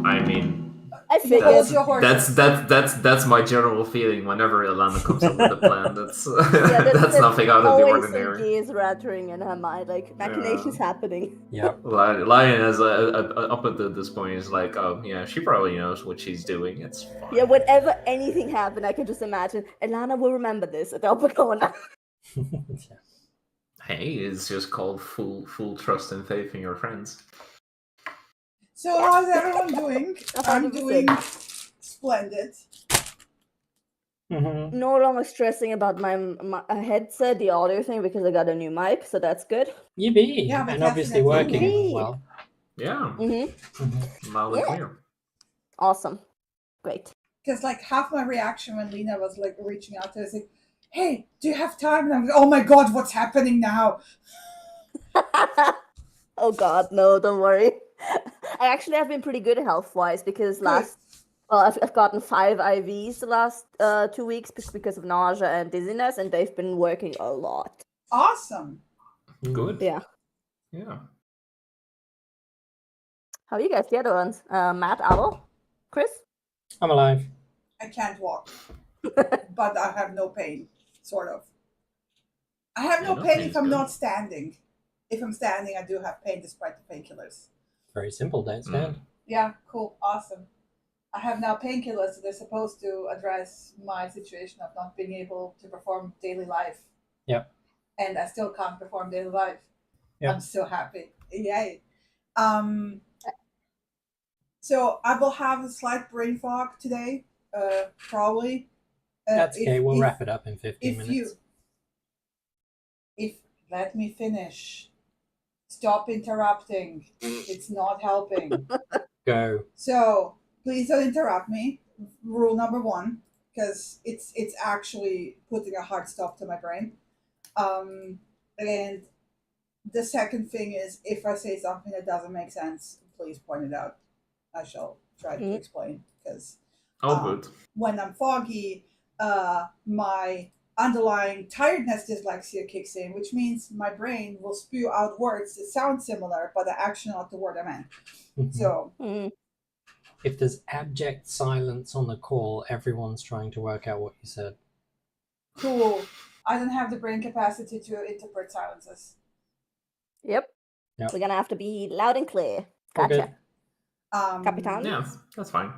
I mean, I You hold figured. your horses. that's my general feeling whenever Ilana comes up with a plan. That's Yeah, that's nothing out of the always some ordinary. gears rattling in her mind, like machinations happening. Yep. Lion has up until this point is like, oh yeah, she probably knows what she's doing. It's fine. Yeah, whenever anything happened, I can just imagine Ilana will remember this at the corner. Hey, it's just called full trust and faith in your friends. So how's everyone doing? I'm 100%. doing splendid. No longer stressing about my headset, the audio thing, because I got a new mic, so that's good. Yippee! Yeah, but And that's obviously an working Yippee. well. Yeah, loud and Yeah. clear. Awesome. Great. Because like half my reaction when Lena was like reaching out to us, like, "Hey, do you have time?" And I'm like, "Oh my god, what's happening now?" Oh god, no, don't worry. I actually have been pretty good health-wise because I've gotten 5 IVs the last 2 weeks because of nausea and dizziness, and they've been working a lot. Awesome. Good. Yeah. Yeah. How are you guys the other ones? Matt, Alo, Chris? I'm alive. I can't walk, but I have no pain, sort of. I have no no pain pain's if I'm good. not standing. If I'm standing, I do have pain despite the painkillers. Very simple, don't stand. Yeah, cool, awesome. I have now painkillers that are supposed to address my situation of not being able to perform daily life. Yep. And I still can't perform daily life. Yep. I'm so happy. Yay. So I will have a slight brain fog today, probably. That's okay, we'll wrap it up in 15 minutes. Let me finish. Stop interrupting. It's not helping. Go. So please don't interrupt me. Rule number 1, because it's actually putting a hard stop to my brain. And the second thing is, if I say something that doesn't make sense, please point it out. I shall try to explain, because good. when I'm foggy, my underlying tiredness dyslexia kicks in, which means my brain will spew out words that sound similar, but are actually not the word I meant. So if there's abject silence on the call, everyone's trying to work out what you said. Cool. I don't have the brain capacity to interpret silences. Yep. We're gonna have to be loud and clear. Gotcha. Capitan? Yeah, that's fine.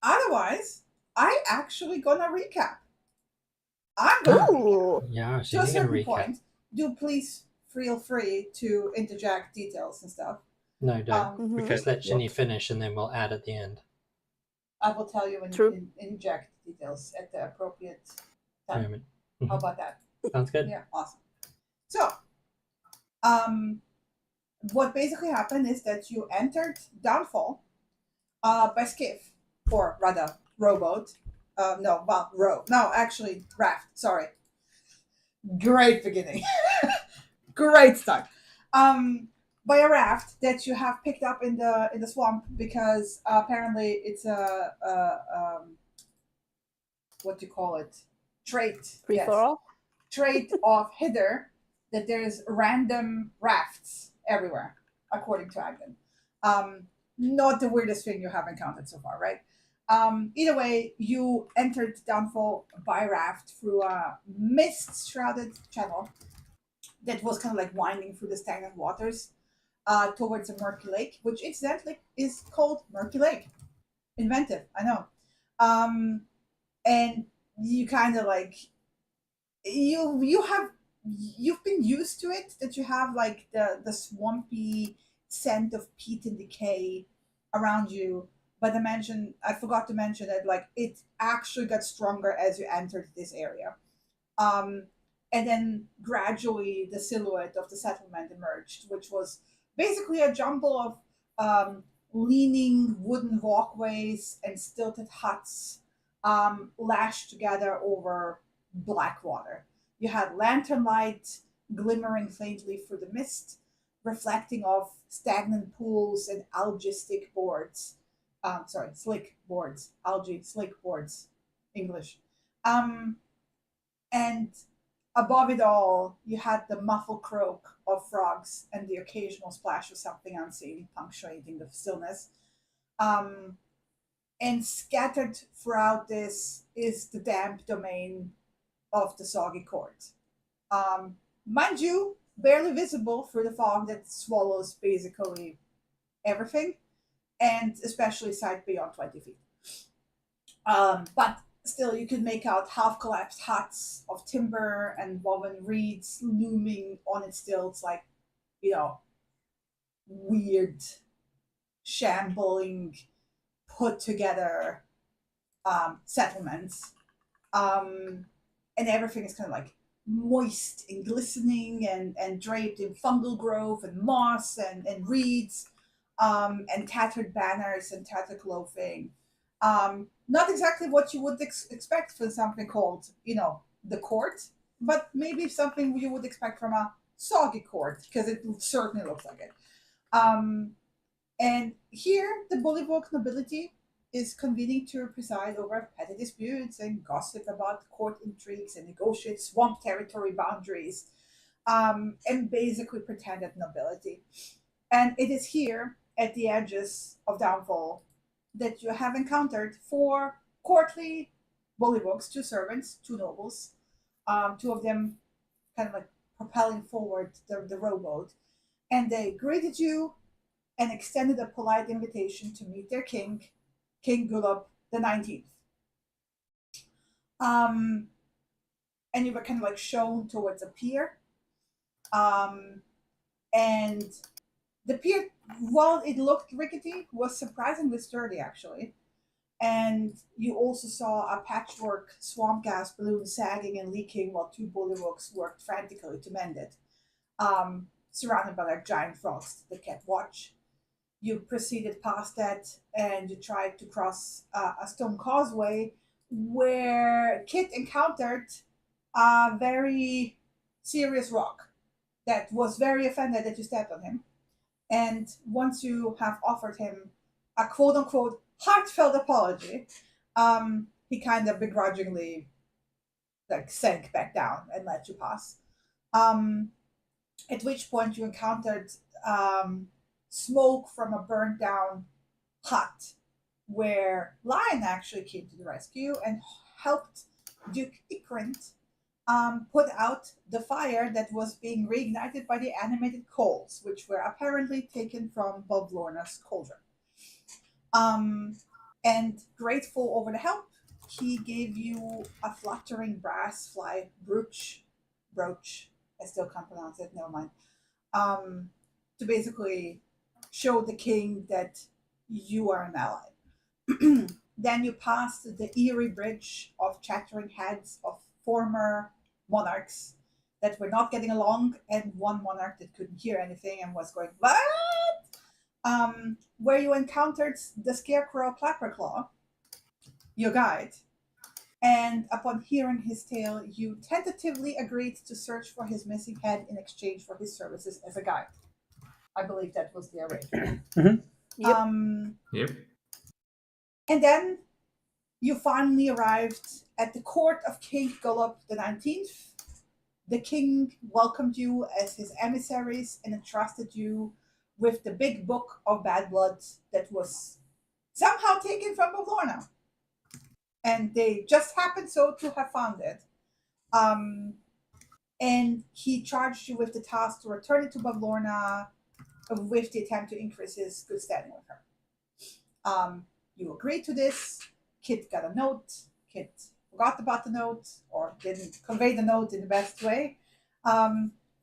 Otherwise, I actually gonna recap. I'm gonna Yeah, to a certain point. Do please feel free to interject details and stuff. No, don't. Because let Ginny finish and then we'll add at the end. I will tell you when you inject details at the appropriate time. Moment. How about that? Sounds good. Yeah, awesome. So, what basically happened is that you entered Downfall by skiff, or rather rowboat. Raft. Sorry. Great beginning. Great start. By a raft that you have picked up in the swamp, because apparently it's a what do you call it? Trait. Trait of Hither, that there's random rafts everywhere, according to Agden. Not the weirdest thing you have encountered so far, right? Either way, you entered Downfall by raft through a mist-shrouded channel that was kind of like winding through the stagnant waters towards a murky lake, which incidentally is called Murky Lake. Inventive, I know. And you kind of like you've been used to it, that you have like the swampy scent of peat and decay around you. But I forgot to mention that like it actually got stronger as you entered this area. And then gradually the silhouette of the settlement emerged, which was basically a jumble of leaning wooden walkways and stilted huts lashed together over black water. You had lantern light glimmering faintly through the mist, reflecting off stagnant pools and slick boards. Algae, slick boards, English. And above it all, you had the muffled croak of frogs and the occasional splash of something unseen, punctuating the stillness. And scattered throughout this is the damp domain of the Soggy Court. Mind you, barely visible through the fog that swallows basically everything, and especially sight beyond 20 feet. But still, you could make out half collapsed huts of timber and woven reeds looming on its stilts, like, weird, shambling, put together settlements. And everything is kind of like moist and glistening and draped in fungal growth and moss and reeds, and tattered banners and tattered clothing. Not exactly what you would expect from something called, the court, but maybe something you would expect from a soggy court, because it certainly looks like it. And here, the Bullywog nobility is convening to preside over petty disputes and gossip about court intrigues and negotiate swamp territory boundaries, and basically pretended nobility. And it is here, at the edges of downfall, that you have encountered 4 courtly Bullywogs, 2 servants, 2 nobles, 2 of them kind of like propelling forward the rowboat. And they greeted you and extended a polite invitation to meet their king, King Gulab the 19th. And you were kind of like shown towards a pier. And the pier, while it looked rickety, was surprisingly sturdy, actually. And you also saw a patchwork swamp gas balloon sagging and leaking while 2 bullywogs worked frantically to mend it, surrounded by like giant frogs that kept watch. You proceeded past that and you tried to cross a stone causeway where Kit encountered a very serious rock that was very offended that you stepped on him. And once you have offered him a quote unquote heartfelt apology, he kind of begrudgingly like sank back down and let you pass. At which point you encountered smoke from a burnt down hut where Lion actually came to the rescue and helped Duke Ikrint put out the fire that was being reignited by the animated coals, which were apparently taken from Bavlorna's cauldron. And grateful over the help, he gave you a fluttering brass fly brooch. I still can't pronounce it, never mind. To basically show the king that you are an ally. Then you pass the eerie bridge of chattering heads of former monarchs that were not getting along, and one monarch that couldn't hear anything and was going, "What?" Where you encountered the scarecrow Clapperclaw, your guide. And upon hearing his tale, you tentatively agreed to search for his missing head in exchange for his services as a guide. I believe that was the arrangement. Yep. Yep. And then you finally arrived at the court of King Gulab the 19th. The king welcomed you as his emissaries and entrusted you with the big book of bad blood that was somehow taken from Bavlorna. And they just happened so to have found it. And he charged you with the task to return it to Bavlorna with the attempt to increase his good standing with her. You agreed to this. Kit got a note. Kit forgot about the note or didn't convey the note in the best way,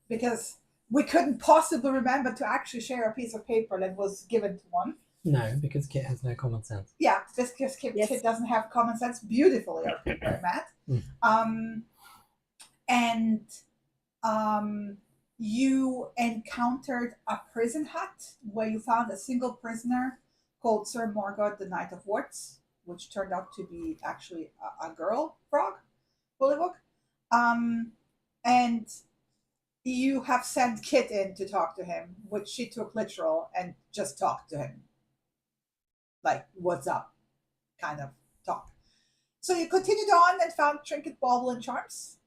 because we couldn't possibly remember to actually share a piece of paper that was given to one. No, because Kit has no common sense. Yeah, just because Kit doesn't have common sense beautifully, Matt. And you encountered a prison hut where you found a single prisoner called Sir Morgoth, the Knight of Warts, which turned out to be actually a girl frog, bullywug. And you have sent Kit in to talk to him, which she took literal and just talked to him. Like, what's up, kind of talk. So you continued on and found trinket, bauble, and charms.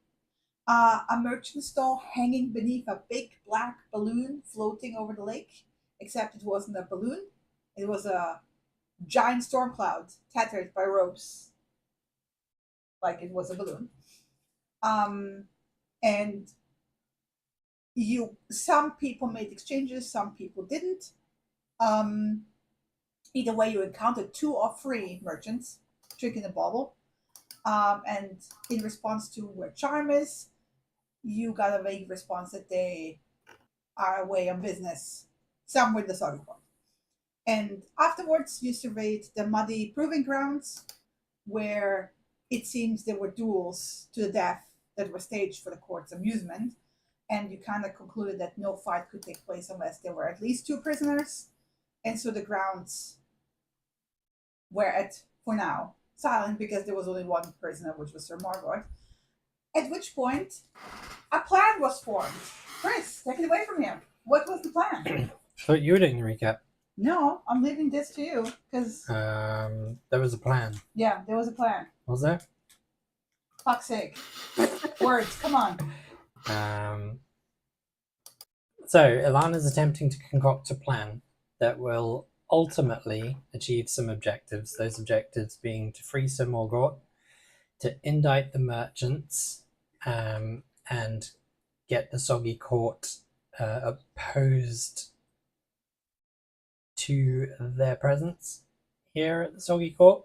A merchant stall hanging beneath a big black balloon floating over the lake, except it wasn't a balloon. It was a giant storm cloud tethered by ropes, like it was a balloon. And some people made exchanges, some people didn't. Either way, you encountered 2 or 3 merchants drinking the bauble. And in response to where Charm is, you got a vague response that they are away on business somewhere in the Soggy Port. And afterwards, you surveyed the muddy proving grounds where it seems there were duels to the death that were staged for the court's amusement. And you kind of concluded that no fight could take place unless there were at least 2 prisoners. And so the grounds were for now, silent because there was only 1 prisoner, which was Sir Margot. At which point, a plan was formed. Chris, take it away from here. What was the plan? Thought you were doing the recap. No, I'm leaving this to you because There was a plan. yeah, there was a plan. Was there? Fuck's sake. Words, come on. So Ilana's attempting to concoct a plan that will ultimately achieve some objectives. Those objectives being to free Sir Morgort, to indict the merchants, and get the Soggy Court opposed to their presence here at the Soggy Court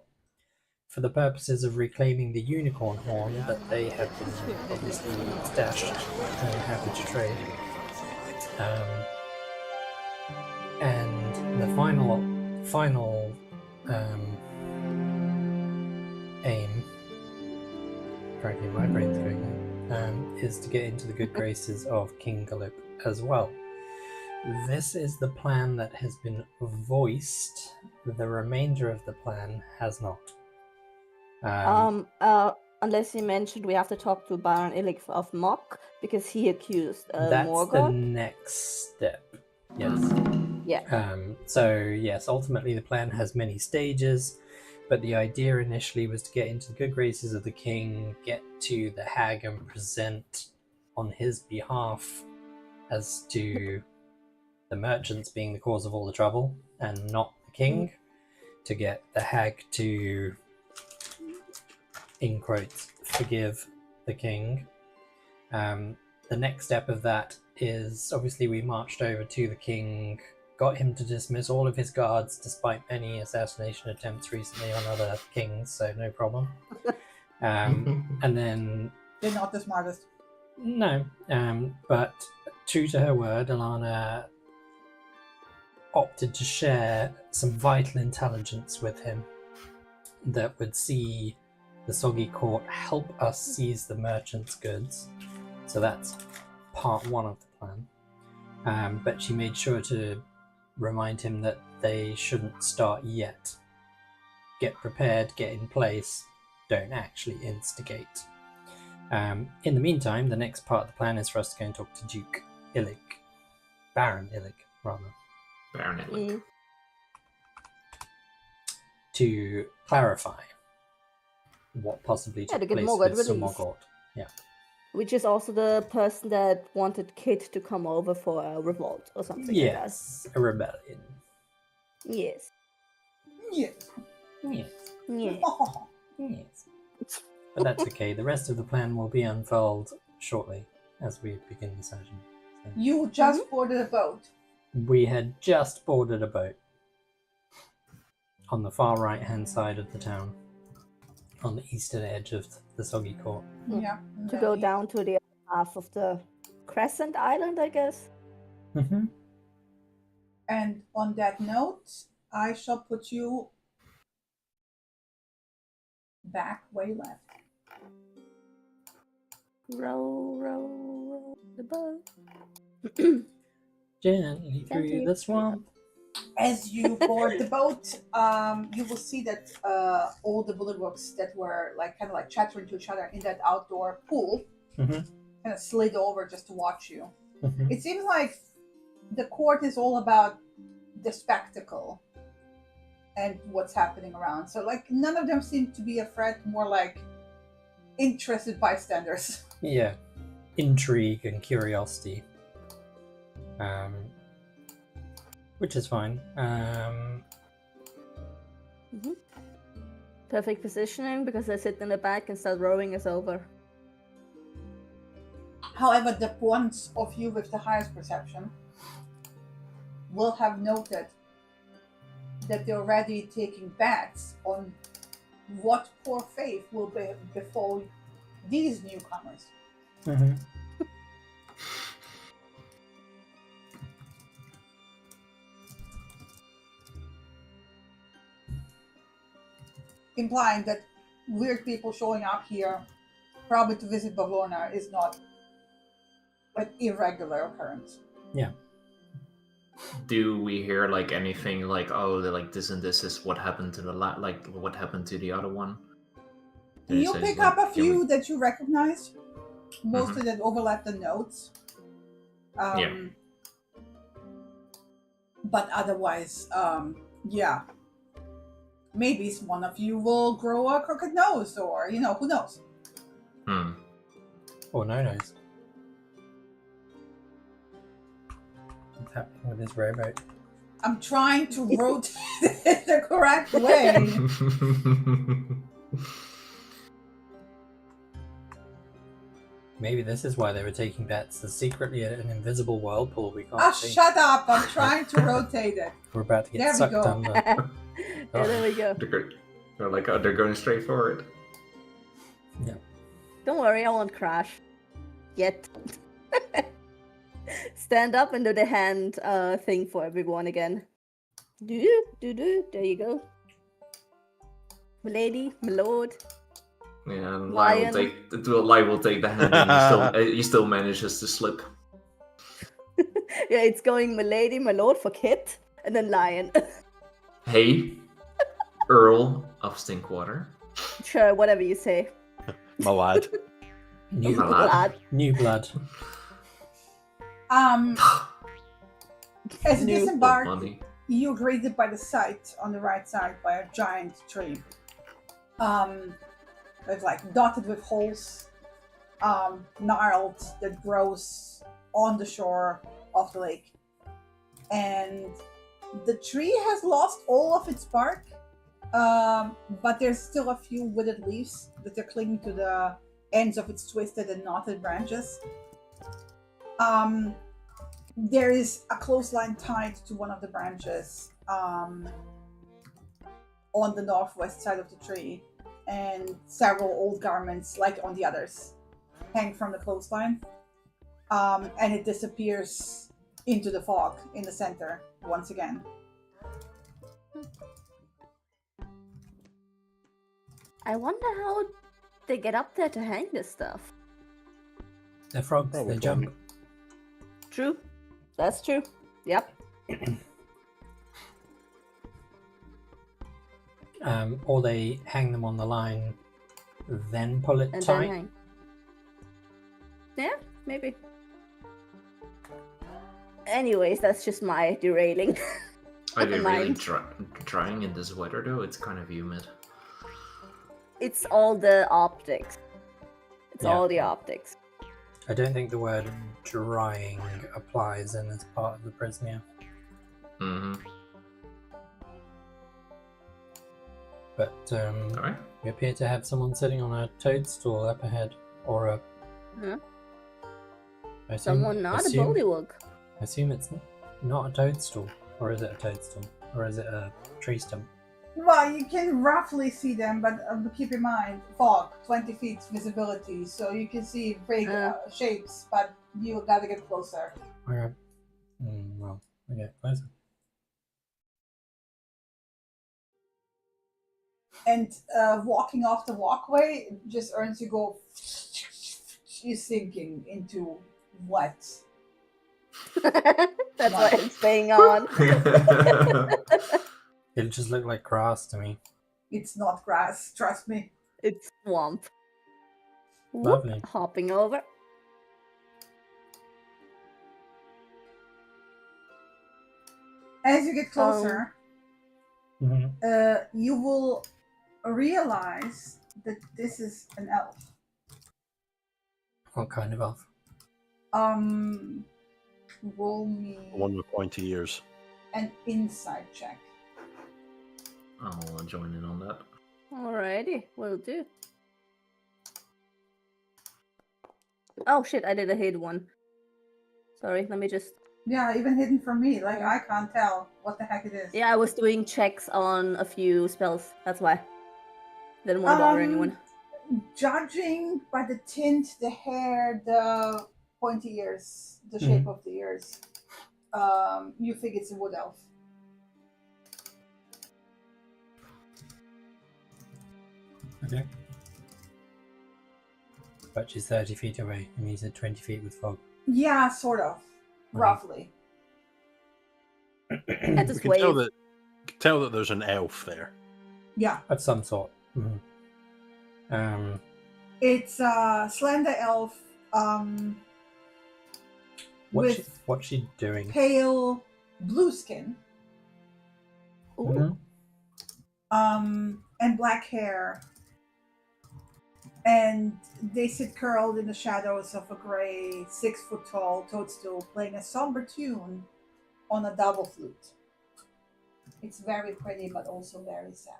for the purposes of reclaiming the unicorn horn that they have been obviously stashed and happy to trade. And the final aim, frankly my brain's going there, is to get into the good graces of King Galip as well. This is the plan that has been voiced. The remainder of the plan has not. Unless you mentioned we have to talk to Baron Illich of Mock because he accused That's Morgott. the next step. Yes. Yeah. So yes, ultimately the plan has many stages, but the idea initially was to get into the good graces of the king, get to the hag and present on his behalf as to the merchants being the cause of all the trouble and not the king, to get the hag to, in quotes, forgive the king. The next step of that is obviously we marched over to the king, got him to dismiss all of his guards despite many assassination attempts recently on other kings, so no problem. And then... They're not the smartest. No, but true to her word, Ilana opted to share some vital intelligence with him that would see the Soggy Court help us seize the merchants' goods. So that's part 1 of the plan. But she made sure to remind him that they shouldn't start yet. Get prepared, get in place, don't actually instigate. In the meantime, the next part of the plan is for us to go and talk to Duke Illich. Baron Illich, rather. Baron Illich. To clarify what possibly took to get place Morgott with Sir released. Morgott. Yeah. Which is also the person that wanted Kit to come over for a revolt or something Yes, a rebellion. like that. Yes. Yes. Yes, Yeah. yes. But that's okay. The rest of the plan will be unfurled shortly as we begin the session. So You just boarded a boat. we had just boarded a boat on the far right-hand side of the town, on the eastern edge of the Soggy Court. Yeah. To go down to the other half of the Crescent Island, I guess. Mm-hmm. And on that note, I shall put you back where you left. Row, row, row the boat. Gently through Gently. the swamp. As you board the boat, you will see that all the bullywugs that were kind of chattering to each other in that outdoor pool Mhm. kind of slid over just to watch you. Mhm. It seems like the court is all about the spectacle and what's happening around. So none of them seem to be a threat, more like interested bystanders. Yeah, intrigue and curiosity, which is fine. Perfect positioning because I sit in the back and start rowing us over. However, the ones of you with the highest perception will have noted that they're already taking bets on what poor fate will befall these newcomers. Mm-hmm. Implying that weird people showing up here probably to visit Bavona is not an irregular occurrence. Yeah. Do we hear like anything like, oh, like this and this is what happened to the like what happened to the other one? Did it You say, pick like, up a can we- few that you recognize, mostly that overlap the notes. Yeah. But otherwise, yeah. Maybe one of you will grow a crooked nose, or, who knows? Or no nose. What's happening with this rowboat? I'm trying to rotate it the correct way. Maybe this is why they were taking bets. There's secretly an invisible whirlpool we can't see. Shut up! I'm trying to rotate it. We're about to get There we sucked go. under. Yeah, there we go. They're going straight forward. Yeah. Don't worry, I won't crash. Yet. Stand up and do the hand thing for everyone again. Do. There you go. Milady, my lord. Yeah, and Lion. Lai will take the hand, and he still manages to slip. Yeah, it's going milady, my lord for Kit, and then lion. Hey, Earl of Stinkwater. Sure, whatever you say. My lad. New, My lad. Lad. new blood. As you New disembark, Money. you're greeted by the sight on the right side by a giant tree. It's like dotted with holes, gnarled, that grows on the shore of the lake. And the tree has lost all of its bark, but there's still a few withered leaves that are clinging to the ends of its twisted and knotted branches. There is a clothesline tied to one of the branches on the northwest side of the tree, and several old garments, like on the others, hang from the clothesline. And it disappears into the fog in the center once again. I wonder how they get up there to hang this stuff. They're frogs, Probably they jump. True. That's true. Yep. Or they hang them on the line, then pull it And tight. then hang. Yeah, maybe. Anyways, that's just my derailing. Are they really Mind. drying in this weather though? It's kind of humid. It's all the optics. It's Yeah. all the optics. I don't think the word drying applies in this part of the Prismia. Mm-hmm. But Alright. we appear to have someone sitting on a toadstool up ahead, or a. Huh? I assume- Someone not a assume- bullywug. I assume it's not a toadstool, or is it a toadstool, or is it a tree stump? Well, you can roughly see them, but keep in mind, fog, 20 feet visibility, so you can see big shapes, but you gotta get closer. Okay. Well, we get closer. And walking off the walkway just earns you go, you're sinking into wet. That's what it's staying on. It just looked like grass to me. It's not grass, trust me. It's swamp. Whoop, Lovely. hopping over. As you get closer, Hmm. you will realize that this is an elf. What kind of elf? Roll me One with pointy ears. an insight check. I'll join in on that. Alrighty, will do. Oh shit, I did a hidden one. Sorry, let me just... Yeah, even hidden from me. Like, I can't tell what the heck it is. Yeah, I was doing checks on a few spells, that's why. Didn't want to bother anyone. Judging by the tint, the hair, the pointy ears, the shape of the ears, you think it's a wood elf. Okay. But she's 30 feet away, and he's at 20 feet with fog. Yeah, sort of. Right. Roughly. At this You wave. can tell that there's an elf there. Yeah. Of some sort. It's a slender elf What's she doing? pale blue skin Ooh. and black hair. And they sit curled in the shadows of a gray 6-foot-tall toadstool playing a somber tune on a double flute. It's very pretty, but also very sad.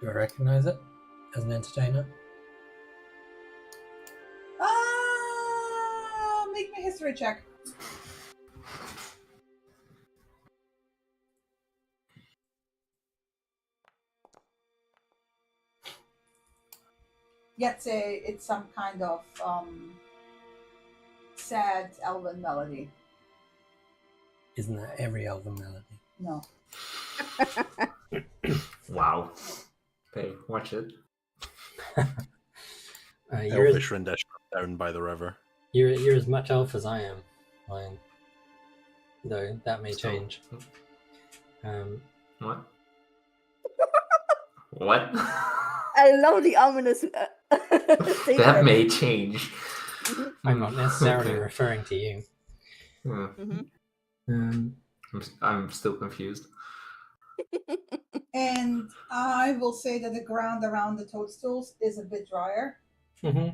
Do I recognize it as an entertainer? Make me a history check. Yet say it's some kind of sad elven melody. Isn't that every elven melody? No. Wow. Okay, watch it. You're Elfish rendition of Down by the River. you're as much elf as I am, Ryan. Though that may Still. change. What? What? I love the ominous That may change. I'm not necessarily referring to you. I'm still confused. And I will say that the ground around the toadstools is a bit drier. Mm-hmm.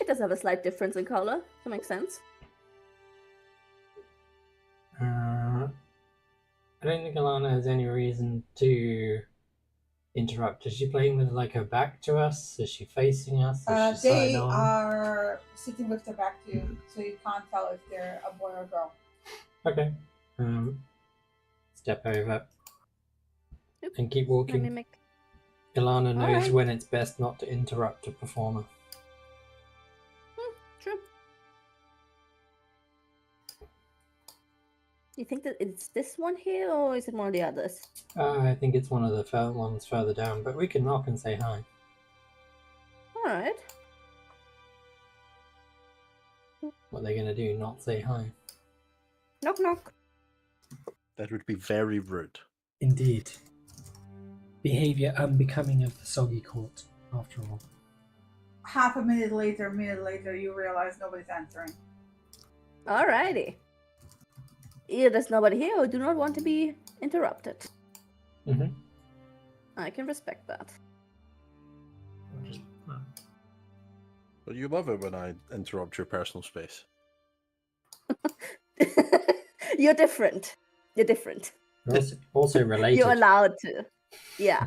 It does have a slight difference in color. That makes sense. I don't think Alana has any reason to interrupt. Is she playing with like her back to us? Is she facing us? Is she They side on? are sitting with their back to you, so you can't tell if they're a boy or a girl. Okay. Step over Oop. and keep Let me walking. make... Ilana knows Alright. when it's best not to interrupt a performer. True. You think that it's this one here, or is it one of the others? I think it's one of the ones further down, but we can knock and say hi. Alright. What are they going to do? Not say hi? Knock knock. That would be very rude. Indeed. Behaviour unbecoming of the soggy court, after all. Half a minute later, you realize nobody's answering. Alrighty. Either there's nobody here or do not want to be interrupted. Mm-hmm. I can respect that. Just, But you love it when I interrupt your personal space. You're different. You're different. We're also related. You're allowed to. Yeah.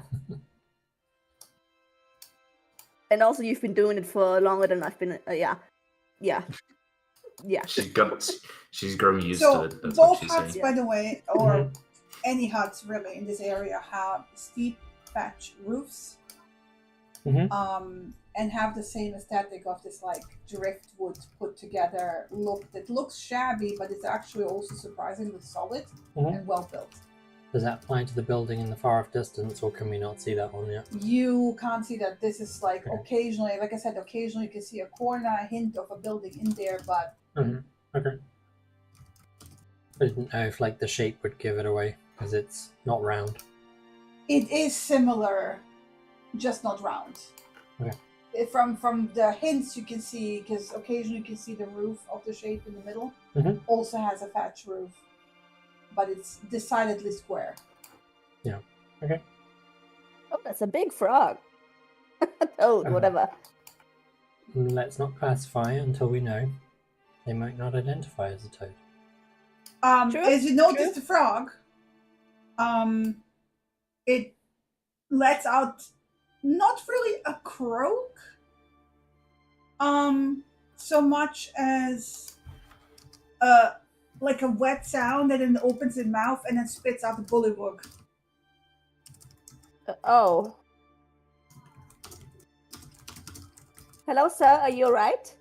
And also, you've been doing it for longer than I've been. Yeah. she's grown used to So it. That's both what she's huts, saying. by the way, or any huts really in this area, have steep thatch roofs, and have the same aesthetic of this like driftwood put together look that looks shabby, but it's actually also surprisingly solid and well built. Does that apply to the building in the far off distance, or can we not see that one yet? You can't see that. This is like Okay. occasionally, like I said, occasionally you can see a corner, a hint of a building in there, but Okay. I didn't know if like the shape would give it away, because it's not round. it is similar, just not round. Okay. From the hints you can see, because occasionally you can see the roof of the shape in the middle, also has a thatch roof, but it's decidedly square. Yeah. Okay. Oh, that's a big frog. Toad, whatever. Let's not classify it until we know. They might not identify as a toad. True, As you notice, true. the frog, it lets out not really a croak, so much as like a wet sound, and then opens its mouth and then spits out the bullywug. Oh. Hello, sir. Are you alright?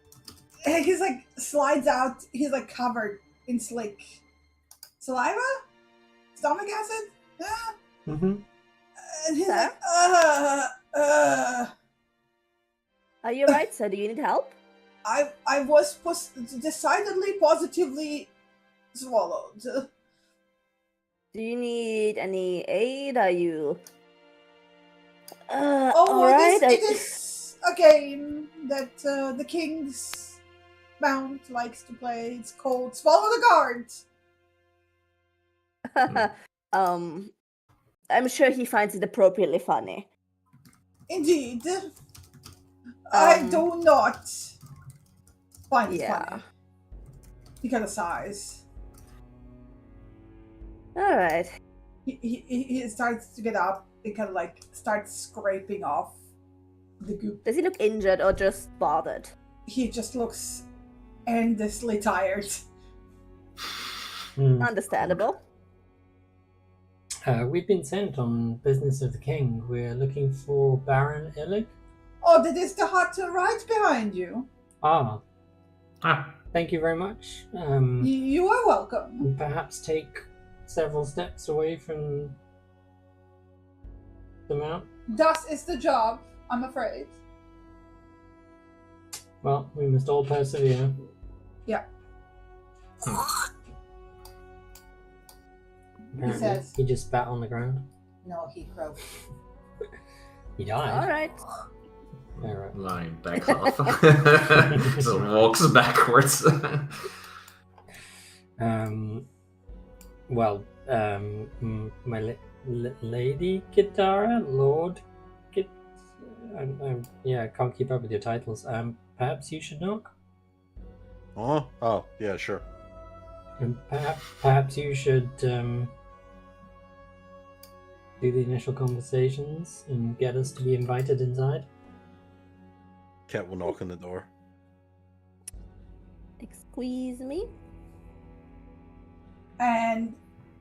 He's like slides out. He's like covered in slick saliva, stomach acid. Ah. Mm-hmm. And he's Sir? like, Are you alright, sir? Do you need help? I was decidedly, positively swallowed. Do you need any aid? Are you? Alright. It is a game that the King's Mount likes to play. It's called Swallow the Guards. I'm sure he finds it appropriately funny. Indeed. I do not find it Yeah. funny. Because of size. Alright. He starts to get up and kind of like starts scraping off the goop. Does he look injured or just bothered? He just looks endlessly tired. Understandable. We've been sent on business of the king. We're looking for Baron Illig. Oh, that is the hut right behind you. Ah, Ah, thank you very much. You are welcome. Perhaps take several steps away from the mount. Thus is the job, I'm afraid. Well, we must all persevere. Yeah. Apparently, says- he just spat on the ground. No, he croaked. He died. Alright. Alright. line backs off. So walks backwards. My Lady Kitara, Lord Kit. Yeah, I can't keep up with your titles. Perhaps you should knock. Oh, yeah, sure. And perhaps you should do the initial conversations and get us to be invited inside. Cat will knock on the door. Excuse me? And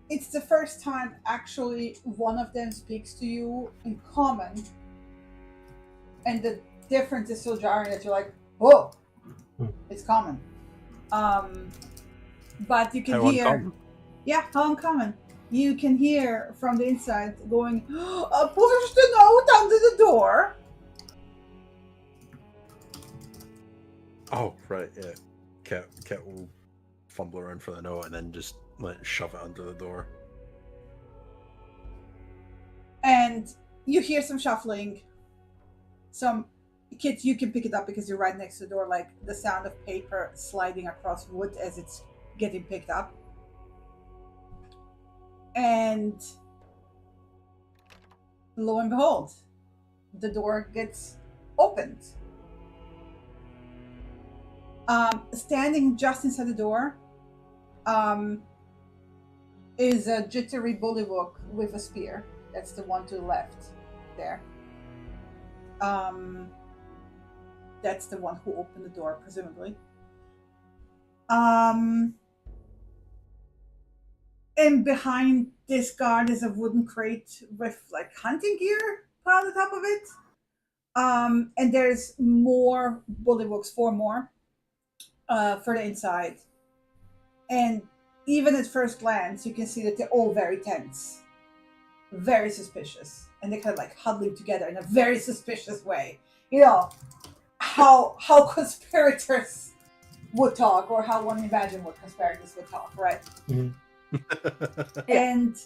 it's the first time actually one of them speaks to you in common. And the difference is so jarring that you're like, whoa, it's common. But you can How hear, uncommon. yeah, how uncommon. You can hear from the inside going, push the note under the door. Oh, right, yeah. Cat will fumble around for the note and then just shove it under the door. And you hear some shuffling. Some kids, you can pick it up because you're right next to the door, like the sound of paper sliding across wood as it's getting picked up. And lo and behold, the door gets opened. Standing just inside the door is a jittery bullywug with a spear. That's the one to the left there. That's the one who opened the door, presumably. And behind this guard is a wooden crate with like hunting gear piled on top of it. And there's more bullywugs, 4 more further inside. And even at first glance, you can see that they're all very tense, very suspicious, and they're kind of like huddling together in a very suspicious way. You know, how conspirators would talk, or how one imagine what conspirators would talk, right? And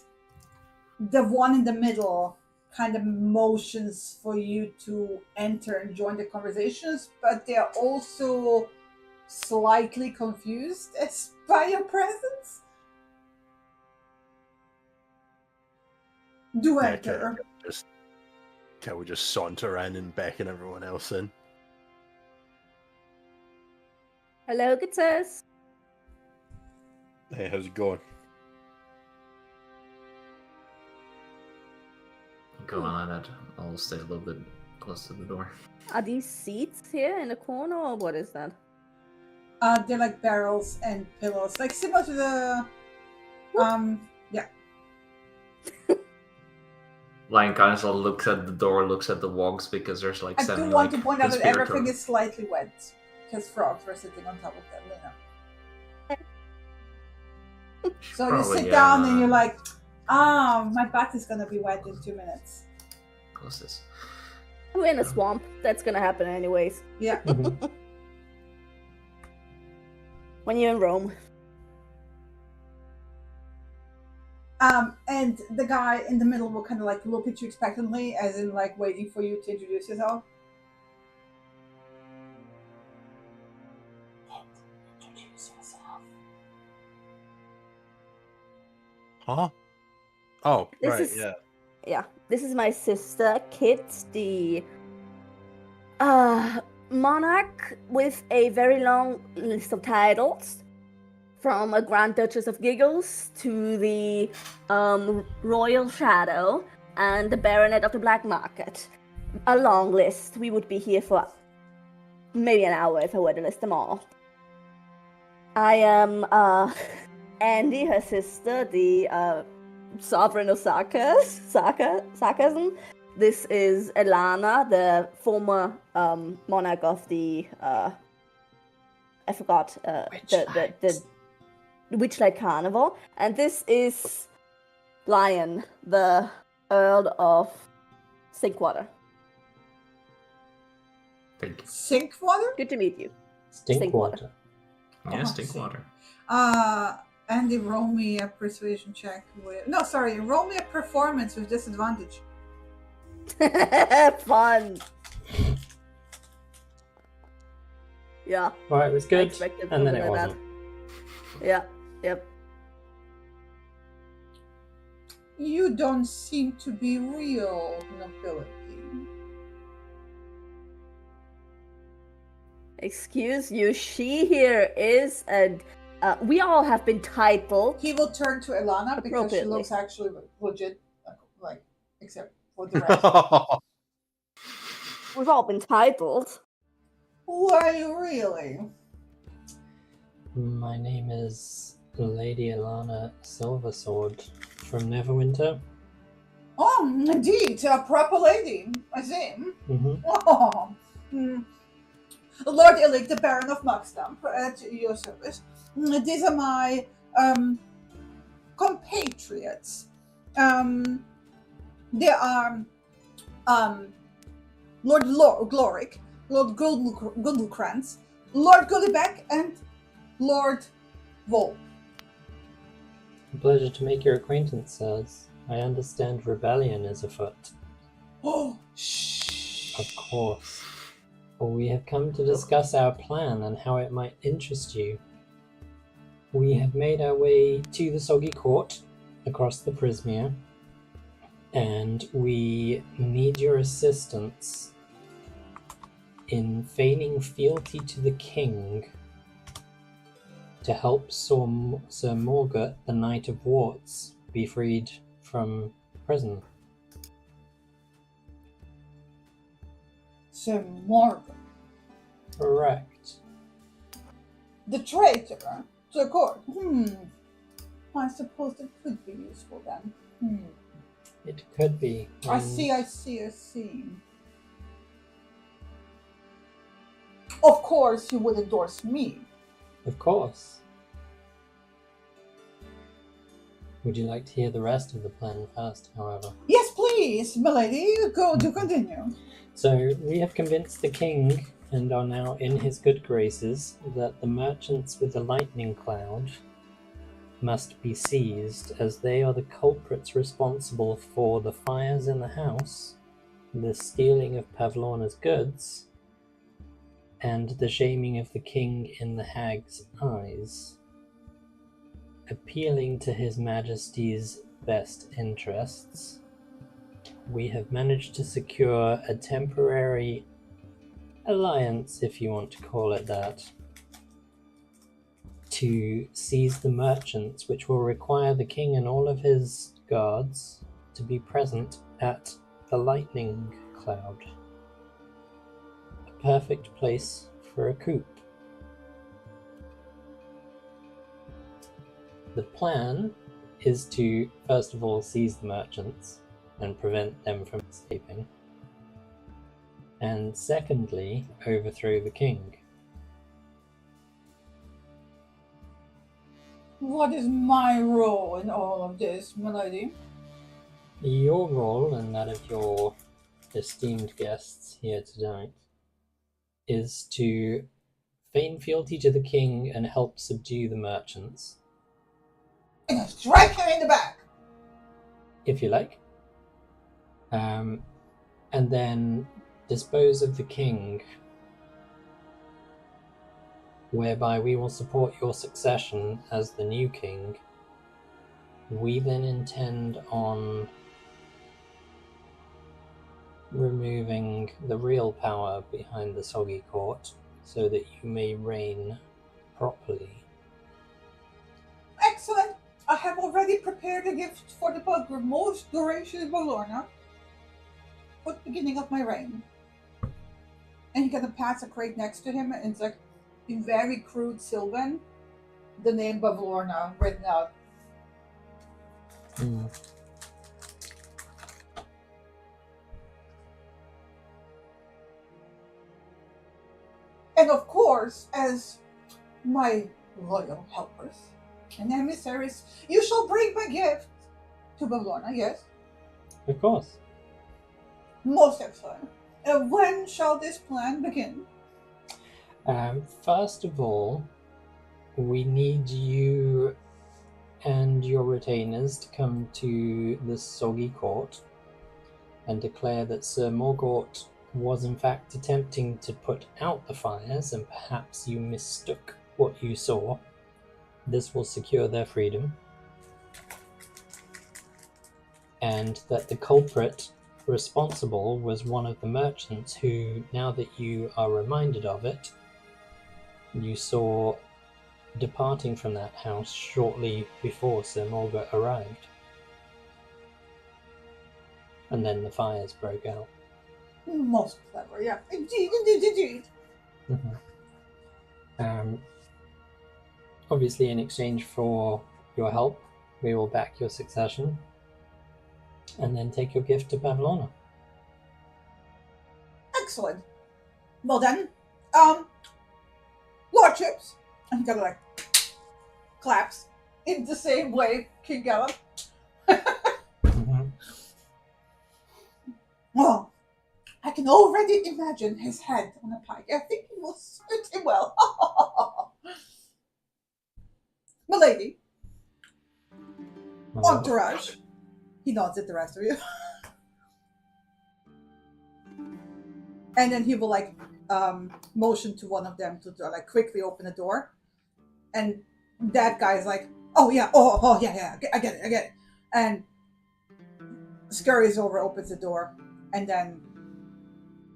the one in the middle kind of motions for you to enter and join the conversations, but they're also slightly confused by your presence. Do Yeah, enter. Cat will just saunter around and beckon everyone else in. Hello, good sis. Hey, how's it going? Go on at it. I'll stay a little bit close to the door. Are these seats here in the corner, or what is that? They're like barrels and pillows, like similar to the yeah. Lion kind of looks at the door, looks at the walls because there's like I do seven. want like, to point out that everything conspirators. is slightly wet because frogs were sitting on top of them. So you sit down and you're like, my back is gonna be wet in 2 minutes. Close this. We're in a swamp. That's gonna happen anyways. Yeah. Mhm. When you're in Rome. And the guy in the middle will kind of like look at you expectantly, as in like waiting for you to introduce yourself. Introduce yourself. Huh? Oh, This right, is- yeah. Yeah, this is my sister, Kit, the monarch with a very long list of titles, from a Grand Duchess of Giggles to the Royal Shadow and the Baronet of the Black Market. A long list. We would be here for maybe an hour if I were to list them all. I am Andy, her sister, the Sovereign of Sarcasm. This is Elana, the former monarch of the I forgot the Witchlight Carnival, and this is Lion, the Earl of Sinkwater. Thank you. Sink water? Good to meet you. Stinkwater. Yeah, Oh, stink see. water. Andy, roll me a persuasion check with... No, sorry, roll me a performance with disadvantage. Fun. Yeah. Well, it was I good, expected and then something it like wasn't. Yeah. Yep. You don't seem to be real nobility. Excuse you. She here is a. We all have been titled. He will turn to Elana because she Appropriately. looks actually legit, like, except for the rest. We've all been titled. Who are you really? My name is Lady Alana Silversword from Neverwinter. Oh, indeed, a proper lady. I see. Mm-hmm. Oh. Lord Illic, the Baron of Mugstamp, at your service. These are my compatriots. They are Lord Gloric, Lord Gundulkrantz, Lord Gullibeck, and Lord Vol. A pleasure to make your acquaintance, sirs. I understand rebellion is afoot. Oh, shh. Of course. Well, we have come to discuss our plan and how it might interest you. We have made our way to the Soggy Court across the Prismere, and we need your assistance in feigning fealty to the king to help Sir Morgott, the Knight of Warts, be freed from prison. Sir Morgan, Correct. the traitor to the court. I suppose it could be useful then. It could be. I see. Of course, you would endorse me. Of course. Would you like to hear the rest of the plan first, however? Yes, please, milady. Do continue. So, we have convinced the king, and are now in his good graces, that the merchants with the lightning cloud must be seized, as they are the culprits responsible for the fires in the house, the stealing of Pavlona's goods, and the shaming of the king in the hag's eyes. Appealing to His Majesty's best interests, we have managed to secure a temporary alliance, if you want to call it that, to seize the merchants, which will require the king and all of his guards to be present at the lightning cloud. A perfect place for a coup. The plan is to, first of all, seize the merchants and prevent them from escaping. And secondly, overthrow the king. What is my role in all of this, milady? Your role, and that of your esteemed guests here tonight, is to feign fealty to the king and help subdue the merchants. And strike him in the back! If you like. And then dispose of the king, whereby we will support your succession as the new king. We then intend on removing the real power behind the soggy court so that you may reign properly. Excellent! I have already prepared a gift for the most gracious Valorna for the beginning of my reign. And he kind of pats a crate next to him, and it's like in very crude Sylvan, the name Bavlorna written out. And of course, as my loyal helpers and emissaries, you shall bring my gift to Bavlorna, yes? Of course. Most excellent. When shall this plan begin? First of all, we need you and your retainers to come to the soggy court and declare that Sir Morgort was in fact attempting to put out the fires, and perhaps you mistook what you saw. This will secure their freedom. And that the culprit responsible was one of the merchants who, now that you are reminded of it, you saw departing from that house shortly before Sir Morgort arrived. And then the fires broke out. Most clever, yeah. Indeed. Obviously, in exchange for your help, we will back your succession and then take your gift to Pavlona. Excellent. Well then, lordships, and he kind of like claps in the same way King Gallop. Well, I can already imagine his head on a pike. I think it will suit him well. Milady, entourage. He nods at the rest of you. And then he will like motion to one of them to like quickly open the door. And that guy's like, oh yeah, I get it. And scurries over, opens the door, and then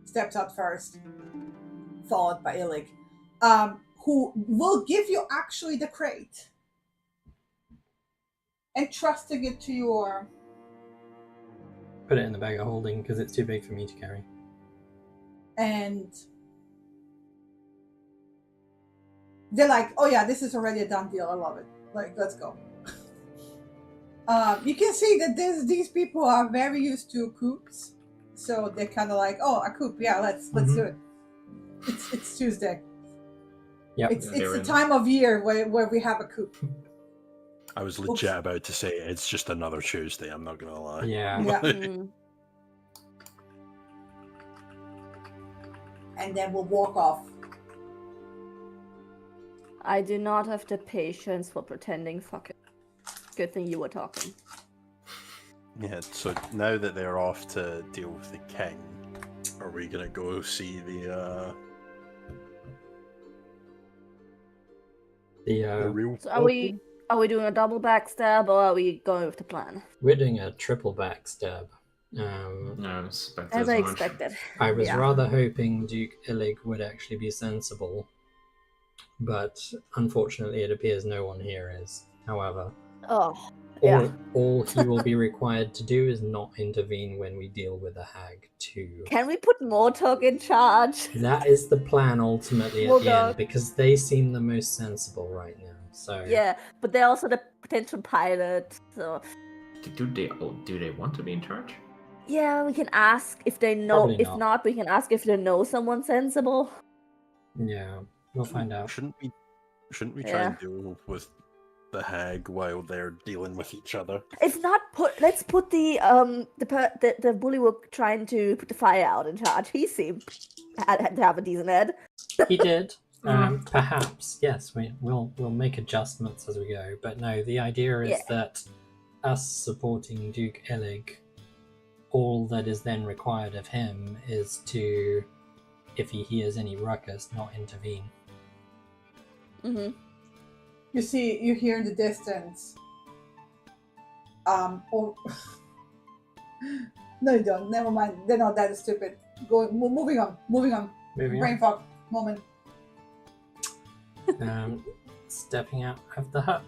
steps out first, followed by Illig, who will give you actually the crate. Entrusting it to your... Put it in the bag of holding because it's too big for me to carry. And they're like, oh yeah, this is already a done deal. I love it. Like, let's go. You can see that these people are very used to coups. So they're kind of like, oh, a coup. Yeah, let's do it. It's Tuesday. Yeah, it's the time of year where we have a coup. I was legit about to say it's just another Tuesday. I'm not gonna lie. Yeah. And then we'll walk off. I do not have the patience for pretending fucking. Good thing you were talking. Yeah, so now that they're off to deal with the king, are we gonna go see the real... So are we doing a double backstab, or are we going with the plan? We're doing a triple backstab. As I expected. I was rather hoping Duke Illig would actually be sensible, but unfortunately it appears no one here is. However, Oh, yeah. all he will be required to do is not intervene when we deal with a hag too. Can we put Mortog in charge? That is the plan ultimately at Well the end, done. because they seem the most sensible right now. So Yeah, but they're also the potential pilot. So Do they want to be in charge? yeah, we can ask if they know. Probably If not. not, we can ask if they know someone sensible. yeah, we'll find out. Shouldn't we try Yeah. and deal with the hag while they're dealing with each other? If not, let's put the bullywug trying to put the fire out in charge. He seemed had to have a decent head. He did. Perhaps, yes. We'll make adjustments as we go. But no, the idea is Yeah. that us supporting Duke Illig, all that is then required of him is to, if he hears any ruckus, not intervene. Mm-hmm. You hear in the distance. Oh, no, you don't. Never mind. They're not that stupid. Moving on. Moving on. Brain fog moment. Stepping out of the hut.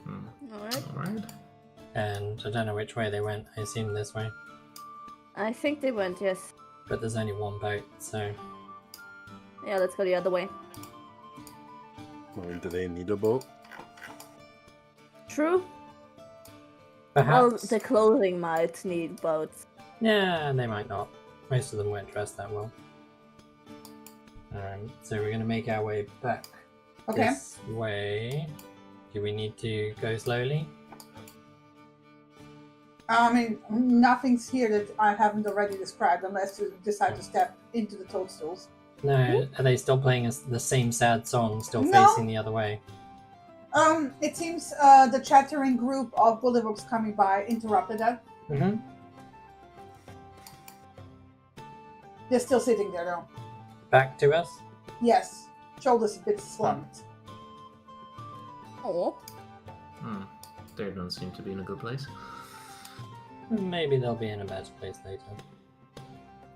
All right. All right. And I don't know which way they went. I assume this way. I think they went. Yes. But there's only one boat, so Yeah. Let's go the other way. Or do they need a boat? True. Well, perhaps. the clothing might need boats. Yeah, they might not. Most of them weren't dressed that well. So we're going to make our way back Okay. this way. Do we need to go slowly? I mean, nothing's here that I haven't already described, unless you decide to step into the toadstools. No, are they still playing the same sad song, still No. facing the other way? It seems the chattering group of bullywugs coming by interrupted that. Mm-hmm. They're still sitting there, though. Back to us? Yes, shoulders a bit slumped. Oh. They don't seem to be in a good place. Maybe they'll be in a better place later.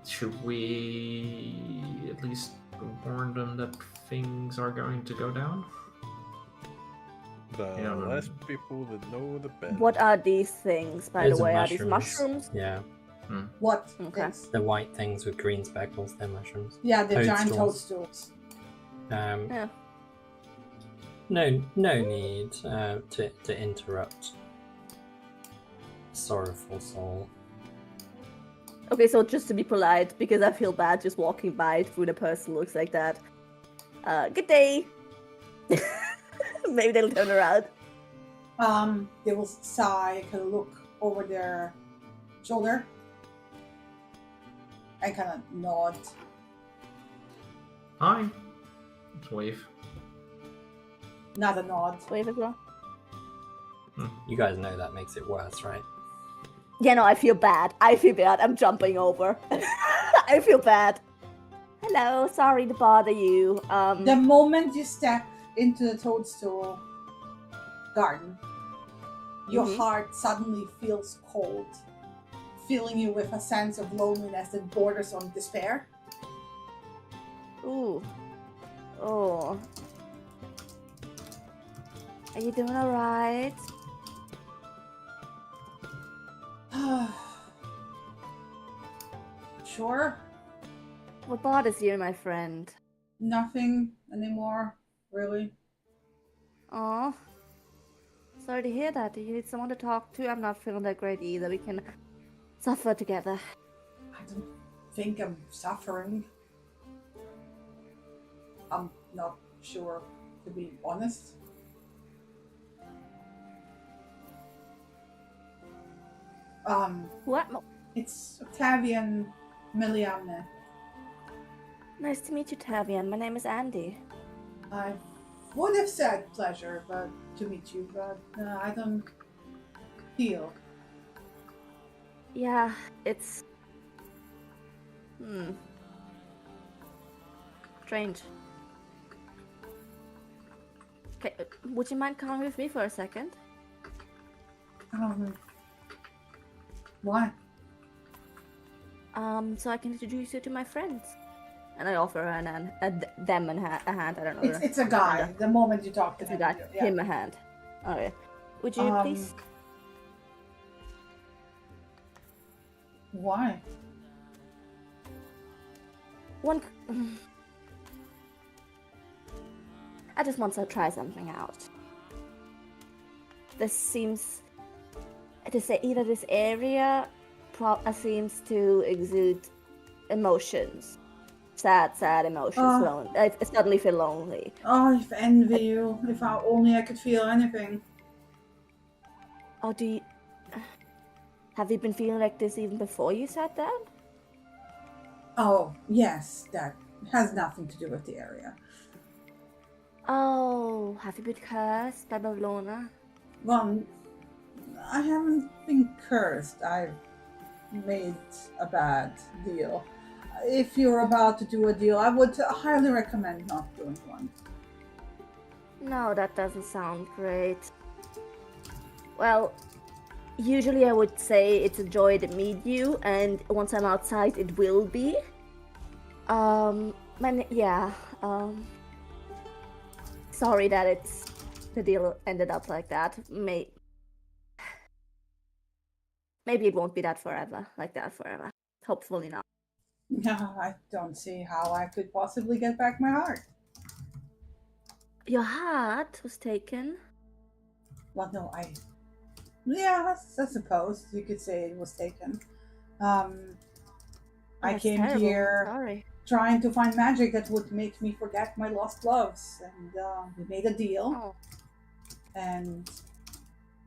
Should we at least warn them that things are going to go down? The Yeah, no. less people that know, the better. What are these things, by Those the are way? Are these mushrooms? Yeah, What? Okay. things? the white things with green speckles, they're mushrooms. Yeah, the giant Toadstools. toadstools. Yeah. No need to interrupt. Sorrowful soul. Okay, so just to be polite, because I feel bad just walking by when a person looks like that. Good day. Maybe they'll turn around. They will sigh, kind of look over their shoulder, and kind of nod. Hi. Let's wave. Not a nod. Wave as well. You guys know that makes it worse, right? Yeah, no, I feel bad. I'm jumping over. I feel bad. Hello, sorry to bother you. The moment you step into the toadstool garden, your Mhm. heart suddenly feels cold, filling you with a sense of loneliness that borders on despair. Ooh. Oh. Are you doing alright? Sure, What bothers you, my friend? nothing anymore, really. Aw. Sorry to hear that. Do you need someone to talk to? I'm not feeling that great either. We can suffer together. I don't think I'm suffering. I'm not sure, to be honest. What? It's Octavian Meliamne. Nice to meet you, Tavian. My name is Andy. I would have said pleasure, but to meet you, but I don't feel. Yeah, it's... Strange. Okay, would you mind coming with me for a second? Why? So I can introduce you to my friends. And I offer her them a hand. I don't know. It's a guy. The moment you talk to It's him, a guy. yeah. Him a hand. Okay. Would you please? Why? One. I just want to try something out. This seems to say either this area seems to exude emotions, sad emotions. Oh. I suddenly feel lonely. Oh, if envy you. If only I could feel anything. Oh, have you been feeling like this even before you sat down? Oh, yes, that has nothing to do with the area. Oh, have you been cursed by Bavlona? Well, I haven't been cursed. I've made a bad deal. If you're about to do a deal, I would highly recommend not doing one. No, that doesn't sound great. Well, usually I would say it's a joy to meet you, and once I'm outside, it will be. Sorry that the deal ended up like that. Maybe it won't be that forever, like that forever. Hopefully not. No, I don't see how I could possibly get back my heart. Your heart was taken? Well, no, I suppose you could say it was taken. I came terrible. here Sorry. trying to find magic that would make me forget my lost loves, and we made a deal. Oh. And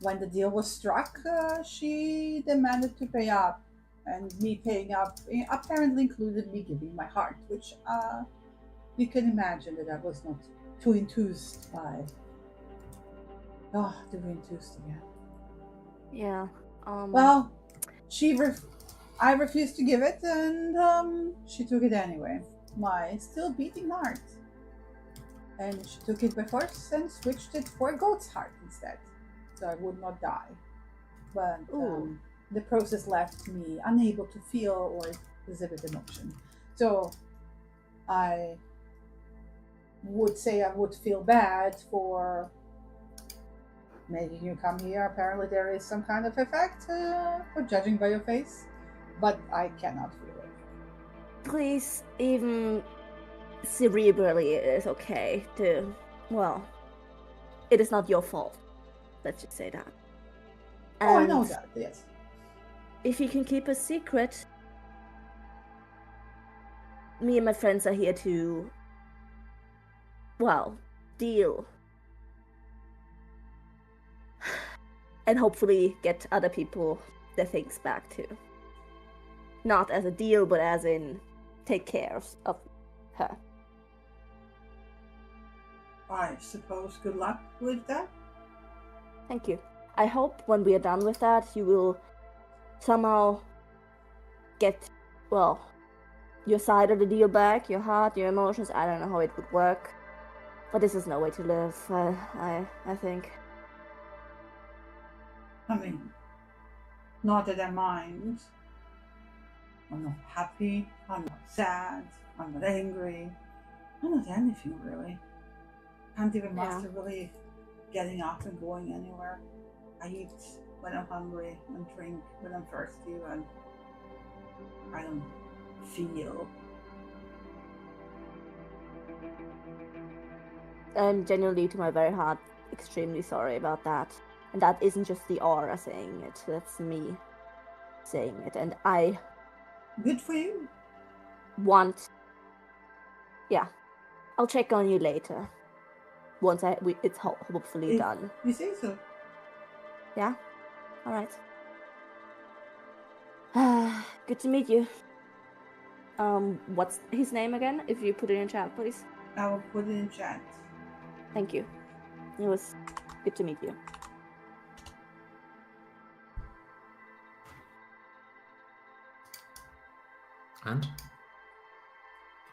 when the deal was struck, she demanded to pay up, and me paying up apparently included me giving my heart, which you can imagine that I was not too enthused by. Oh, to be enthused again. Yeah. Well, I refused to give it, and she took it anyway. My still beating heart. And she took it by force and switched it for a goat's heart instead, so I would not die. But the process left me unable to feel or exhibit emotion. So I would say I would feel bad for making you come here. Apparently there is some kind of effect for judging by your face, but I cannot feel it. Please, even cerebrally, it is okay to, well, it is not your fault. Let's just say that. Oh, I know that, yes. If you can keep a secret, me and my friends are here to, well, deal. And hopefully get other people their things back too. Not as a deal, but as in take care of her. I suppose good luck with that. Thank you. I hope when we are done with that, you will somehow get, well, your side of the deal back, your heart, your emotions. I don't know how it would work, but this is no way to live, I think. I mean, not that I mind. I'm not happy, I'm not sad, I'm not angry. I'm not anything really. Can't even master really getting up and going anywhere. I eat when I'm hungry and drink when I'm thirsty, and I don't feel. I'm genuinely, to my very heart, extremely sorry about that. And that isn't just the aura saying it, that's me saying it. And I Good for you. I'll check on you later. Once it's hopefully done. You say so. Yeah? Alright. Good to meet you. What's his name again? If you put it in chat, please. I will put it in chat. Thank you. It was good to meet you. And?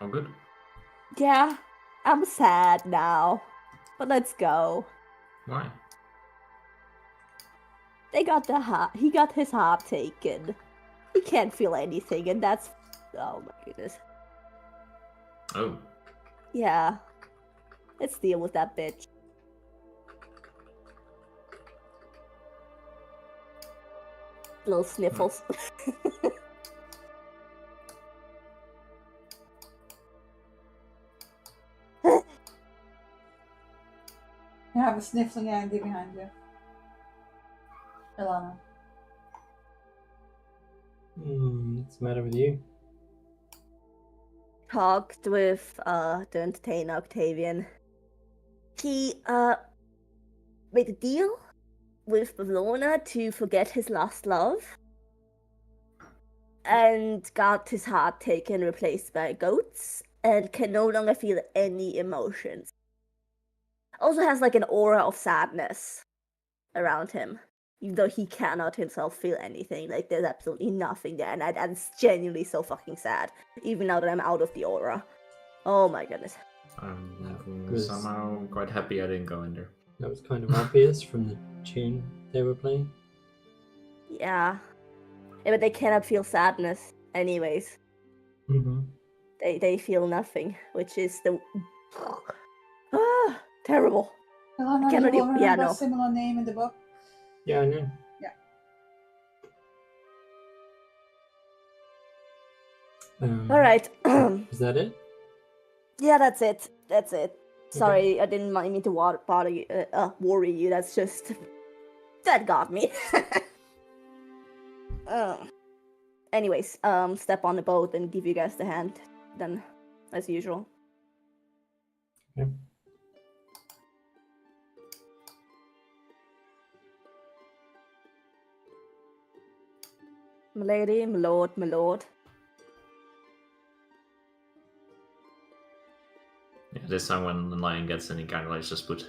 All good? Yeah, I'm sad now. But let's go. Why? He got his heart taken. He can't feel anything, and that's... Oh my goodness. Oh. Yeah. Let's deal with that bitch. Little sniffles. You have a sniffling Andy behind you. Ilana. What's the matter with you? Talked with the entertainer Octavian. He made a deal with Bavlona to forget his last love and got his heart taken, replaced by goats, and can no longer feel any emotions. Also has like an aura of sadness around him, even though he cannot himself feel anything. Like there's absolutely nothing there, and it's genuinely so fucking sad. Even now that I'm out of the aura. Oh my goodness. I'm Was- somehow quite happy I didn't go in there. That was kind of obvious from the tune they were playing. Yeah. But they cannot feel sadness, anyways. Mm-hmm. They feel nothing, which is the terrible. Ilana, cannot you will even- yeah, remember no. a similar name in the book? Yeah, I know. Yeah. All right. Is that it? Yeah, that's it. That's it. Sorry, I didn't mean to bother you, worry you. That's just that got me. Anyways, step on the boat and give you guys the hand, then, as usual. Yep. Milady, my lord, my lord. Yeah, this time when the lion gets in, he kind of like just puts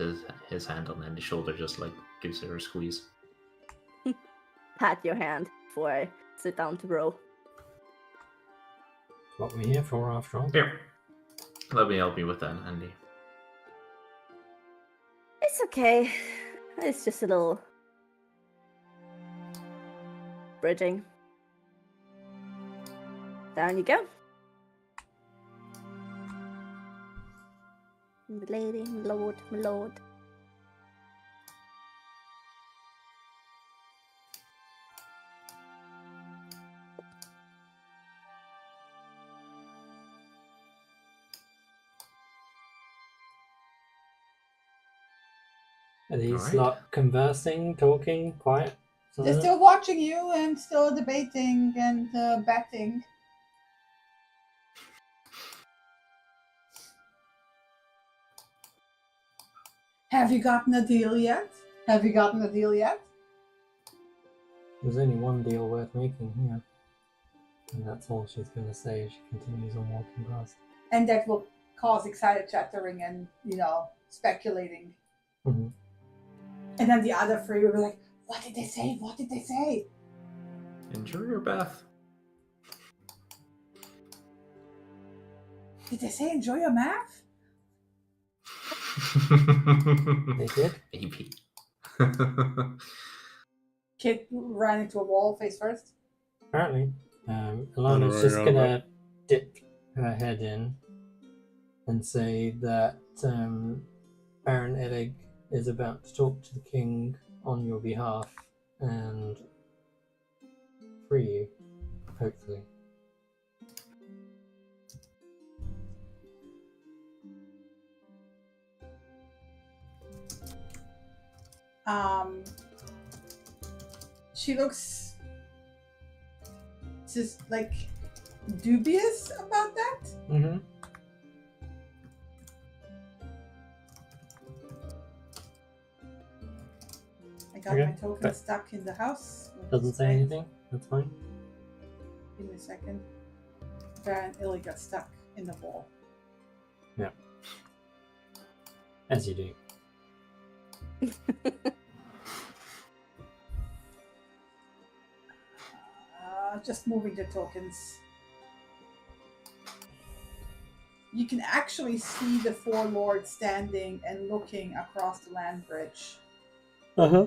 his hand on Andy's shoulder, just like gives her a squeeze. Pat your hand before I sit down to row. What we're here for, after all. Here, let me help you with that, Andy. It's okay. It's just a little bridging. Down you go. My lady, my lord, my lord. Are these Alright. lot conversing, talking, quiet? They're silent? still watching you and still debating and betting. Have you gotten a deal yet? Have you gotten a deal yet? There's only one deal worth making here. And that's all she's going to say as she continues on walking past. And that will cause excited chattering and, speculating. Mhm. And then the other three will be like, what did they say? What did they say? Enjoy your bath. Did they say enjoy your math? They did? Maybe. Kid ran into a wall face first. Apparently. don't Alana's really just know going to dip her head in and say that Baron Elig is about to talk to the king on your behalf and free you, hopefully. She looks just like dubious about that. Mm-hmm. I got Okay, my token but- stuck in the house. Doesn't say anything. That's fine. Give me a second. Baron Illy got stuck in the wall. As you do. Just moving the tokens. You can actually see the four lords standing and looking across the land bridge. Uh-huh.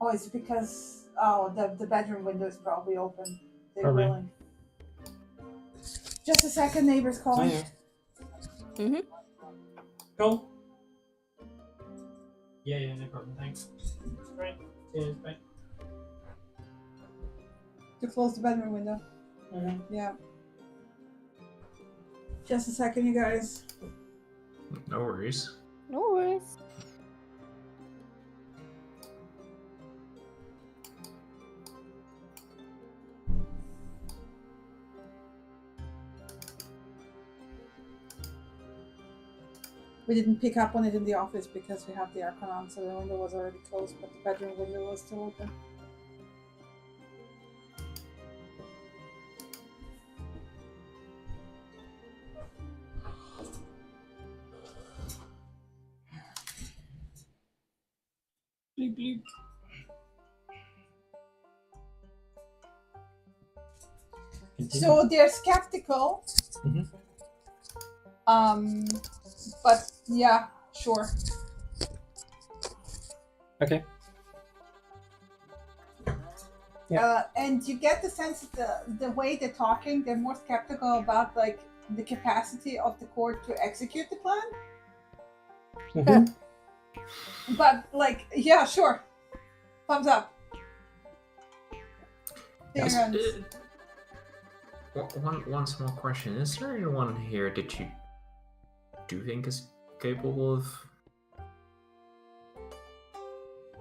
Oh, it's because the bedroom window is probably open. They're Probably. grilling. Just a second, neighbor's calling. Mm-hmm. Cool. Yeah, no problem. Thanks. Right. Cheers, bye. To close the bedroom window. Yeah. Just a second, you guys. No worries. No worries. We didn't pick up on it in the office because we have the aircon on, so the window was already closed, but the bedroom window was still open. Bleep, bleep. So they're skeptical. Mhm. But yeah, sure. Okay. Yeah. And you get the sense that the way they're talking, they're more skeptical about like the capacity of the court to execute the plan. Mhm. But like, yeah, sure. Thumbs up. Yes. Finger guns. One small question: is there anyone here that you do think is capable of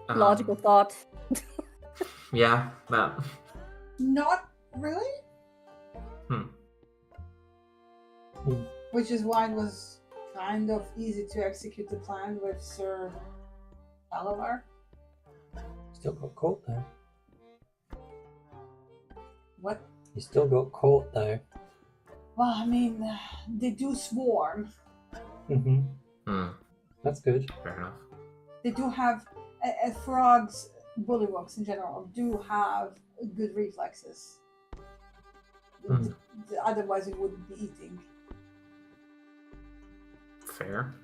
Logical thought. Yeah, that. Not really. Hmm. Which is why it was kind of easy to execute the plan with Sir Phandelver. Still got caught though. What? You still got caught though. Well, I mean, they do swarm. Mm-hmm. Hmm. That's good. Fair enough. They do have frogs, bullywugs in general, do have good reflexes. Hmm. Otherwise, it wouldn't be eating. Fair.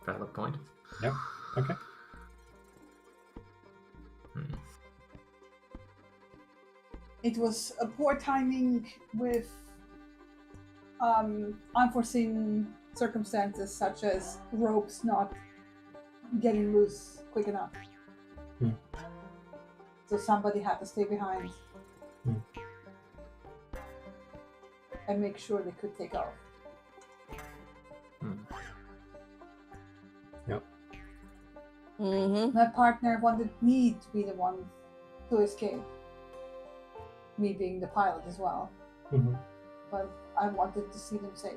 Valid point. Yep. Okay. Hmm. It was a poor timing with unforeseen circumstances such as ropes not getting loose quick enough. Hmm. So somebody had to stay behind and make sure they could take off. Hmm. Yep. Mm-hmm. My partner wanted me to be the one to escape. Me being the pilot as well. Mm-hmm. But I wanted to see them safe.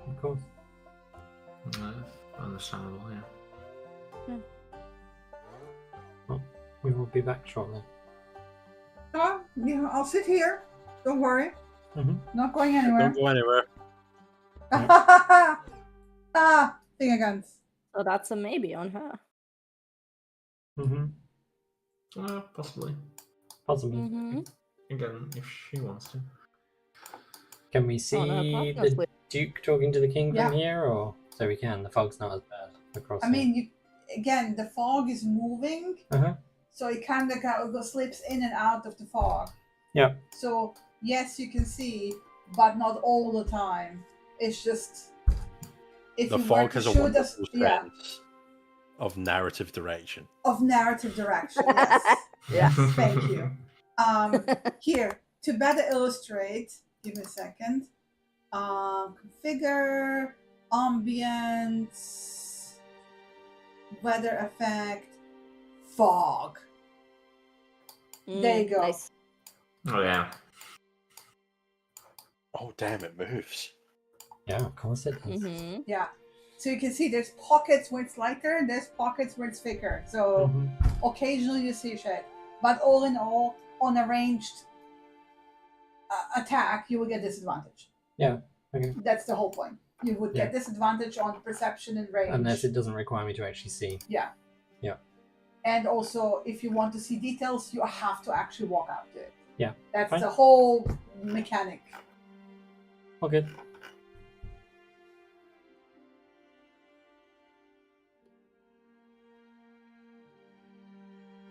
Of course. Understandable, yeah. Well, we will be back shortly. Oh, yeah, I'll sit here. Don't worry. Mm-hmm. Not going anywhere. Don't go anywhere. Ah, finger guns. So that's a maybe on her. Mm-hmm. Possibly. Possibly. Mm-hmm. Again, if she wants to. Can we see Oh, no, the possibly. Duke talking to the King Yeah. from here, or so we can? The fog's not as bad across. I mean, again, the fog is moving, Uh-huh. so it kind of slips in and out of the fog. Yeah. So yes, you can see, but not all the time. It's just if The you were fog to has a shoot wonderful us, yeah, sense of narrative direction. of narrative direction. Yes. Yeah. Thank you. Here to better illustrate. Give me a second. Configure, ambience, weather effect, fog. There you go. Nice. Oh yeah. Oh damn, it moves. Yeah, of course it does. Mm-hmm. Yeah. So you can see there's pockets where it's lighter, and there's pockets where it's thicker. So Mhm. occasionally you see shade. But all in all, on a ranged attack, you will get disadvantage. Yeah. Okay. That's the whole point. You would get disadvantage on perception and range. Unless it doesn't require me to actually see. Yeah. Yeah. And also, if you want to see details, you have to actually walk out to it. Yeah. That's Fine. the whole mechanic. All good.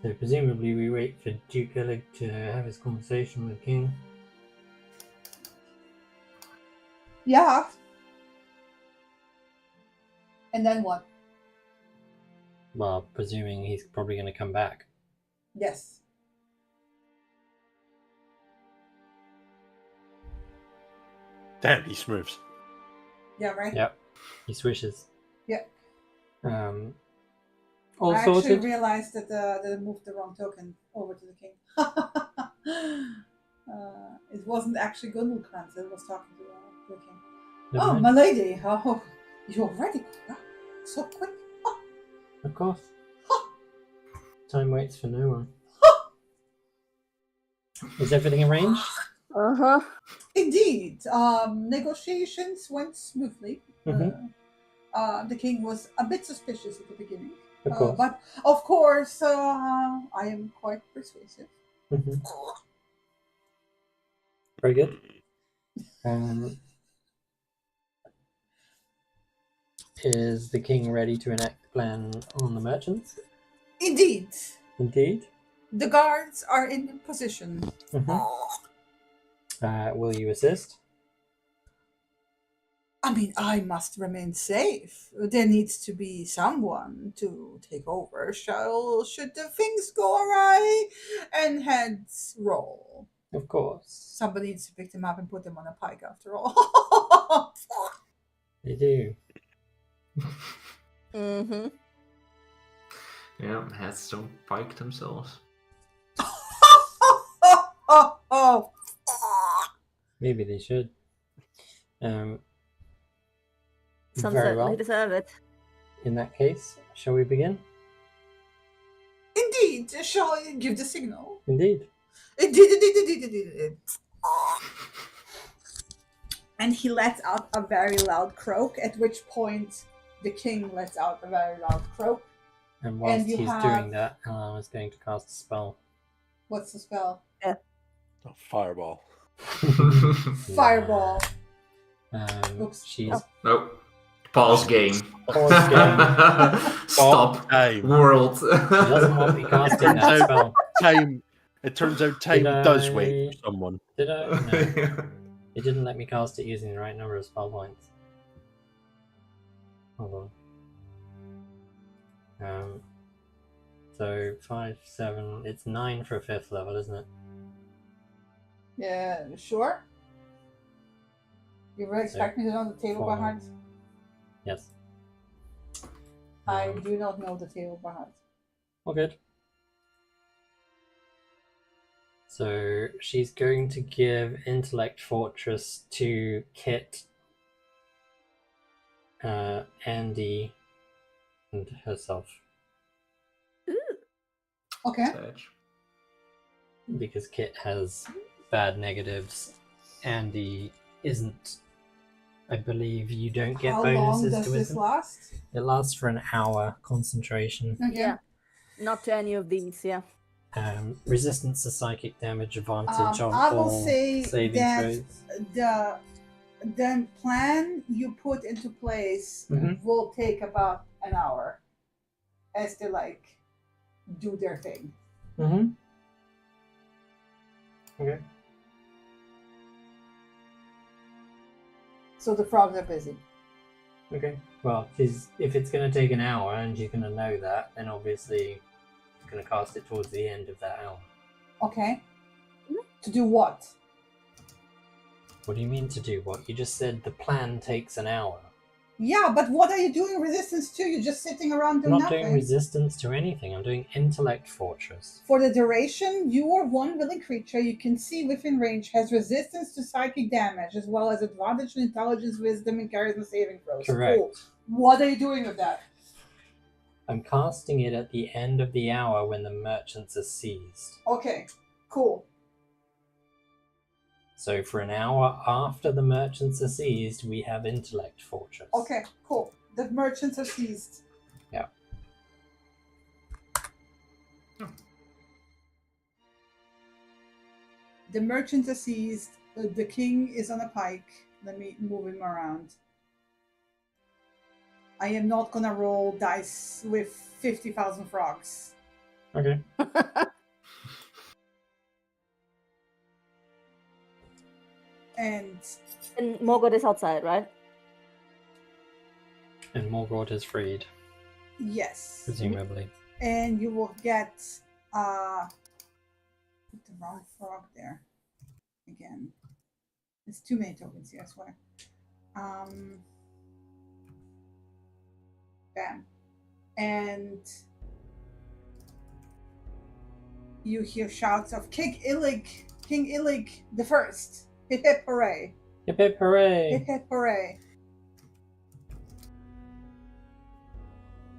So presumably we wait for Duke Illig to have his conversation with the king. Yeah. And then what? Well, presuming he's probably going to come back. Yes. Damn, he smooths. Yeah, right? Yep. He swishes. Yeah. All I actually sorted? realized that I moved the wrong token over to the king. It wasn't actually Gundelkrantz that was talking to the king. Never Oh, mind. my lady! Oh, you already caught up? So quick? Of course. Time waits for no one. Is everything arranged? Uh-huh. Indeed. Negotiations went smoothly. Mhm. The king was a bit suspicious at the beginning. Of course. But of course, I am quite persuasive. Mhm. Very good. Is the king ready to enact the plan on the merchants? Indeed. Indeed. The guards are in position. Will you assist? I mean, I must remain safe. There needs to be someone to take over. Should the things go awry and heads roll? Of course. Somebody needs to pick them up and put them on a pike after all. They do. Mm-hmm. Yeah, heads don't pike themselves. Oh. Maybe they should. Some Very certainly well. deserve it. In that case, shall we begin? Indeed. Shall I give the signal? Indeed. Indeed. And he lets out a very loud croak, at which point the king lets out a very loud croak. And whilst you he's have- doing that, Alan is going to cast a spell. What's the spell? Oh, fireball. Fireball. Oops. She's Nope. Pause game. Pause game. Stop. Time. World. She doesn't want me casting that spell. Time. It turns out time Did does I- wait for someone. Did I? No. It didn't let me cast it using the right number of spell points. Hold on. So 5, 7. It's 9 for a 5th level, isn't it? Yeah, sure. You really expect me to know the table by Four. heart? Yes. I do not know the table by heart. All good. So she's going to give Intellect Fortress to Kit, Andy, and herself. Okay. Sage. Because Kit has bad negatives. Andy isn't. I believe you don't get How long bonuses does to this wisdom. last? It lasts for an hour. Concentration. Okay. Yeah. Not to any of these, yeah. Resistance to psychic damage, advantage on I will all say saving that throws. the plan you put into place Mhm. will take about an hour as they do their thing. Mm-hmm. Okay. So the frogs are busy. Okay. Well, if it's going to take an hour and you're going to know that, then obviously you're going to cast it towards the end of that hour. Okay. To do what? What do you mean to do what? You just said the plan takes an hour. Yeah, but what are you doing resistance to? You're just sitting around I'm doing not nothing. doing resistance to anything. I'm doing Intellect Fortress. For the duration, you or one willing creature you can see within range has resistance to psychic damage, as well as advantage on intelligence, wisdom, and charisma saving throws. Correct. Cool. What are you doing with that? I'm casting it at the end of the hour when the merchants are seized. Okay, cool. So for an hour after the merchants are seized, we have Intellect Fortress. Okay, cool. The merchants are seized. Yeah. The merchants are seized. The king is on a pike. Let me move him around. I am not gonna roll dice with 50,000 frogs. Okay. And And Morgoth is outside, right? And Morgoth is freed, yes. presumably. And you will get put the wrong frog there again. There's too many tokens here, I swear. Bam. And you hear shouts of King Illig the First. Hip hip hooray. Hip hip hooray! Hip hip hooray.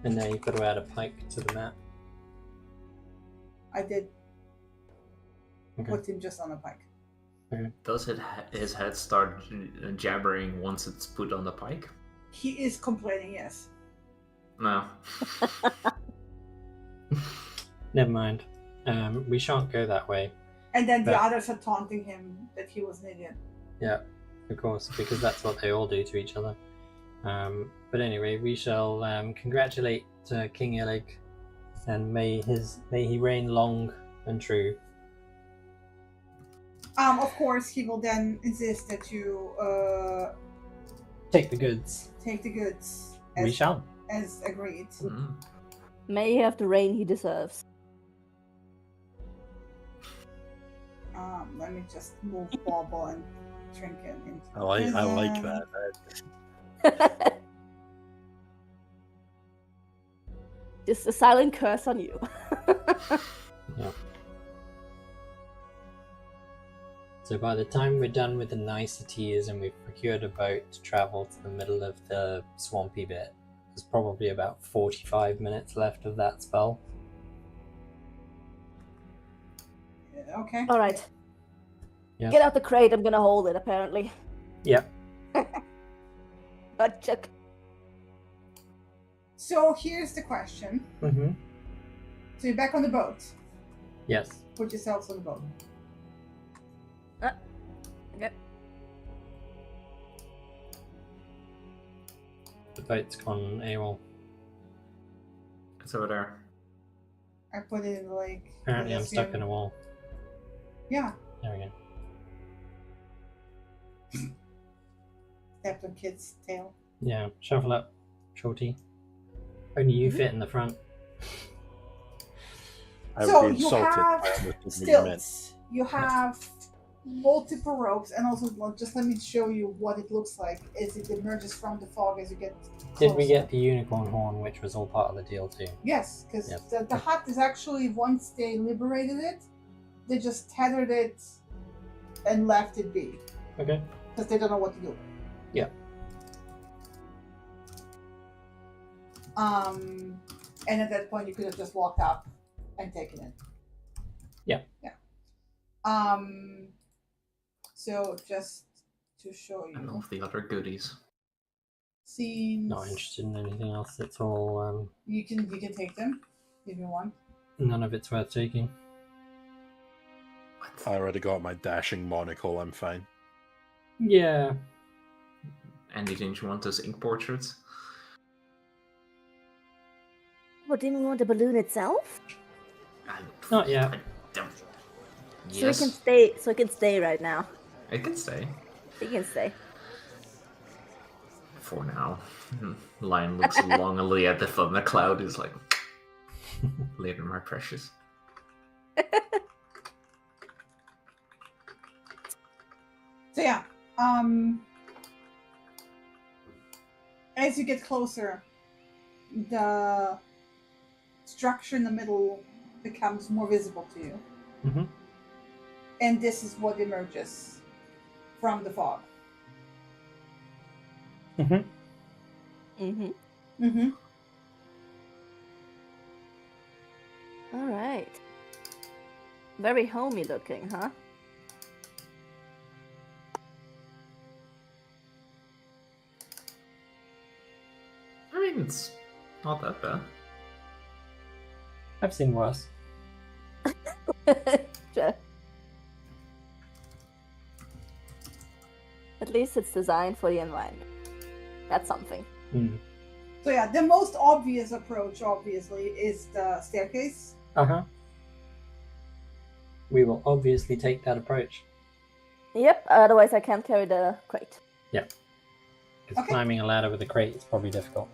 And now you've got to add a pike to the map. I did Okay. put him just on a pike. Does his head start jabbering once it's put on the pike? He is complaining, yes. No. Never mind. We shan't go that way. And then the But- others are taunting him that he was an idiot. Yeah, of course, because that's what they all do to each other. But anyway, we shall congratulate King Illig, and may he reign long and true. Of course, he will then insist that you Take the goods. take the goods We shall. as agreed. Mm. May he have the reign he deserves. Let me just move Bauble and Trinket into I like prison. that. Just a silent curse on you. So by the time we're done with the niceties and we've procured a boat to travel to the middle of the swampy bit, there's probably about 45 minutes left of that spell. Okay. All right. Yeah. Get out the crate. I'm gonna hold it. Apparently. Yep. Gotcha. So here's the question. Mm-hmm. So you're back on the boat. Yes. Put yourselves on the boat. Okay. The boat's gone AWOL. It's over there. I put it in the lake. Apparently I'm stuck in a wall. Yeah. There we go. Stepped on Kid's tail. Yeah, shuffle up, shorty. Only you fit in the front. I So would be you insulted. have by what you meant. stilts. You have multiple ropes, and also just let me show you what it looks like as it emerges from the fog as you get closer. Did we get the unicorn horn, which was all part of the deal too? Yes, because Yep. the hut is actually, once they liberated it, they just tethered it and left it be Okay. because they don't know what to do. Yeah. And at that point, you could have just walked up and taken it. Yeah. Yeah. So just to show And all you, of the other goodies. scenes. Not interested in anything else. It's all You can take them if you want. none of it's worth taking. What? I already got my dashing monocle. I'm fine. Yeah. Andy, didn't you want those ink portraits? What, didn't we want the balloon itself? Not yet. I don't. So Yes, we can stay. So we can stay right now. it can stay We can stay. for now. Lion looks longingly at the thundercloud. Is like, later, my precious. So yeah, as you get closer, the structure in the middle becomes more visible to you, Mm-hmm. and this is what emerges from the fog. Mm-hmm. Mm-hmm. Mm-hmm. All right. Very homey looking, huh? I mean, it's not that bad. I've seen worse. Sure. At least it's designed for the environment. That's something. Mm. So yeah, the most obvious approach, obviously, is the staircase. Uh-huh. We will obviously take that approach. Yep, otherwise I can't carry the crate. Because Okay. climbing a ladder with a crate is probably difficult.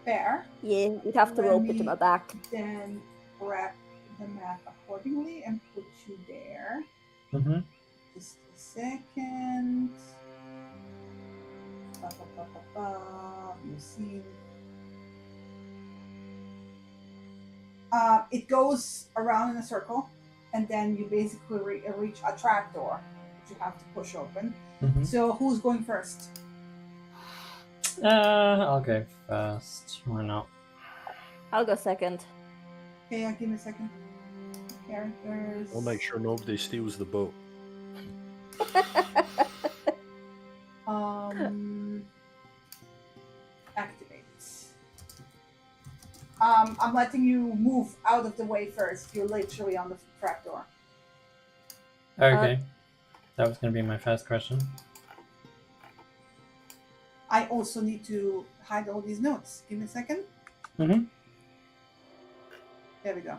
Fair. Yeah, you'd have to Let rope it to me my back. Then wrap the map accordingly and put you there. Mm-hmm. Just a second. You see. It goes around in a circle, and then you basically reach a trapdoor that you have to push open. Mm-hmm. So who's going first? I'll go first. Why not? I'll go second. Okay, give me a second. Characters. We'll make sure nobody steals the boat. Activate. I'm letting you move out of the way first. You're literally on the trapdoor. Okay. That was going to be my first question. I also need to hide all these notes. Give me a second. Mm-hmm. There we go.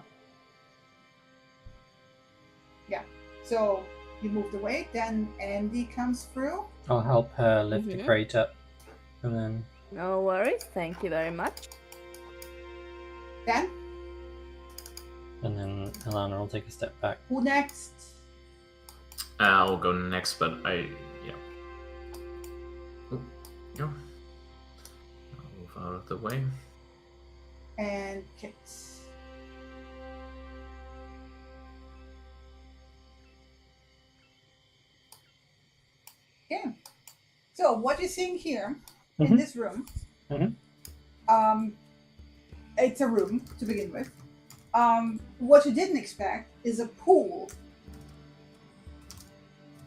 Yeah. So you moved away. Then Andy comes through. I'll help her lift the Mhm. crate up. And then... No worries, thank you very much. Then And then Alana will take a step back. who next? I'll go next, but yeah. Oh, yeah. I'll move out of the way. And Kit. Okay. So what you're seeing here in Mhm. this room, Mhm. it's a room to begin with. What you didn't expect is a pool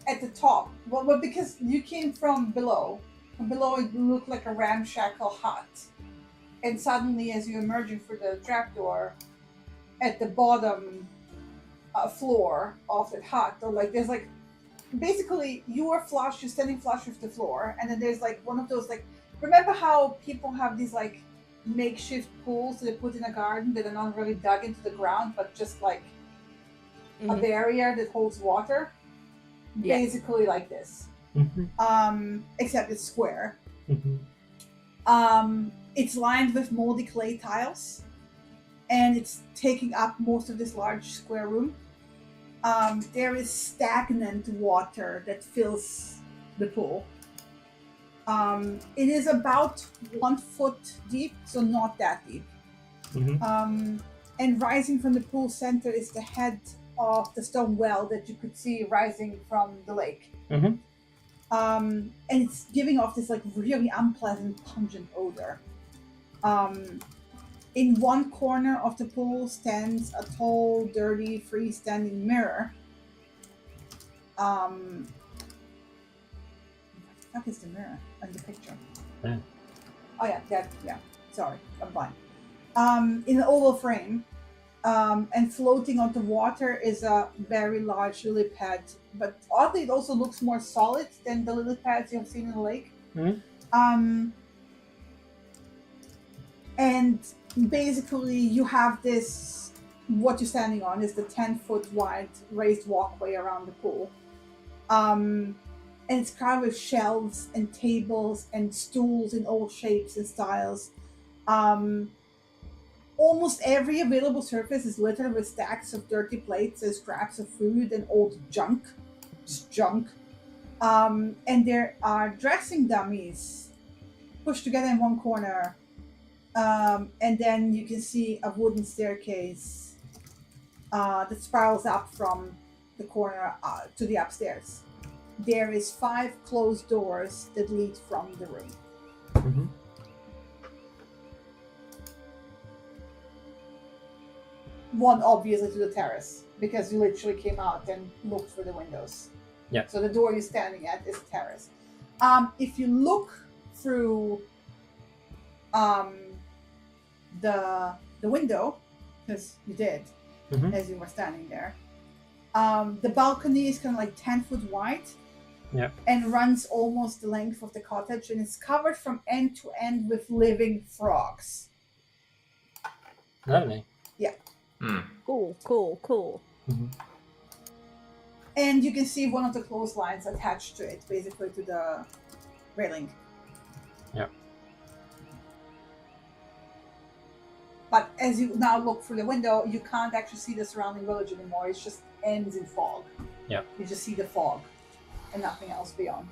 at the top. Well, because you came from below. From below, it looked like a ramshackle hut. And suddenly, as you're emerging through the trapdoor, at the bottom floor of that hut, or like there's like, basically you are flush, you're standing flush with the floor, and then there's like one of those like, remember how people have these like makeshift pools that they put in a garden that are not really dug into the ground, but just like a Mhm. barrier that holds water? Yeah. Basically like this. Mm-hmm. Except it's square. Mm-hmm. It's lined with moldy clay tiles, and it's taking up most of this large square room. There is stagnant water that fills the pool. It is about 1 foot deep, so not that deep. Mm-hmm. And rising from the pool center is the head of the stone well that you could see rising from the lake. Mm-hmm. And it's giving off this like really unpleasant, pungent odor. In one corner of the pool stands a tall, dirty, freestanding mirror. What is the mirror in the picture? Yeah. Oh yeah. Sorry, I'm blind. In an oval frame, and floating on the water is a very large lily pad. But oddly, it also looks more solid than the lily pads you have seen in the lake. Mhm. And basically, you have this. What you're standing on is the 10-foot wide raised walkway around the pool. And it's covered with shelves and tables and stools in all shapes and styles. Almost every available surface is littered with stacks of dirty plates and scraps of food and old junk. Just junk. And there are dressing dummies pushed together in one corner. And then you can see a wooden staircase that spirals up from the corner to the upstairs. There is 5 closed doors that lead from the room. Mm-hmm. One obviously to the terrace, because you literally came out and looked through the windows. Yeah. So the door you're standing at is the terrace. If you look through the window, because you did, Mhm. as you were standing there, the balcony is kind of like 10 foot wide. Yeah. And runs almost the length of the cottage, and it's covered from end to end with living frogs. Lovely. Hmm. Cool. And you can see one of the clotheslines attached to it, basically to the railing. Yeah. But as you now look through the window, you can't actually see the surrounding village anymore. It just ends in fog. Yeah. You just see the fog and nothing else beyond.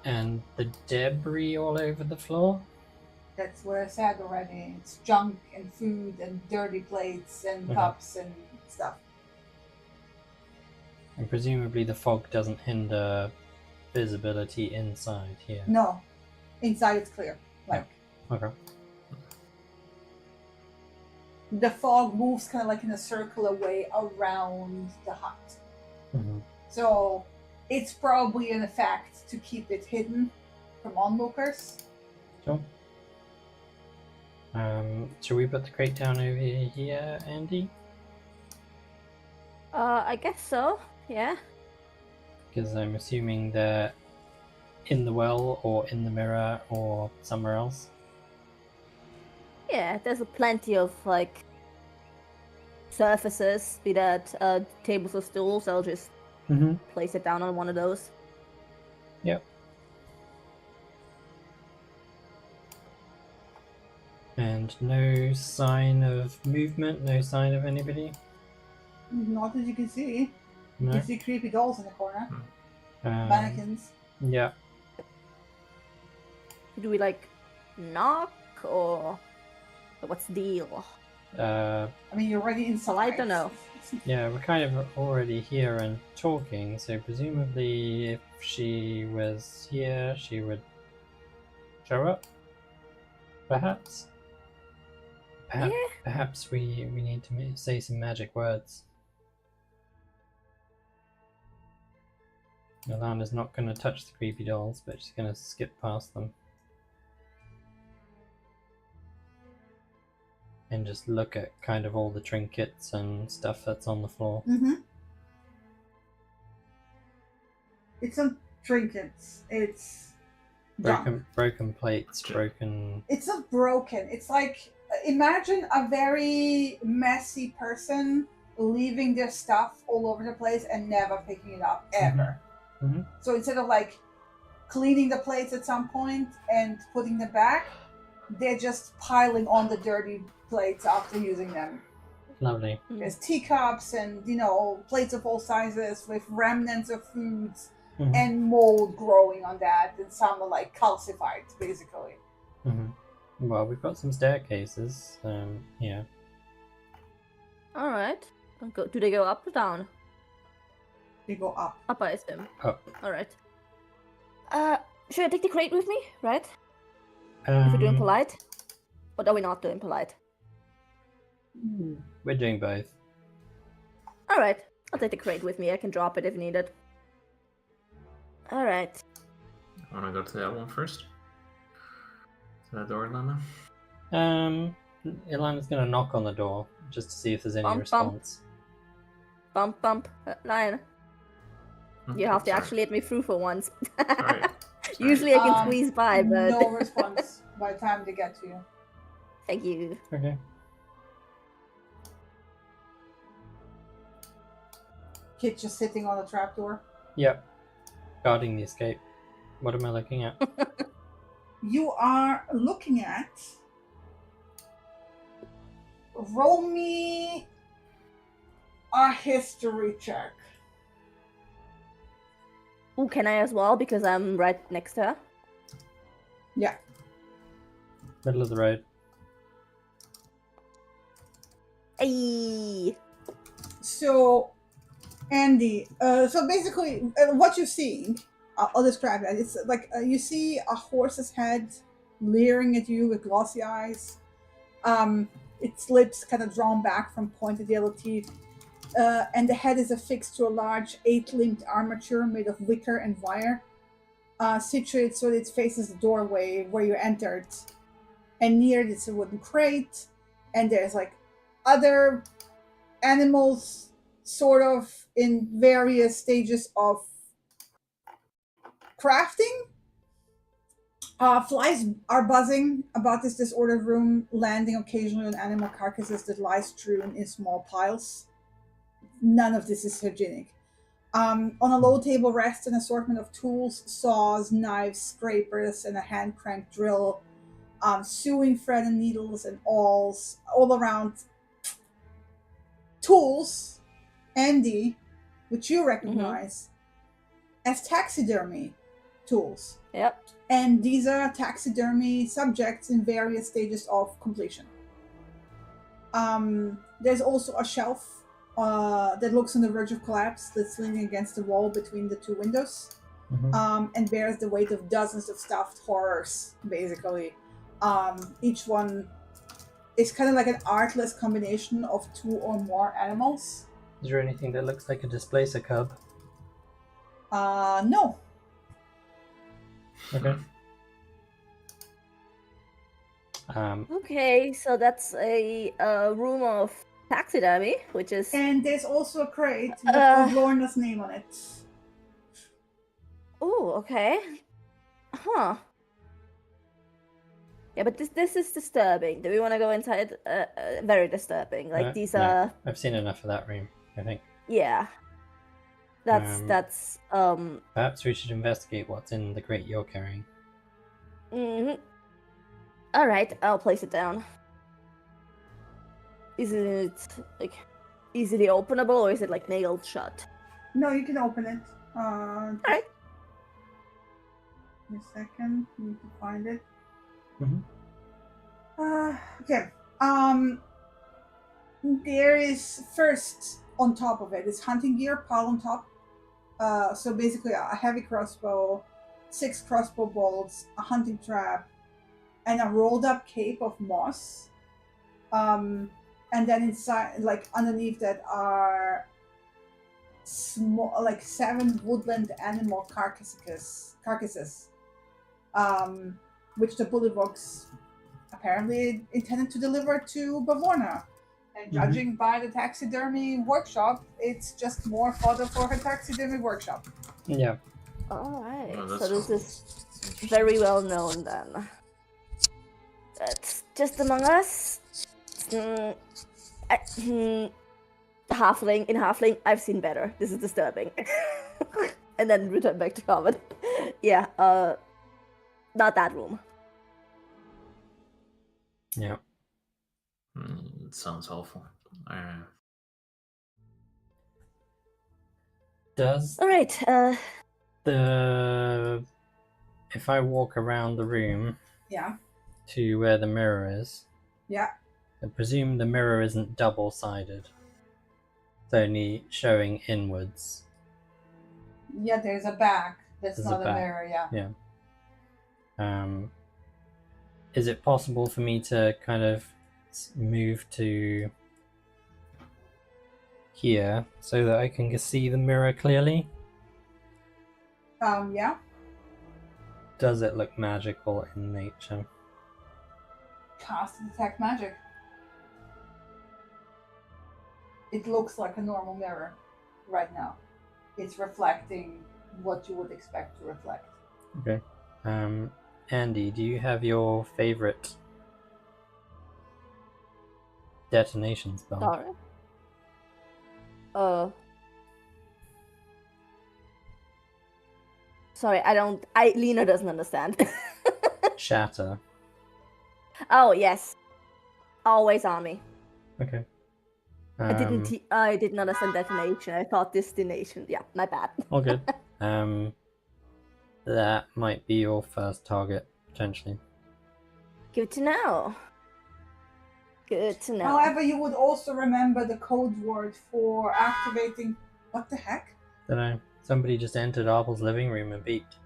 And the debris all over the floor? That's what I said already. It's junk and food and dirty plates and cups and stuff. And presumably the fog doesn't hinder visibility inside here. No. Inside it's clear. Okay. The fog moves kind of like in a circular way around the hut. Mm-hmm. So it's probably an effect to keep it hidden from onlookers. Sure. Should we put the crate down over here, Andy? I guess so. Yeah. Because I'm assuming they're in the well or in the mirror or somewhere else. Yeah, there's plenty of like surfaces, be that tables or stools. I'll just place it down on one of those. Yep. And no sign of movement, no sign of anybody? Not as you can see. No? You can see creepy dolls in the corner. Um, Mannequins. Yeah. Do we like knock or what's the deal? I mean, you're already inside. I don't know. Yeah, we're kind of already here and talking, so presumably if she was here, she would show up? Perhaps? Yeah. Perhaps we need to say some magic words. Alana's not going to touch the creepy dolls, but she's going to skip past them. And just look at kind of all the trinkets and stuff that's on the floor. Mm-hmm. It's not trinkets. It's junk. Broken plates, broken... It's not broken. It's like, imagine a very messy person leaving their stuff all over the place and never picking it up, ever. Mm-hmm. So instead of like cleaning the plates at some point and putting them back, they're just piling on the dirty plates after using them. Lovely. There's teacups and, plates of all sizes with remnants of foods and mold growing on that, and some are like calcified, basically. Well, we've got some staircases, yeah. Alright. Do they go up or down? They go up. Up, I assume. Up. Alright. Should I take the crate with me, right? If we're doing polite? Or are we not doing polite? We're doing both. Alright. I'll take the crate with me. I can drop it if needed. Alright. Wanna go to that one first? To that door, Lana? Ilana's gonna knock on the door just to see if there's any Bump, response. Bump. Lion. You have to actually let me through for once. Alright. Usually I can squeeze by, but... No response by the time they get to you. Thank you. Okay. Kid just sitting on a trapdoor. Yep. Guarding the escape. What am I looking at? You are looking at... Roll me a history check. Ooh, can I as well? Because I'm right next to her. Yeah. Middle of the road. Ayy. So, Andy, so basically, what you're seeing, I'll describe it. It's like you see a horse's head leering at you with glossy eyes. Its lips kind of drawn back from pointed yellow teeth. And the head is affixed to a large 8-limbed armature made of wicker and wire, situated so that it faces the doorway where you entered. And near it is a wooden crate, and there's like other animals sort of in various stages of crafting. Flies are buzzing about this disordered room, landing occasionally on animal carcasses that lie strewn in small piles. None of this is hygienic. On a low table rests an assortment of tools, saws, knives, scrapers, and a hand crank drill, sewing thread and needles and awls all around. Tools, Andy, which you recognize as taxidermy tools. Yep. And these are taxidermy subjects in various stages of completion. There's also a shelf that looks on the verge of collapse that's leaning against the wall between the two windows, and bears the weight of dozens of stuffed horrors, basically. Each one is kind of like an artless combination of two or more animals. Is there anything that looks like a displacer cub? No. Okay. Okay, so that's a room of taxidermy, which is And there's also a crate with Lorna's name on it. oh, okay, huh? Yeah, but this is disturbing. Do we want to go inside? Very disturbing. Like these no. are. I've seen enough of that room, I think. Yeah. That's Perhaps we should investigate what's in the crate you're carrying. All right, I'll place it down. Is it like easily openable, or is it like nailed shut? No, you can open it. Alright. Give me a second. Need to find it. Mm-hmm. Okay. There is first on top of it is hunting gear piled on top. So basically a heavy crossbow, 6 crossbow bolts, a hunting trap, and a rolled up cape of moss. And then inside, like underneath that, are small, like 7 woodland animal carcasses, which the bullywugs apparently intended to deliver to Bavorna. And judging by the taxidermy workshop, it's just more fodder for her taxidermy workshop. Yeah. All right. Oh, So this is very well known then. It's just among us. Halfling, I've seen better. This is disturbing. And then return back to common. Yeah. Not that room. Yeah. It sounds awful. Does All right. if I walk around the room Yeah. to where the mirror is, Yeah. I presume the mirror isn't double-sided. It's only showing inwards. Yeah, there's a back. That's There's a not a back. mirror, yeah. Is it possible for me to kind of move to here so that I can see the mirror clearly? Yeah. Does it look magical in nature? Cast and detect magic. It looks like a normal mirror right now. It's reflecting what you would expect to reflect. Okay. Andy, do you have your favorite detonation spell? Sorry. Sorry, Lena doesn't understand. Shatter. Oh, yes. Always on me. Okay. I didn't understand detonation. I thought destination. Yeah, my bad. All good. That might be your first target, potentially. Good to know. Good to know. However, you would also remember the code word for activating. What the heck? Dunno. Somebody just entered Arbel's living room and beeped.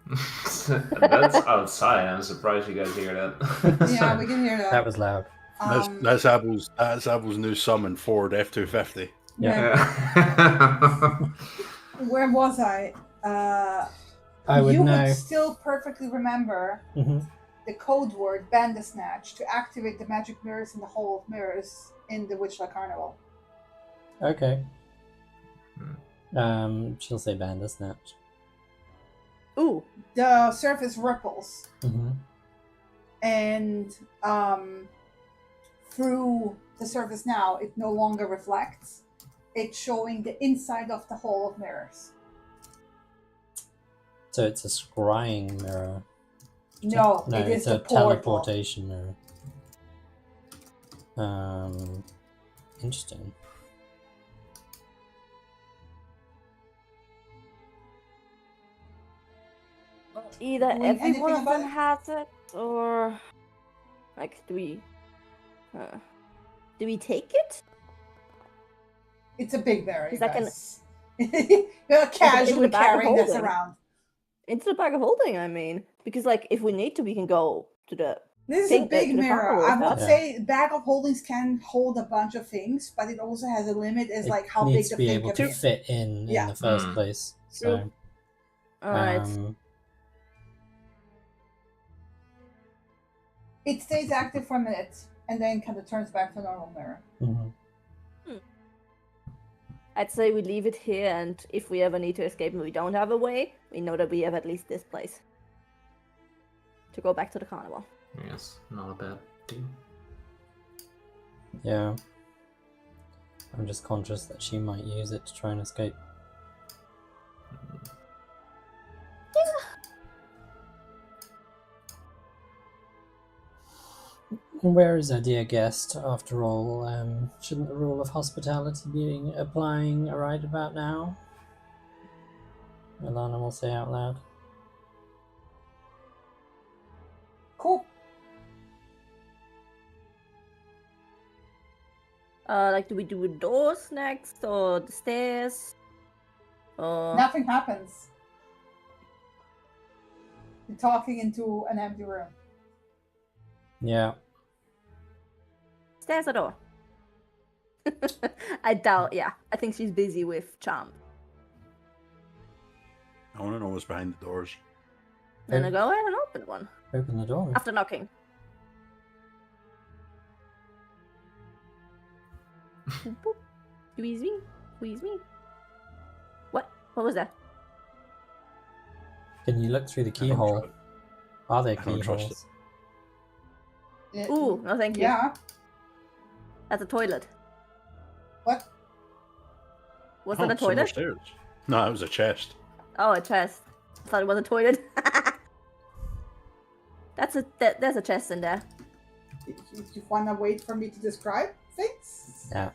That's outside. I'm surprised you guys hear that. Yeah, we can hear that. That was loud. That's Abel's new summon, Ford F-250. Yeah. Where was I? I would you know. would still perfectly remember the code word Bandersnatch to activate the magic mirrors in the Hall of Mirrors in the Witchlight Carnival. Okay. She'll say Bandersnatch. Ooh. the surface ripples, Mm-hmm. and through the surface now, it no longer reflects. It's showing the inside of the hole of mirrors. So it's a scrying mirror. No, No, it is it's the a portal. teleportation mirror. Interesting. Either Doing every anything one of about them it? has it, or like, do we take it? It's a big mirror, you Because I can- guys. You're casually bag of carrying this holding. around. Into the bag of holding, I mean. Because, like, if we need to, we can go to the... This is a Think that big to the mirror. carnival I is would that- say bag of holdings can hold a bunch of things, but it also has a limit as It like how big needs the to be thing able can to be. fit in Yeah. the first Mm. place. True. So, Alright. It stays active for a minute and then kind of turns back to normal mirror. mhm. I'd say we leave it here, and if we ever need to escape and we don't have a way, we know that we have at least this place to go back to the carnival. Yes, not a bad deal. Yeah. I'm just conscious that she might use it to try and escape. Where is our dear guest, after all? Shouldn't the rule of hospitality be applying right about now? Ilana will say out loud. Cool. Like, do we do the doors next, or the stairs? Or... Nothing happens. You're talking into an empty room. Yeah. Stairs or door? I doubt, yeah. I think she's busy with charm. I want to know what's behind the doors. Then I go ahead and open one. Open the door. After knocking. Boop. Squeeze me. Squeeze me. What? What was that? Can you look through the I don't keyhole? trust- Are there I don't trust keyholes? Ooh, no thank you. Yeah. That's a toilet. What? Was Oh, that a some more toilet? stairs. No, it was a chest. Oh, a chest. I thought it was a toilet. There's a chest in there. You want to wait for me to describe things? Yeah.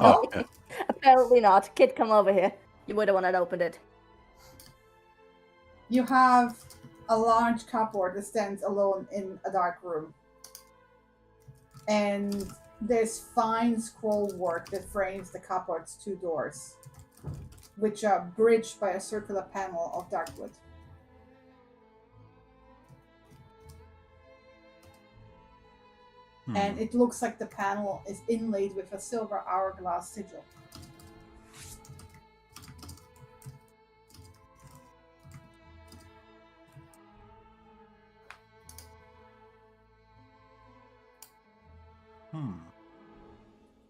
Oh, yeah. Apparently not. Kid, come over here. You were the one that opened it. You have a large cupboard that stands alone in a dark room. And there's fine scroll work that frames the cupboard's two doors, which are bridged by a circular panel of dark wood. And it looks like the panel is inlaid with a silver hourglass sigil.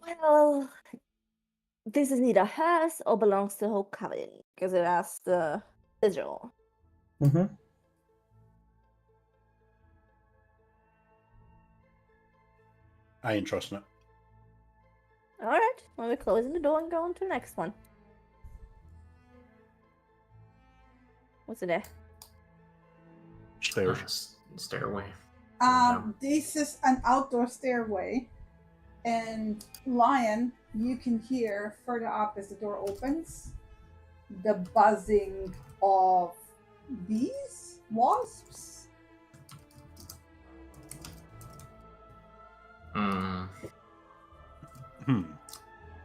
Well, this is neither hers or belongs to Hope Coven, because it has the sigil. Mm-hmm. I ain't trusting it. Alright, well, we're closing the door and going to the next one. What's in there? Stairs. Stairway. This is an outdoor stairway, and Lion, you can hear further up as the door opens the buzzing of bees, wasps. Hmm.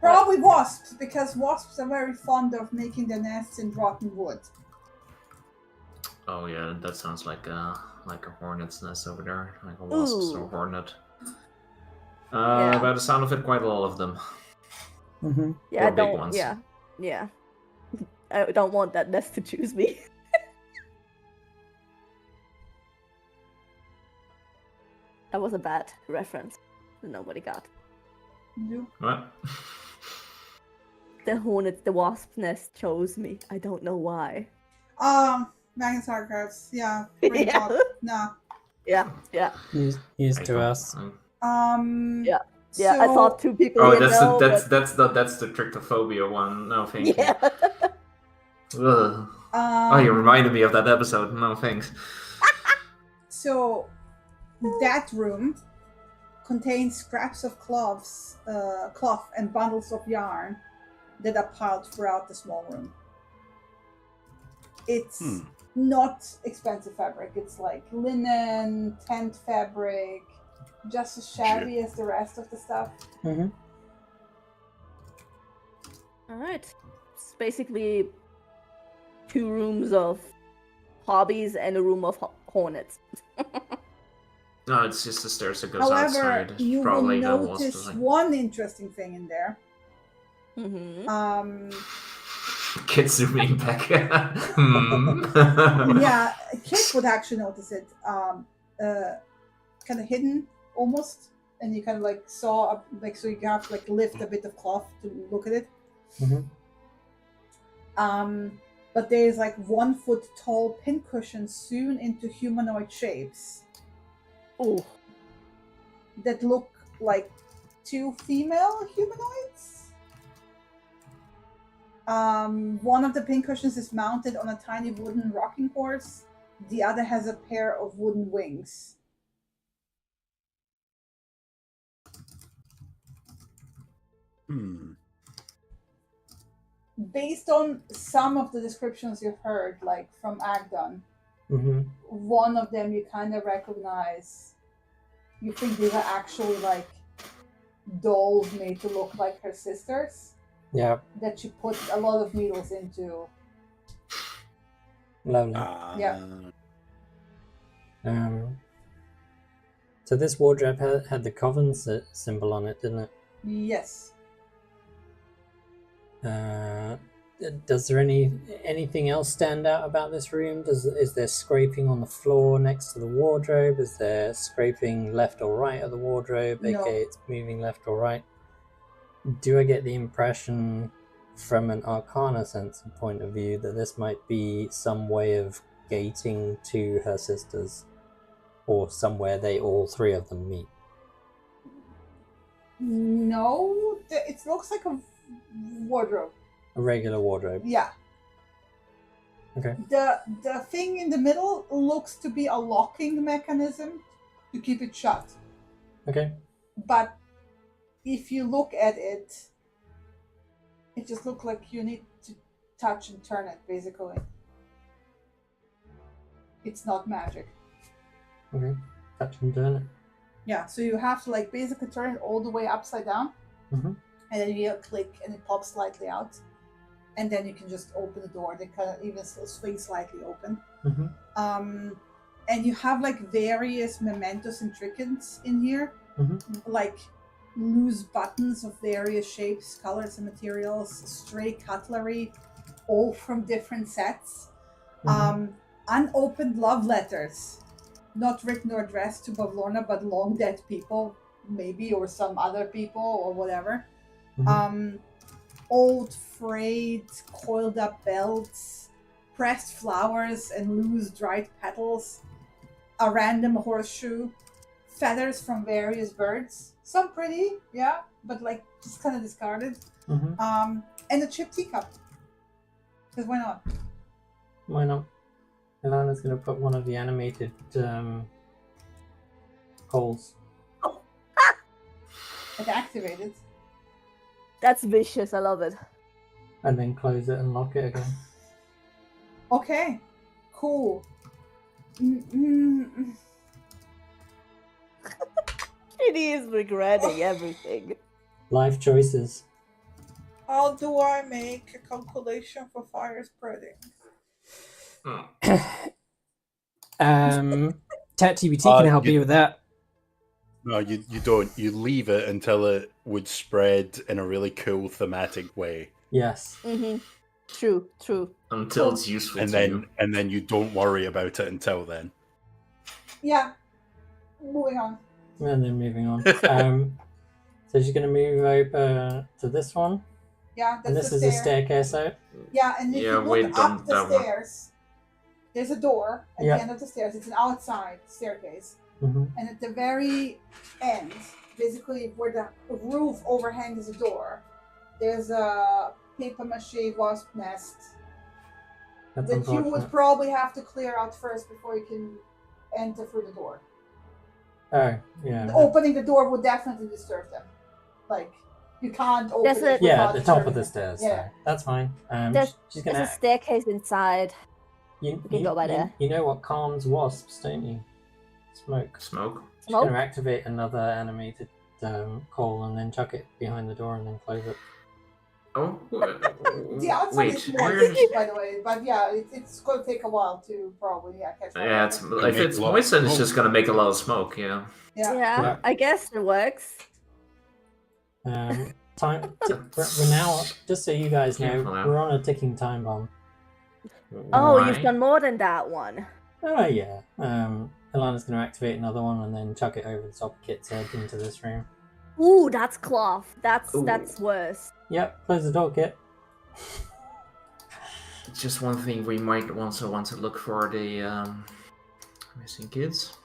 Probably wasps, because wasps are very fond of making their nests in rotten wood. Oh yeah, that sounds like a hornet's nest over there, like a wasp's or Ooh. hornet. Yeah. By the sound of it, quite a lot of them. Mm-hmm. Yeah, Or I big don't. ones. Yeah. I don't want that nest to choose me. That was a bad reference that nobody got. Nope. What? The hornet, the wasp nest chose me. I don't know why. Magnus Archives. Yeah. Bring Yeah. up. No. Yeah. Used I to don't- us. Yeah. Yeah, I thought two people Oh, here that's know, that's the tryptophobia one. No, but... thank Yeah. you. Ugh. Oh, you reminded me of that episode. No, thanks. So that room contains scraps of cloth and bundles of yarn that are piled throughout the small room. It's not expensive fabric. It's like linen, tent fabric, just as shabby as the rest of the stuff. Mm-hmm. Alright. It's basically 2 rooms of hobbies and a room of hornets. No, it's just the stairs that goes However, outside. It's you will probably the walls notice to, like... one interesting thing in there. Mm-hmm. Kids zooming back. Yeah, a kid would actually notice it. Kind of hidden, almost, and you kind of like saw, so you have to like lift a bit of cloth to look at it. Mm-hmm. But there's like 1 foot tall pincushion sewn into humanoid shapes. Oh. That look like 2 female humanoids. One of the pincushions is mounted on a tiny wooden rocking horse. The other has a pair of wooden wings. Based on some of the descriptions you've heard, like from Agdon, one of them you kind of recognize. You think these are actually like dolls made to look like her sisters. Yeah. That she put a lot of needles into. Lovely. Yeah. So this wardrobe had the coven symbol on it, didn't it? Yes. Does there anything else stand out about this room? Is there scraping on the floor next to the wardrobe? Is there scraping left or right of the wardrobe? No. AKA it's moving left or right? Do I get the impression from an Arcana sense and point of view that this might be some way of gating to her sisters, or somewhere they all 3 of them meet? No, it looks like a wardrobe. A regular wardrobe. Yeah. Okay. The thing in the middle looks to be a locking mechanism to keep it shut. Okay. But if you look at it, it just looks like you need to touch and turn it, basically. It's not magic. Okay. Touch and turn it. Yeah, so you have to like basically turn it all the way upside down. Mm-hmm. And then you click and it pops slightly out. And then you can just open the door. They kind of even swing slightly open. Mm-hmm. And you have like various mementos and trinkets in here. Mm-hmm. Like loose buttons of various shapes, colors, and materials, stray cutlery, all from different sets. Mm-hmm. Unopened love letters, not written or addressed to Bavlorna, but long dead people, maybe, or some other people, or whatever. Mm-hmm. Old frayed, coiled up belts, pressed flowers and loose dried petals, a random horseshoe, feathers from various birds, some pretty, yeah, but like just kind of discarded. Mm-hmm. And a chipped teacup. Because why not? Why not? Ilana's going to put one of the animated holes. It activated. That's vicious, I love it. And then close it and lock it again. Okay, cool. Kitty is regretting everything. Life choices. How do I make a calculation for fire spreading? ChatGPT can help you with that. No, you don't. You leave it until it would spread in a really cool thematic way. Yes. Mm-hmm. True. Until it's useful And to then you. and then you don't worry about it until then. Yeah. Moving on. And then moving on. So she's going to move over to this one. Yeah, that's And this the is a staircase out. Yeah, and if Yeah, you look wait, up don't the that one. stairs, there's a door at Yeah. the end of the stairs. It's an outside staircase. Mm-hmm. And at the very end, basically where the roof overhangs the door, there's a paper mache wasp nest That's that you would unfortunate. probably have to clear out first before you can enter through the door. Oh, yeah. Opening the door would definitely disturb them. Like, you can't open There's it a- Yeah, without at the top of disturbing the them. stairs. Yeah. So that's fine. There's- She's There's gonna. a staircase inside. You, we can go by there. You know what calms wasps, don't you? Smoke. Smoke. She's gonna Smoke? activate another animated coal and then chuck it behind the door and then close it. Oh, The outside wait. is more Where... easy, by the way, but yeah, it's going to take a while to probably catch fire. Yeah, it's, if make it's a lot of moist, then it's smoke. just gonna make a lot of smoke. Yeah. Yeah. Yeah, I guess it works. Time. We're now, just so you guys know, Careful now. we're on a ticking time bomb. Oh, Why? you've done more than that one. Oh yeah. Alana's gonna activate another one and then chuck it over the top of Kit's head into this room. Ooh, that's cloth. That's Ooh. worse. Yep. Close the door, Kit. Just one thing we might also want to look for the missing kids.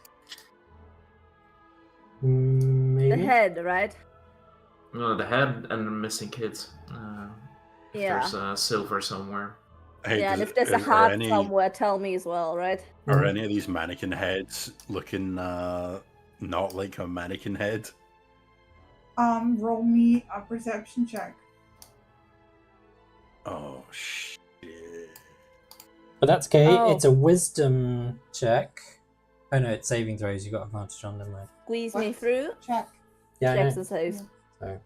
Maybe. The head, right? No, the head and the missing kids. If Yeah. there's silver somewhere. Hey, Yeah, and does- if there's a are heart any, somewhere, tell me as well, right? Are Mhm. any of these mannequin heads looking not like a mannequin head? Roll me a perception check. Oh shit! But that's okay. Oh. It's a wisdom check. Oh no, it's saving throws. You got advantage on them, right? Squeeze me What? through. Check. Yeah, I Checks know. and saves. So.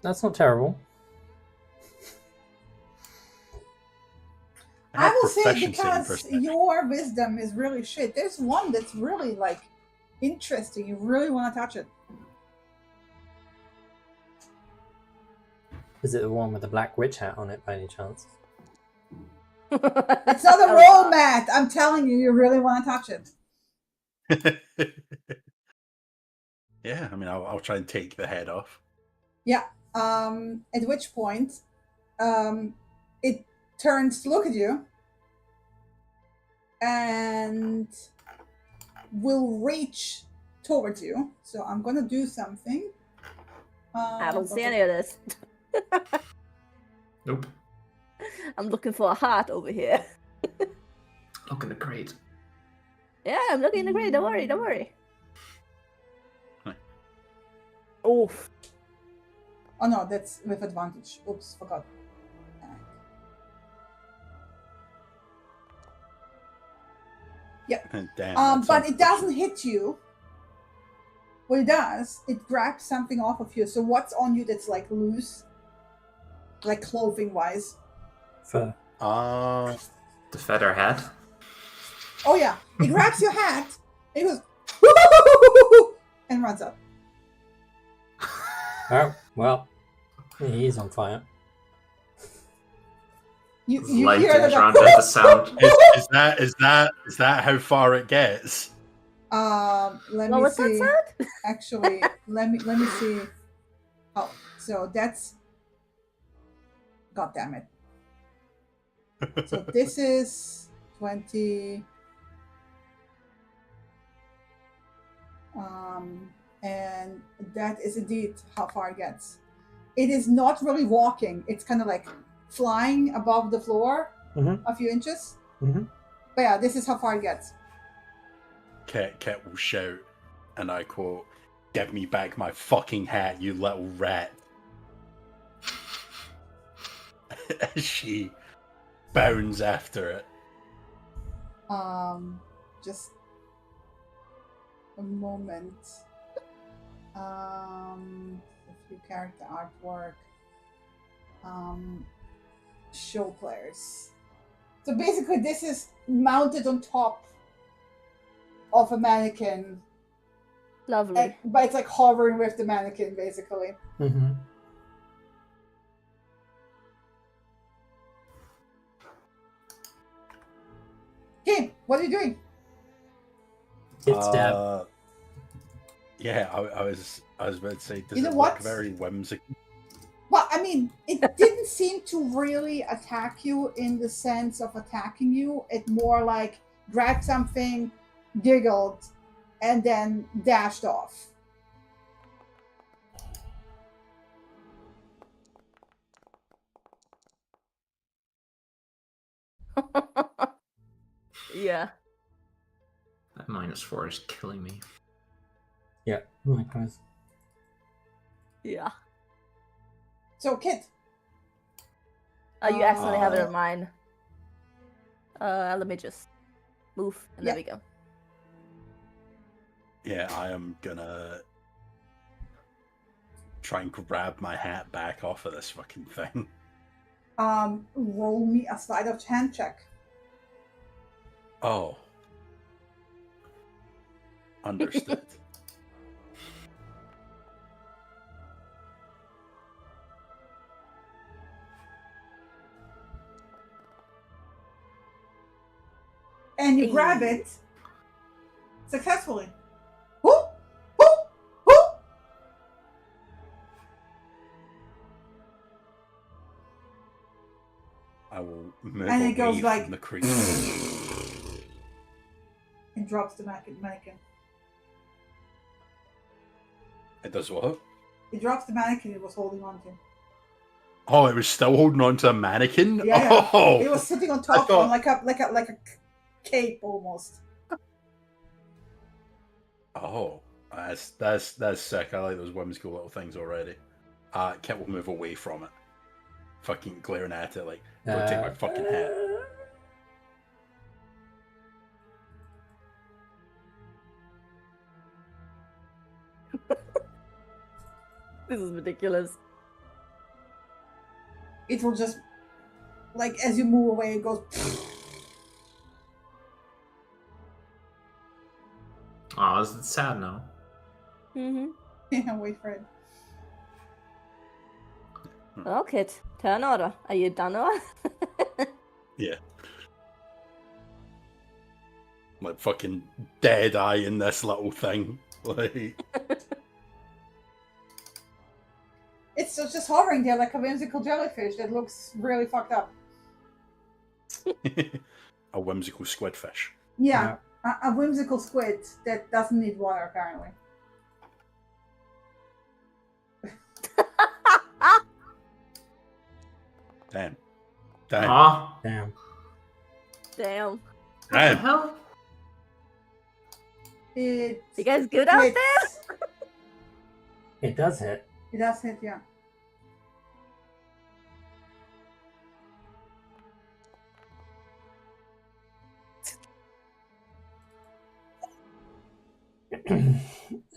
That's not terrible. I have will say proficiency in because perception. your wisdom is really shit. There's one that's really like interesting. You really want to touch it. Is it the one with the black witch hat on it by any chance? It's not a roll, Matt. I'm telling you, you really want to touch it. Yeah, I mean, I'll try and take the head off. Yeah. At which point, it turns to look at you and will reach towards you. So I'm gonna do something. I don't see any of this. Nope. I'm looking for a heart over here. Look in the crate. Yeah, I'm looking in the crate. Don't worry, don't worry. Hi. Oof. Oh no, that's with advantage. Oops, forgot. Damn. But that's it doesn't hit you. What it does, it grabs something off of you. So what's on you that's like loose, like clothing wise? Fur. The feather hat. Oh yeah, it grabs your hat. It goes and runs up. Oh, well. He's on fire. You Light hear turns that? around at the sound. is that how far it gets? Let What me was that see. sound? Actually, let me see. Oh, so that's. God damn it. So this is 20. And that is indeed how far it gets. It is not really walking. It's kind of like flying above the floor Mhm. a few inches. Mhm. But yeah, this is how far it gets. Ket will shout, and I quote, "Give me back my fucking hat, you little rat." As she bounds after it. Just a moment. A few character artwork. Show players. So basically, this is mounted on top of a mannequin, Lovely. but it's like hovering with the mannequin, basically. Mm-hmm. Okay, what are you doing? It's dab. Yeah, I was about to say, does You know it what? look very whimsical? Well, I mean, mean, it didn't seem to really attack you in the sense of attacking you. It more like grabbed something, giggled, and then dashed off. Yeah. That -4 is killing me. Yeah, likewise. Yeah. So, Kit. You accidentally have it Uh, on mine. Let me just move, and there we go. Yeah, I am gonna try and grab my hat back off of this fucking thing. Roll me a sleight of hand check. Oh. Understood. And you grab it successfully. Whoop! Whoop! Whoop! I will move And away it goes from like- the creature. And drops the mannequin. It does what? It drops the mannequin it was holding on to. Oh, it was still holding on to a mannequin? Yeah. Oh! It was sitting on top thought- of him like a cape almost. Oh. That's sick. I like those whimsical little things already. Kit will move away from it. Fucking glaring at it like, don't take my fucking hat. This is ridiculous. It will just, like, as you move away, it goes. Oh, it's sad now. Mm-hmm. Yeah, wait for it. Well, Kit, turn order. Are you done or? Yeah. Like fucking dead eye in this little thing. Like It's just hovering there like a whimsical jellyfish that looks really fucked up. a whimsical squidfish. Yeah, a whimsical squid that doesn't need water, apparently. Damn. Damn. Aw, Damn. Damn. what the Damn. hell? It You guys good out hits. there? It does hit. It does hit, yeah.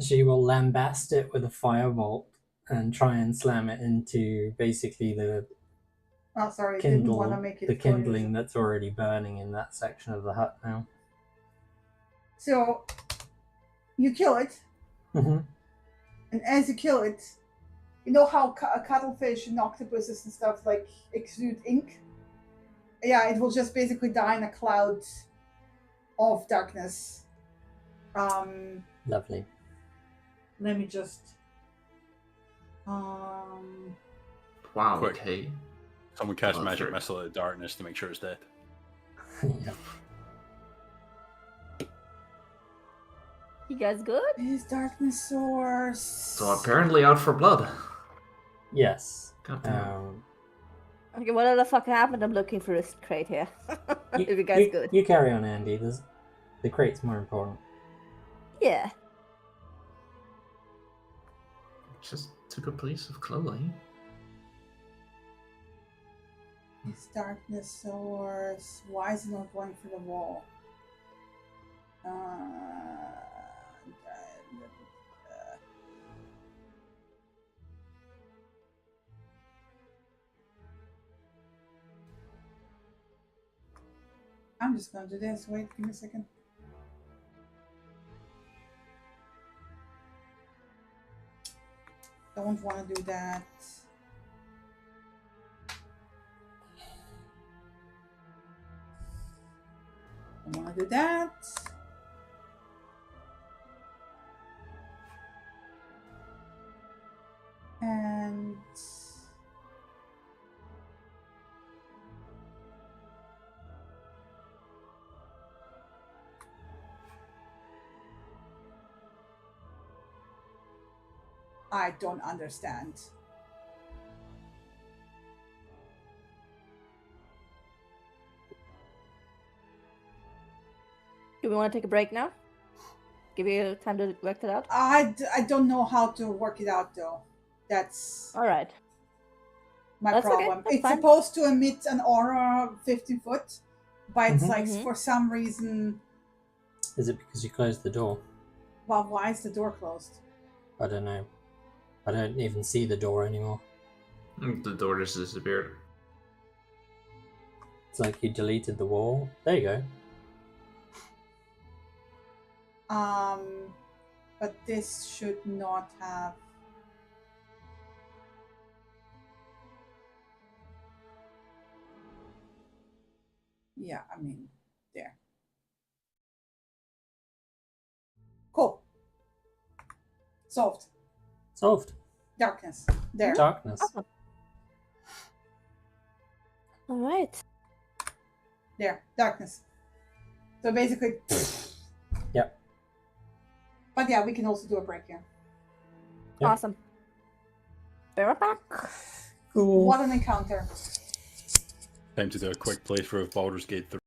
She will lambast it with a firebolt and try and slam it into basically the Oh, sorry, didn't want to kindle, make it. the go kindling in. that's already burning in that section of the hut now. So, you kill it, Mm-hmm. and as you kill it, you know how cuttlefish and octopuses and stuff like exude ink? Yeah, it will just basically die in a cloud of darkness. Lovely. Let me just. Wow, Quick. okay. Someone cast Oh, magic sure. missile at the darkness to make sure it's dead. Yeah. You guys good? Is darkness source? So apparently out for blood. Yes. God damn. Okay, what the fuck happened? I'm looking for this crate here. If you guys good. You carry on, Andy. The crate's more important. Yeah. Just took a place of Chloe. Is darkness source? Why is it not going for the wall? I'm just gonna do this. Wait, give me a second. Don't want to do that. Don't want to do that. And I don't understand. Do we want to take a break now? Give you time to work that out? I don't know how to work it out though. That's All right. my That's okay, problem. that's It's fine. supposed to emit an aura 15 foot, but it's Mhm. like Mhm. for some reason. Is it because you closed the door? Well, why is the door closed? I don't know. I don't even see the door anymore. The door just disappeared. It's like you deleted the wall. There you go. But this should not have. Yeah, I mean, there. Cool. Solved. Solved. Darkness. There. Darkness. Awesome. All right. There. Darkness. So basically. Yep. But yeah, we can also do a break here. Yep. Awesome. Be right back. Cool. What an encounter. Time to do a quick playthrough of Baldur's Gate 3.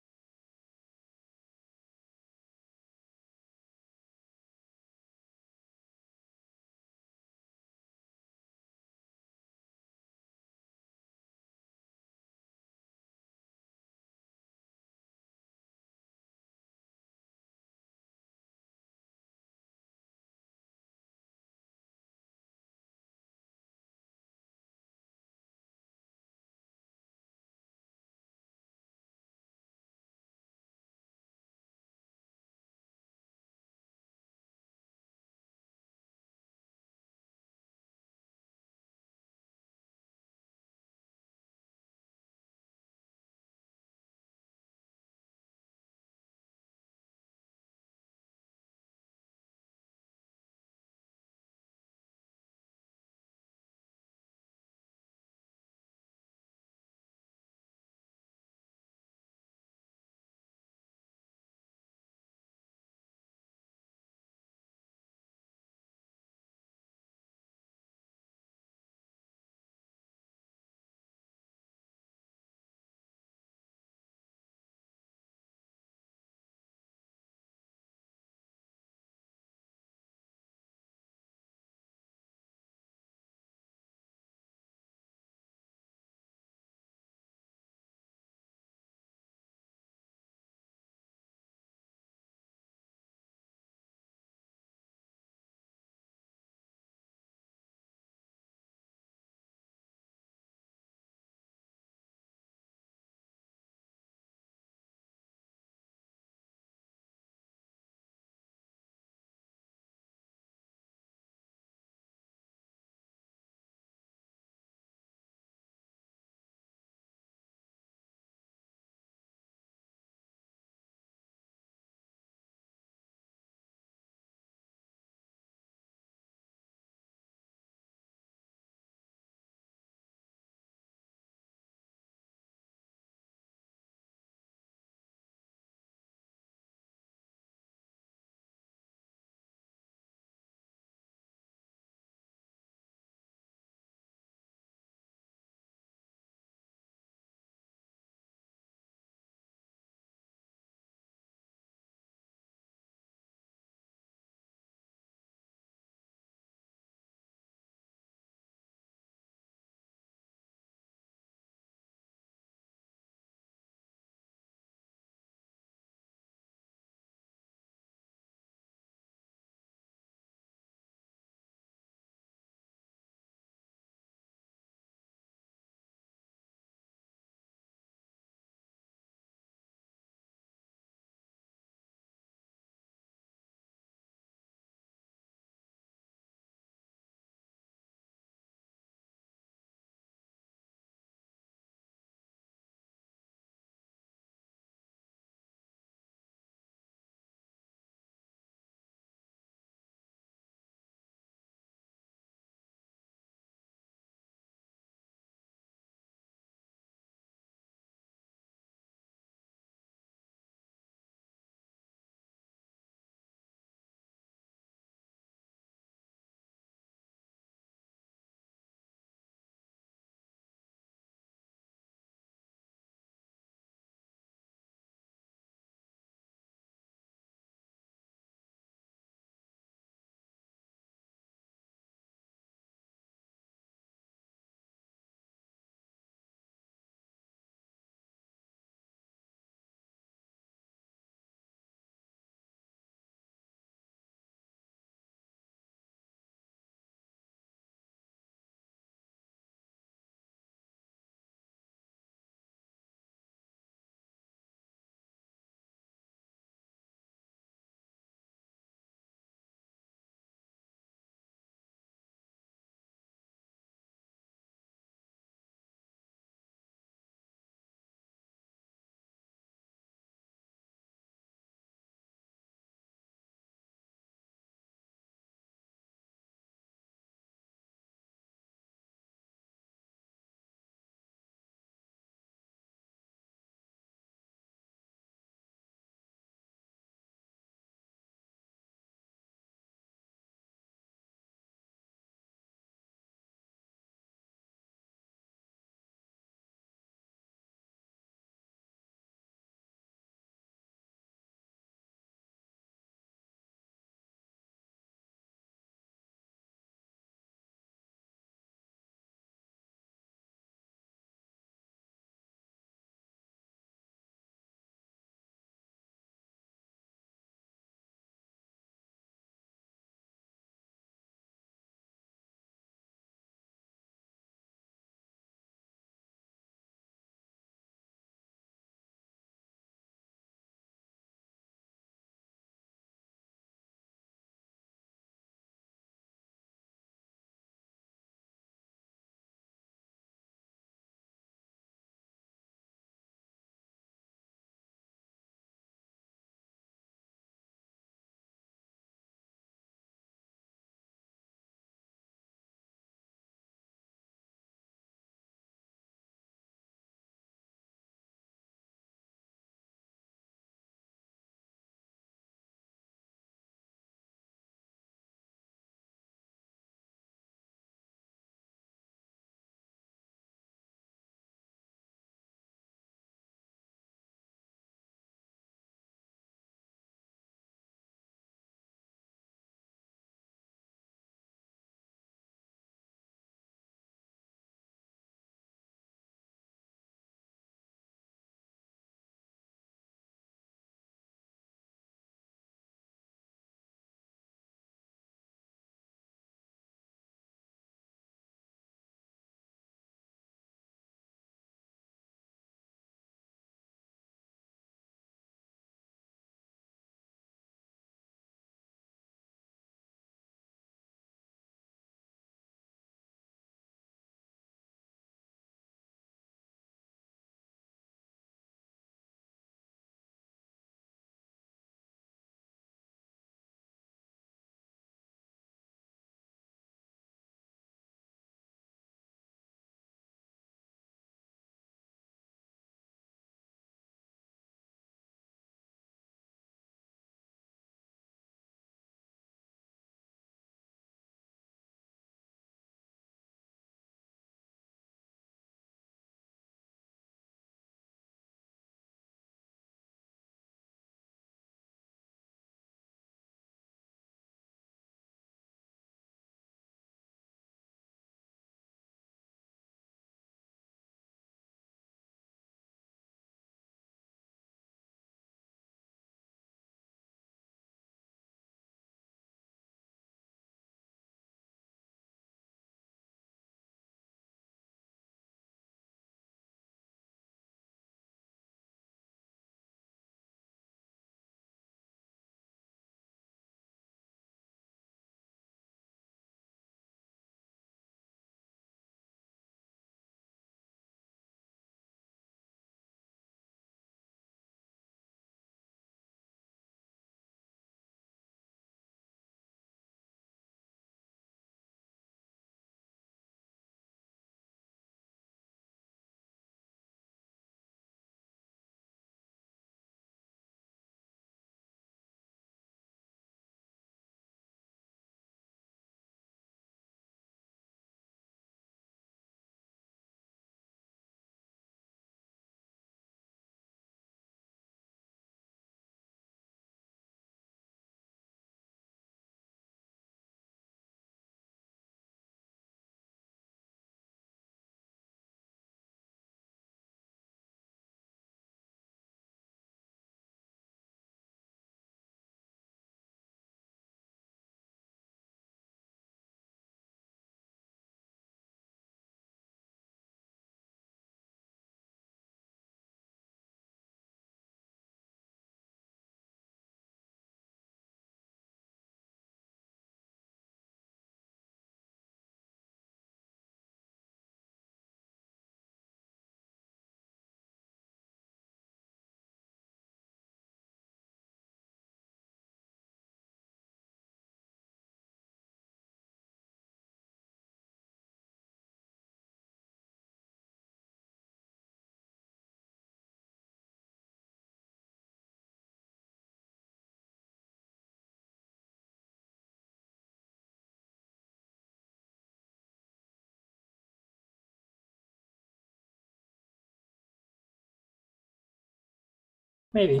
Maybe.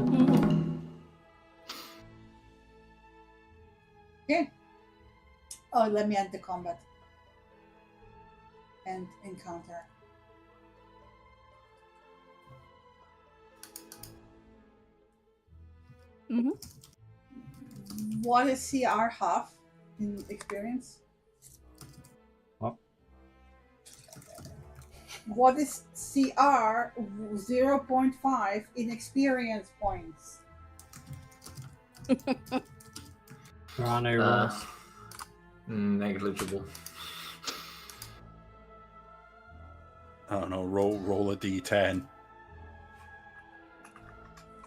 Okay. Oh, let me enter combat. And encounter. What is CR half in experience? What? What is CR 0.5 in experience points? There are no rules. Negligible. I don't know. Roll a d10.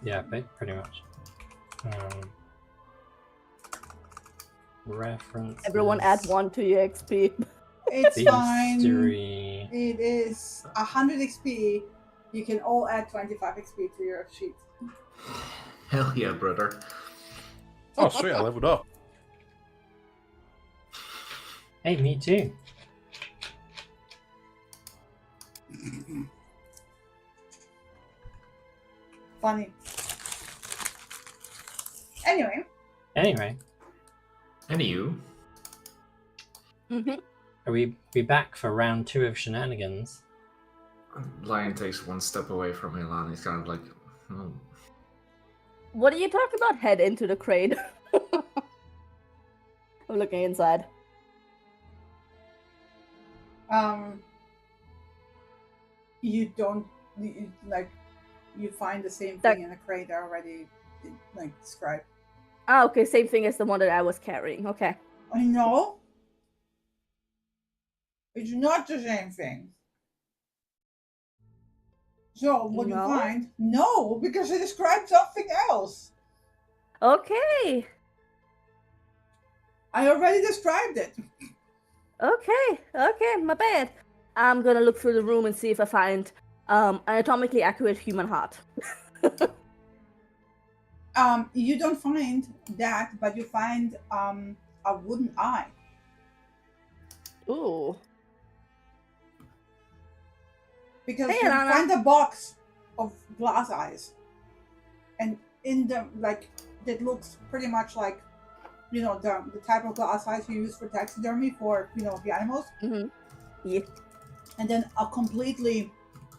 Yeah, pretty much. Reference. Everyone add 1 to your XP. It's fine. History. It is 100 XP. You can all add 25 XP to your sheet. Hell yeah, brother. Oh, sweet! I leveled up. Hey, me too. Funny. Anyway. Anywho. Are we back for round 2 of shenanigans? Lion takes one step away from Milan. He's kind of like, oh. What are you talking about? Head into the crate. I'm looking inside. You don't you find the same thing in a crate already described. Ah, okay, same thing as the one that I was carrying. Okay. I know. It's not the same thing. So what you No? find? No, because it describes something else. Okay. I already described it. Okay, my bad. I'm gonna look through the room and see if I find anatomically accurate human heart. You don't find that, but you find a wooden eye. Ooh. Because Hey, you Alana. find a box of glass eyes. And in the that looks pretty much like the type of glass eyes you use for taxidermy for the animals. Mm-hmm. Yeah. And then completely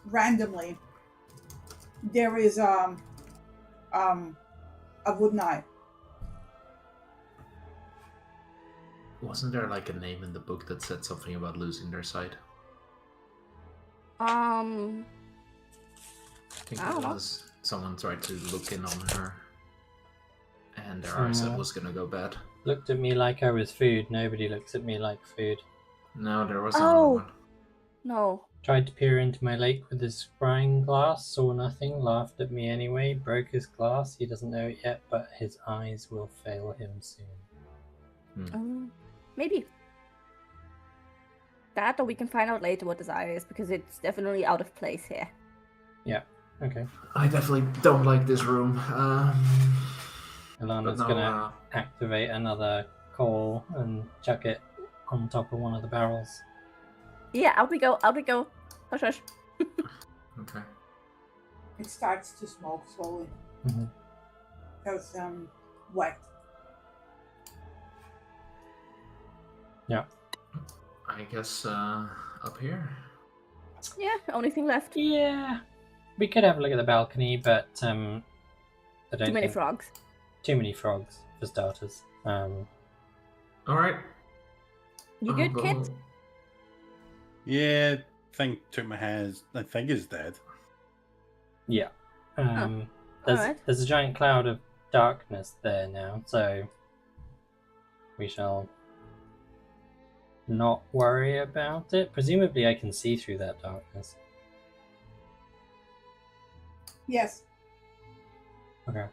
randomly there is a wooden eye. Wasn't there like a name in the book that said something about losing their sight? I think I it don't know. was. Someone tried to look in on her, and their eyesight was gonna go bad. Looked at me like I was food. Nobody looks at me like food. No, there was another one. No. Tried to peer into my lake with his scrying glass, saw nothing, laughed at me anyway, broke his glass. He doesn't know it yet, but his eyes will fail him soon. Maybe. That, or we can find out later what this eye is, because it's definitely out of place here. Yeah, okay. I definitely don't like this room. Ilana's gonna activate another coal and chuck it on top of one of the barrels. Yeah, out we go. Hush, hush. Okay. It starts to smoke slowly. Mm-hmm. Because wet. Yeah. I guess up here. Yeah, only thing left. Yeah. We could have a look at the balcony, but I don't Too many think- frogs. Too many frogs, for starters. Alright. You good, kid? Yeah, thing took my hands. I think is dead. Yeah. Alright. There's a giant cloud of darkness there now, so we shall not worry about it. Presumably I can see through that darkness. Yes. Okay.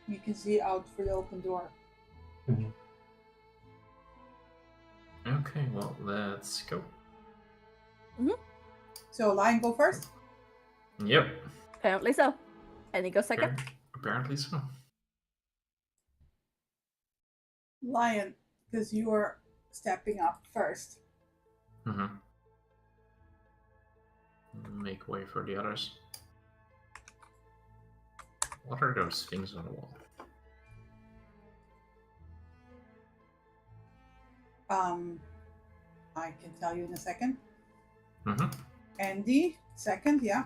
You can see out through the open door. Mm-hmm. Okay, well, let's go. So Lion go first? Yep. Apparently so. And he goes second. Apparently so. Lion, because you are stepping up first. Mm-hmm. Make way for the others. What are those things on the wall? I can tell you in a second. Mm-hmm. Andy, second, yeah.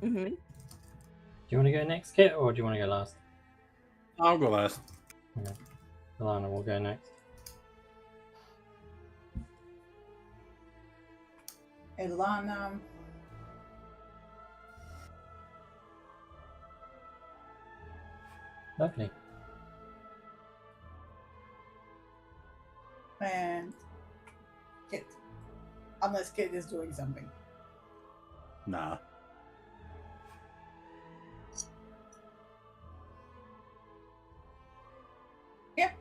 Mm-hmm. Do you want to go next, Kit, or do you want to go last? I'll go last. Okay. Alana will go next. Ilana. Lovely. And Kit. Unless Kit is doing something. Nah. Yeah.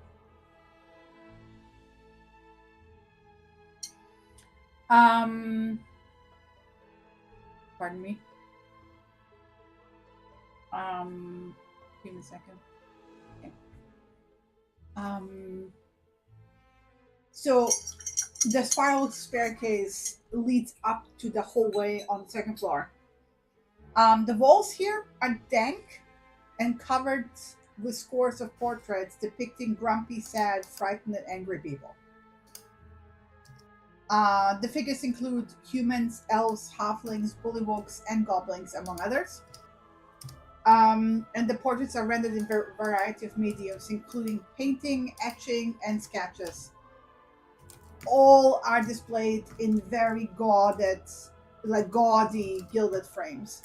Pardon me. Give me a second. Okay. So the spiral staircase leads up to the hallway on the second floor. The walls here are dank and covered with scores of portraits depicting grumpy, sad, frightened, and angry people. The figures include humans, elves, halflings, bullywugs, and goblins, among others. And the portraits are rendered in a variety of mediums, including painting, etching, and sketches. All are displayed in very gaudy, gilded frames.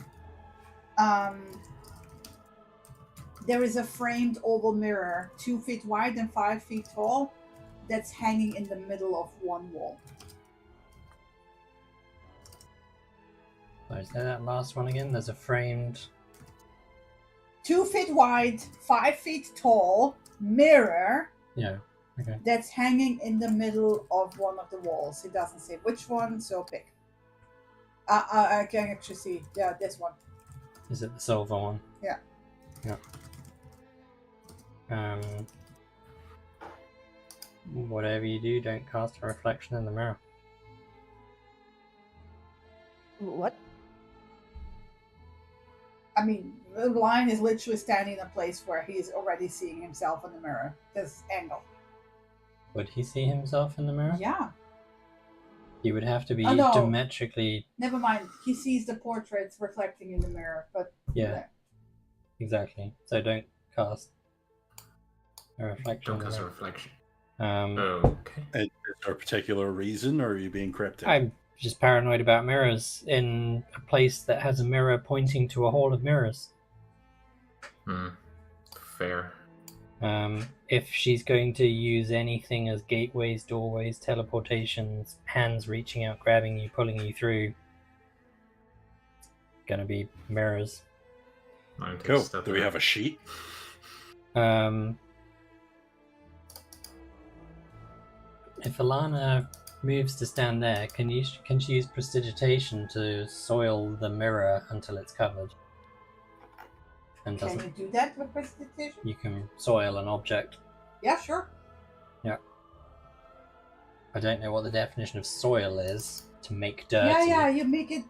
There is a framed oval mirror, 2 feet wide and 5 feet tall, that's hanging in the middle of one wall. Sorry, say that last one again. There's a framed. 2 feet wide, 5 feet tall mirror. Yeah. Okay. That's hanging in the middle of one of the walls. It doesn't say which one, so pick. I can actually see. Yeah, this one. Is it the silver one? Yeah. Yeah. Whatever you do, don't cast a reflection in the mirror. What? I mean, the lion is literally standing in a place where he's already seeing himself in the mirror. This angle. Would he see himself in the mirror? Yeah. He would have to be Oh, no. diametrically. Never mind. He sees the portraits reflecting in the mirror, but Yeah. Exactly. So don't cast a reflection. Don't in the cast a mirror. reflection. Okay. Is there a particular reason, or are you being cryptic? I'm just paranoid about mirrors in a place that has a mirror pointing to a hall of mirrors. Fair. If she's going to use anything as gateways, doorways, teleportations, hands reaching out, grabbing you, pulling you through, gonna be mirrors. Cool. Do we have a sheet? If Alana moves to stand there, can she use prestidigitation to soil the mirror until it's covered? And can doesn't you do that with prestidigitation? you can soil an object? Yeah, sure. Yeah. I don't know what the definition of soil is. To make dirty. Yeah, you make it.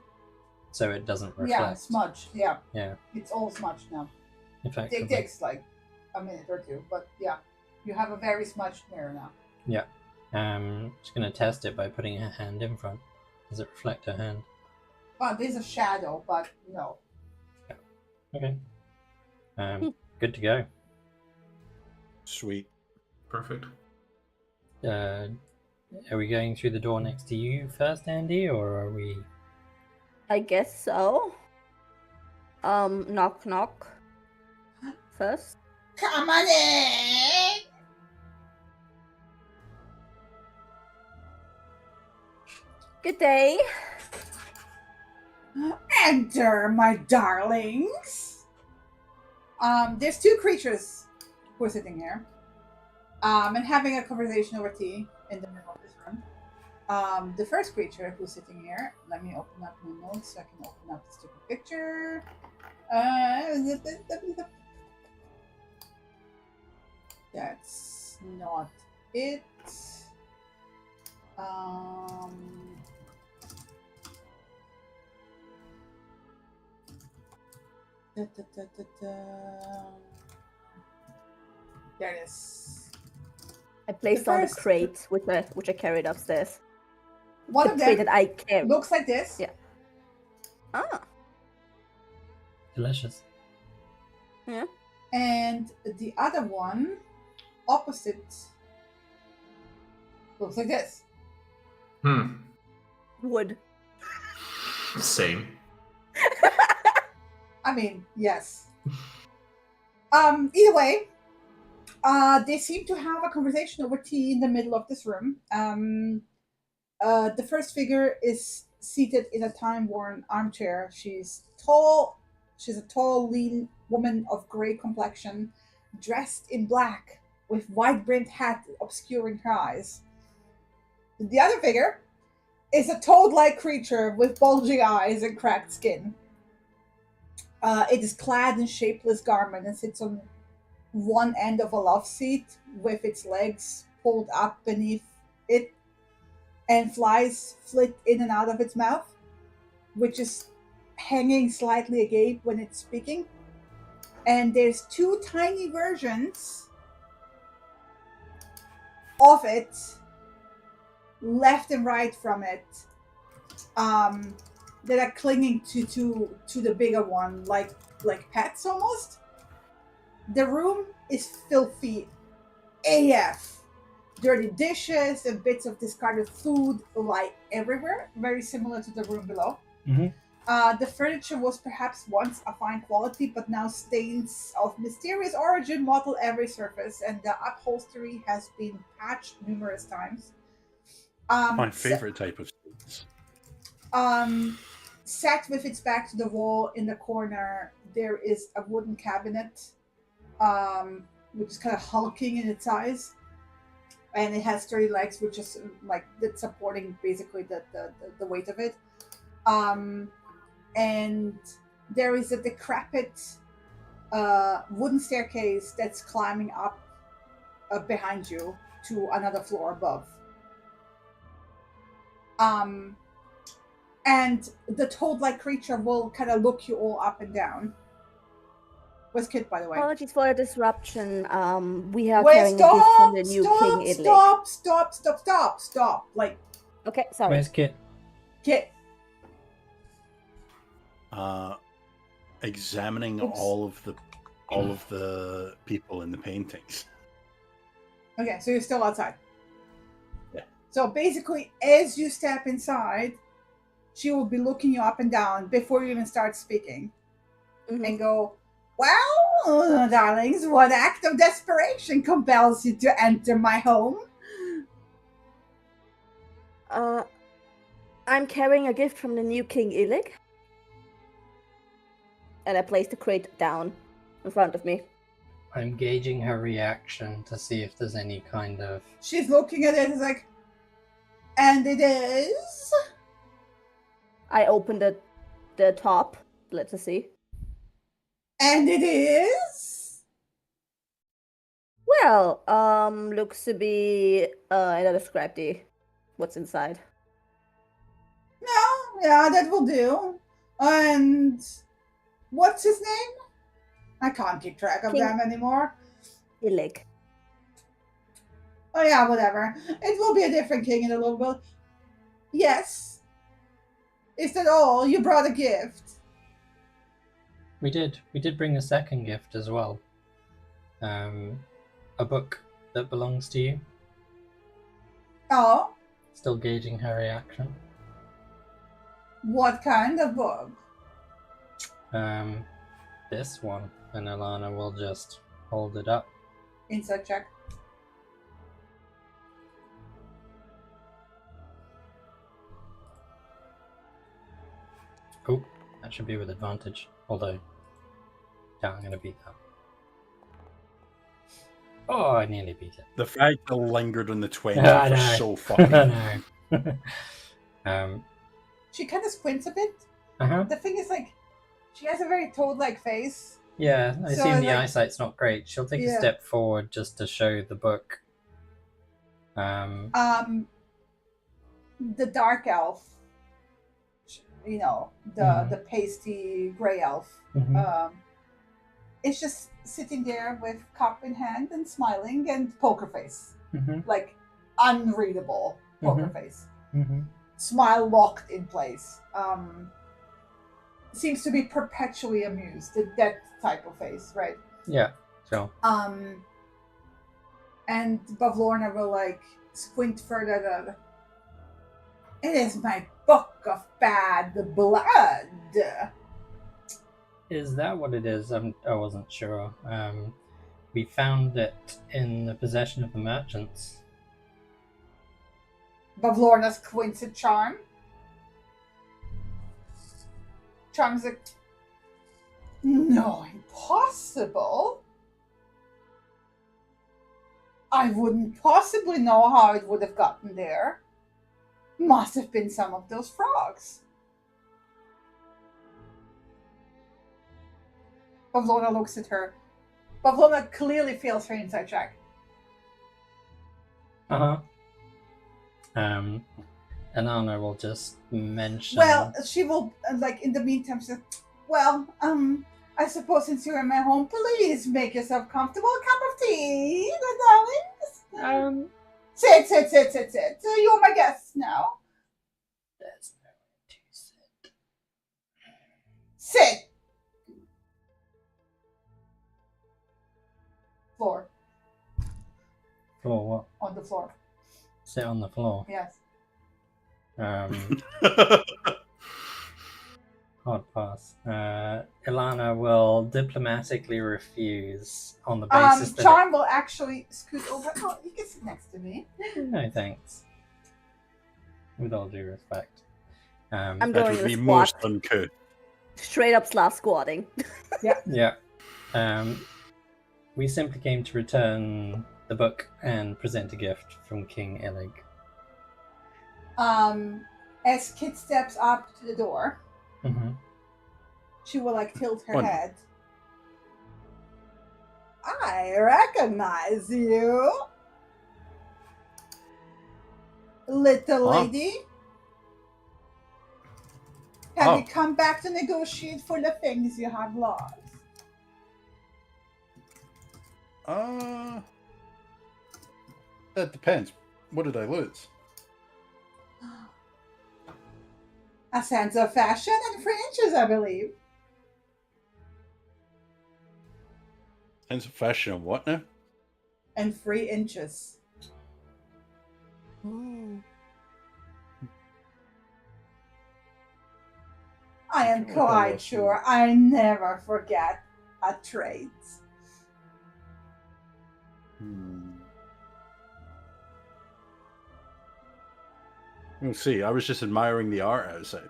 So it doesn't reflect. Yeah, smudge. Yeah. Yeah. It's all smudged now. Effectively. It takes like a minute or two, but yeah, you have a very smudged mirror now. Yeah. Just gonna test it by putting her hand in front. Does it reflect her hand? Well, there's a shadow, but no. Okay. Good to go. Sweet. Perfect. Are we going through the door next to you first, Andy, or are we? I guess so. Knock knock. First. Come on in! Good day. Enter, my darlings. There's 2 creatures who are sitting here. And having a conversation over tea in the middle of this room. The first creature who's sitting here, let me open up my notes so I can open up the stupid picture. That's not it. Da, da, da, da, da. There it is. I placed The on the first- crate which I carried upstairs. One The of crate them that I carried. looks like this. Yeah. Ah. Delicious. Yeah. And the other one, opposite, looks like this. Wood. Same. I mean, yes. Either way, they seem to have a conversation over tea in the middle of this room. The first figure is seated in a time-worn armchair. She's tall. She's a tall, lean woman of gray complexion, dressed in black, with wide-brimmed hat obscuring her eyes. The other figure is a toad-like creature with bulging eyes and cracked skin. It is clad in shapeless garment and sits on one end of a love seat with its legs pulled up beneath it, and flies flit in and out of its mouth, which is hanging slightly agape when it's speaking. And there's two tiny versions of it, left and right from it, that are clinging to the bigger one, like pets almost. The room is filthy AF. Dirty dishes and bits of discarded food lie everywhere, very similar to the room below. The furniture was perhaps once a fine quality, but now stains of mysterious origin mottle every surface, and the upholstery has been patched numerous times. My favorite type of stains. Set with its back to the wall in the corner, there is a wooden cabinet, which is kind of hulking in its size, and it has sturdy legs, which is like that's supporting basically the weight of it. And there is a decrepit wooden staircase that's climbing up behind you to another floor above. And the toad-like creature will kind of look you all up and down. Where's Kit, by the way? Apologies for the disruption. We are Wait, carrying a gift from the new King Idlik. Stop. Like, Okay, sorry. Where's Kit? Kit. Examining Oops. all of the people in the paintings. Okay, so you're still outside. Yeah. So basically, as you step inside, she will be looking you up and down before you even start speaking, and go, "Well, darlings, what act of desperation compels you to enter my home?" I'm carrying a gift from the new King Idlik. And I placed the crate down in front of me. I'm gauging her reaction to see if there's any kind of... She's looking at it and is like, "And it is?" I opened the top. Let's see. "And it is?" Well, looks to be another scrapty. What's inside? "No, yeah, that will do. And what's his name? I can't keep track of King- them anymore. Idlik. Oh yeah, whatever. It will be a different king in a little bit." "Yes. Is that all? You brought a gift." We did bring a second gift as well. A book that belongs to you. "Oh, Still gauging her reaction. what kind of book?" This one. And Alana will just hold it up. Insight check. Oh, that should be with advantage. Although, yeah, I'm gonna beat that. Oh, I nearly beat it. The fact I lingered on the 20 I for know. so fucking. I know. She kind of squints a bit. Uh-huh. The thing is, like, she has a very toad-like face. Yeah, I So, assume the like- eyesight's not great. She'll take a Yeah. step forward just to show the book. The dark elf, you know, the Mhm. the pasty gray elf, Mhm. is just sitting there with cup in hand and smiling and poker face. Mm-hmm. Like unreadable poker Mhm. face. Mm-hmm. Smile locked in place. Seems to be perpetually amused. That type of face, right? Yeah, sure. And Bavlorna will like squint further. It is my book of bad blood. Is that what it is? I wasn't sure. We found it in the possession of the merchants. Bavlorna squints at Charm. Charm's like, no, impossible. I wouldn't possibly know how it would have gotten there. Must have been some of those frogs. Bavlorna looks at her. Bavlorna clearly feels her inside track. Uh-huh. Alana will just mention... Well, she will, like, in the meantime, say, well, I suppose since you're in my home, please make yourself comfortable. A cup of tea, the darlings. Sit. You're my guest now. There's no way to sit. Sit. Floor. Floor what? On the floor. Sit on the floor. Yes. Hard pass. Ilana will diplomatically refuse on the basis that... Charm will actually scoot over. Oh, you can sit next to me. No, thanks. With all due respect. I'm That going would to be squat. most uncouth. Straight up slash squatting. Yeah. We simply came to return the book and present a gift from King Illig. As Kit steps up to the door, Mm-hmm. she will like tilt her One. head. I recognize you, little Huh? lady. Have Oh. you come back to negotiate for the things you have lost? That depends. What did I lose? A sense of fashion and free inches, I believe. Sense of fashion and what now? And free inches. I am Okay, quite let's see. sure I never forget a trait. We'll see. I was just admiring the art outside.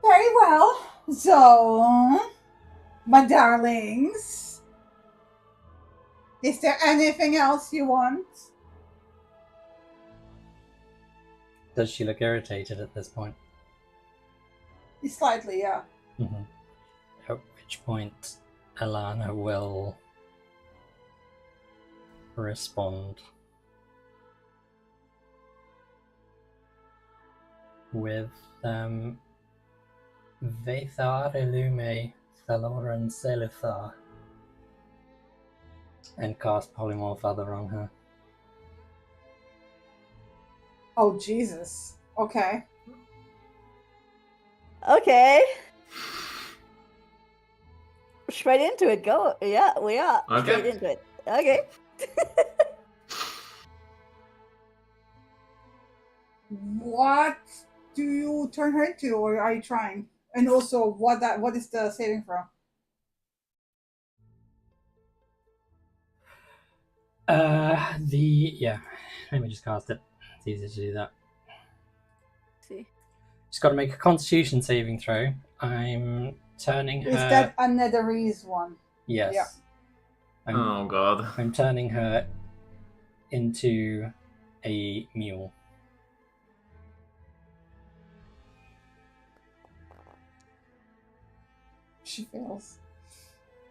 Very well. So, my darlings, is there anything else you want? Does she look irritated at this point? Slightly, yeah. Mm-hmm. At which point, Alana will respond with Vathar Illume Thaloran Selithar and cast Polymorph Other on her. Oh, Jesus. Okay. Okay. Straight into it. Go. Yeah, we are. Okay. Straight into it. Okay. What do you turn her into, or are you trying? And also, what is the saving throw? Let me just cast it. It's easy to do that. See. She's got to make a Constitution saving throw. I'm turning her. Is that a Netherese one? Yes. Yeah. Oh god. I'm turning her into a mule. She fails.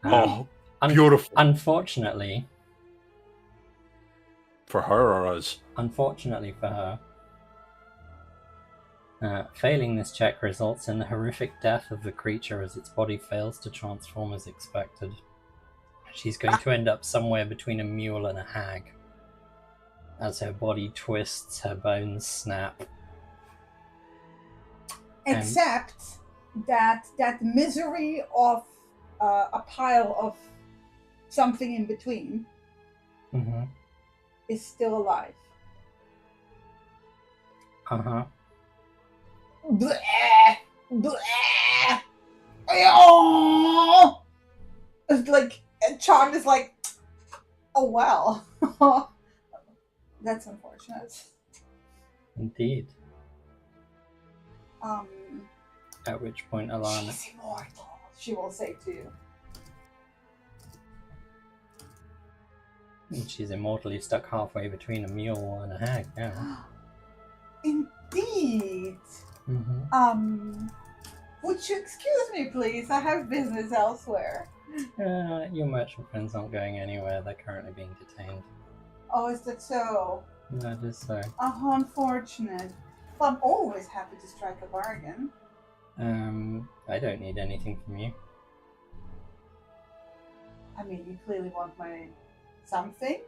Oh, un- beautiful. Unfortunately For her or us? for her, Failing this check results in the horrific death of the creature as its body fails to transform as expected. She's going to end up somewhere between a mule and a hag. As her body twists, her bones snap. Except that misery of a pile of something in between is still alive. Bleh, bleh. Oh! It's like, and Charm is like, oh well. That's unfortunate. Indeed. At which point Alana... She's immortal, she will say to you. She's immortally stuck halfway between a mule and a hag now. Indeed. Would you excuse me, please? I have business elsewhere. Your merchant friends aren't going anywhere. They're currently being detained. Oh, is that so? That is so. Oh, unfortunate. Well, I'm always happy to strike a bargain. I don't need anything from you. I mean, you clearly want my something?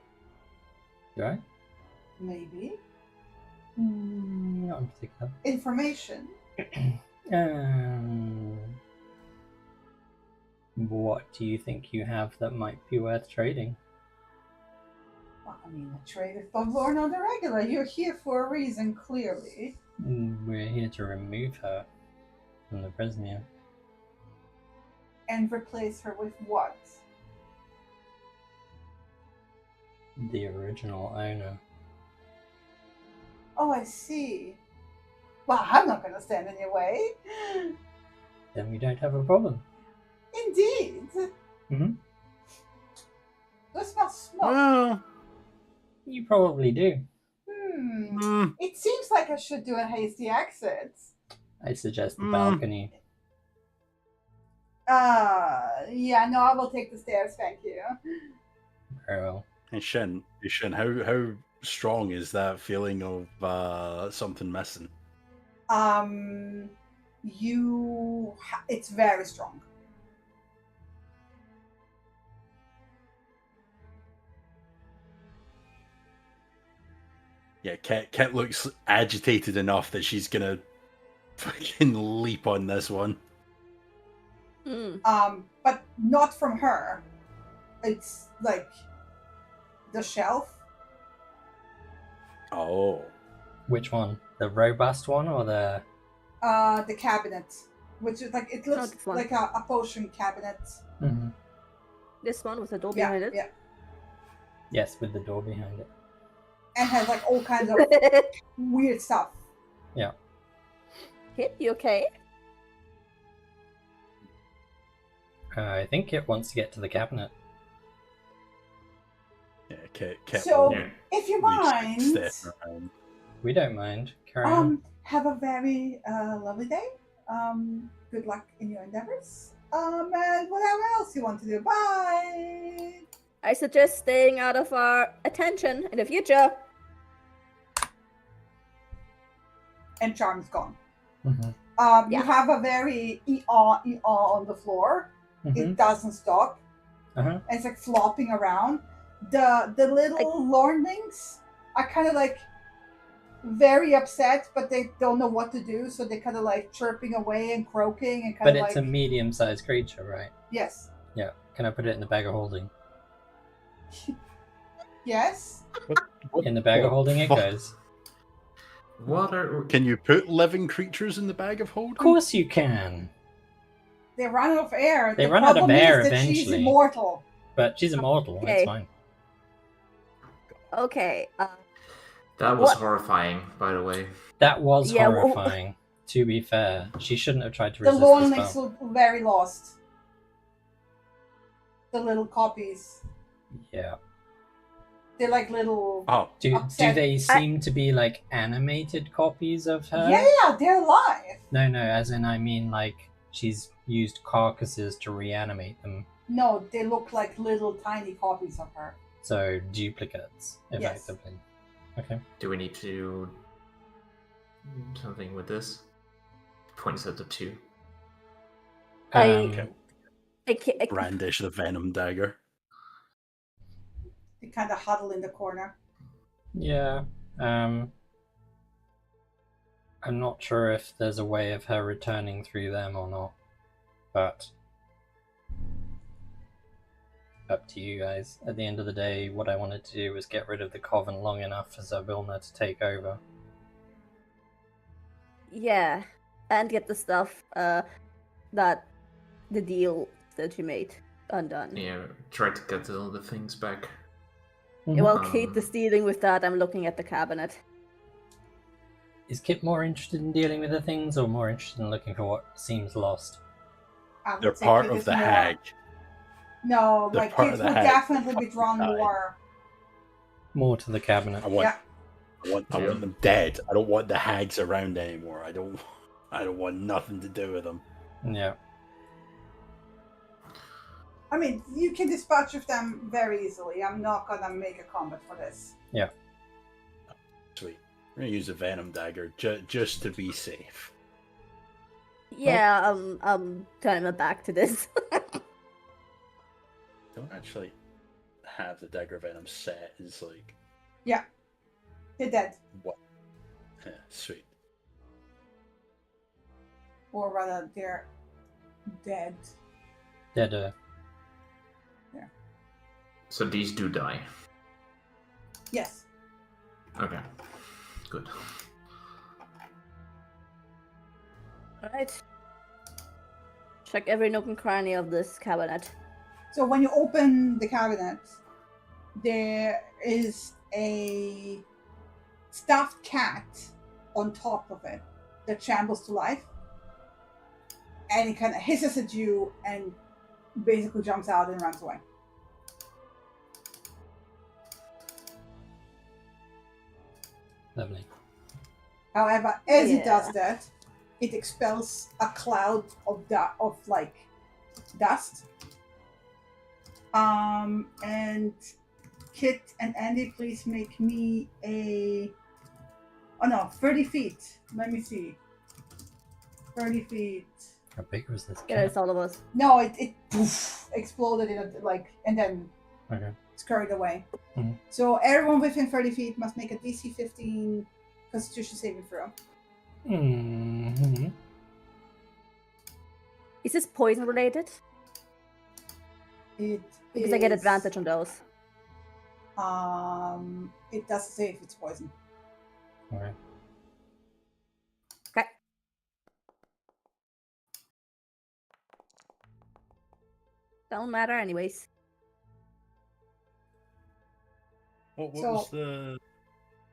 Do I? Maybe. Not in particular. Information. What do you think you have that might be worth trading? Well, I mean, a trade is or not irregular. You're here for a reason, clearly. We're here to remove her from the prison here. And replace her with what? The original owner. Oh, I see. Well, I'm not going to stand in your way. Then we don't have a problem. Indeed. Mm-hmm. Do I smell smoke? Well, You probably do. It seems like I should do a hasty exit. I suggest the balcony. Yeah, no, I will take the stairs, thank you. Very well. and Shin, how strong is that feeling of something missing? It's very strong. Yeah, Kit looks agitated enough that she's gonna fucking leap on this one. But not from her. It's like the shelf. Oh. Which one? The robust one or the... The cabinet. Which is like, it looks this one. like a potion cabinet. Mm-hmm. This one with the door Yeah, behind it. yeah. Yes, with the door behind it. And has like all kinds of weird stuff. Yeah. Kit, you okay? I think it wants to get to the cabinet. Yeah, Kit So, will Yeah. if you reach mind, step around. We don't mind. Carry on. have a very lovely day. Good luck in your endeavors. And whatever else you want to do. Bye. I suggest staying out of our attention in the future. And Charm's gone. Mm-hmm. You have a very on the floor. Mm-hmm. It doesn't stop. Uh-huh. And it's like flopping around. The little lordlings are kind of like very upset, but they don't know what to do, so they're kind of like chirping away and croaking and kind But of it's like... a medium-sized creature, right? Yes. Yeah. Can I put it in the bag of holding? Yes. In the bag of holding it goes. What are... Can you put living creatures in the bag of holding? Of course you can. They run out of air. They The run out of problem is air that She's eventually. immortal. But she's immortal. Okay. It's fine. Okay. That was What? horrifying, by the way. That was Yeah, horrifying. To be fair, she shouldn't have tried to The resist the lordlings spell. look very lost. The little copies. Yeah. They're like little... Oh, Do Upset. they seem to be like animated copies of her? Yeah, they're alive. No, as in I mean like she's used carcasses to reanimate them. No, they look like little tiny copies of her. So duplicates, Yes. effectively. Okay. Do we need to something with this. Points at the 2. Um, I Brandish the venom dagger. They kind of huddle in the corner. yeah. I'm not sure if there's a way of her returning through them or not, but up to you guys. At the end of the day, what I wanted to do was get rid of the Coven long enough for Zabilna to take over. Yeah, and get the stuff that the deal that you made undone. Yeah, try to get all the things back. Yeah, well, Kate Um, is dealing with that. I'm looking at the cabinet. Is Kit more interested in dealing with the things or more interested in looking for what seems lost? I would They're say part Kit of is the more- hag. No, They're like part Kit of the would hag. definitely be drawn Fucking more. More to the cabinet. I want, Yeah. I want them dead. I don't want the hags around anymore. I don't want nothing to do with them. Yeah. I mean, you can dispatch of them very easily. I'm not gonna make a comment for this. Yeah. Sweet. We're gonna use a venom dagger just to be safe. Yeah, I'm turning my back to this. Don't actually have the dagger venom set. It's like, Yeah. They're dead. what? Yeah, sweet. Or rather, they're dead. Deader. So these do die. Yes. Okay, good. Alright. Check every nook and cranny of this cabinet. So when you open the cabinet, there is a stuffed cat on top of it that shambles to life. And it kind of hisses at you and basically jumps out and runs away. Lovely. However, as it does Yeah. that, it expels a cloud of dust. And Kit and Andy, please make me a. Oh no, 30 feet. Let me see. 30 feet. How big was this Yeah, cat? it's all of us. No, it poof, exploded in and then Okay. scurried away. Mhm. So everyone within 30 feet must make a DC 15 Constitution saving throw. Mm-hmm. Is this poison related? It Because I get is- advantage on those. It doesn't say if it's poison. Okay. Okay. Don't matter anyways. What So- was the?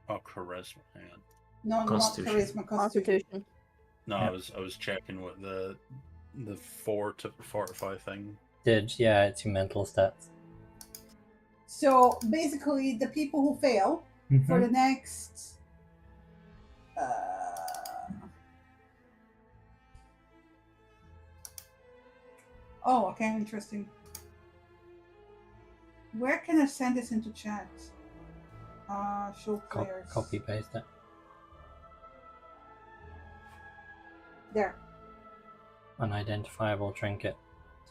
Oh, charisma. Hang on. No, not Constitution. charisma. Constitution. Constitution. No, Yeah. I was checking what the 4 to fortify thing. Yeah, it's your mental stats. So basically, the people who fail for the next. Oh, okay, interesting. Where can I send this into chat? Show players. Copy paste it. There. Unidentifiable trinket.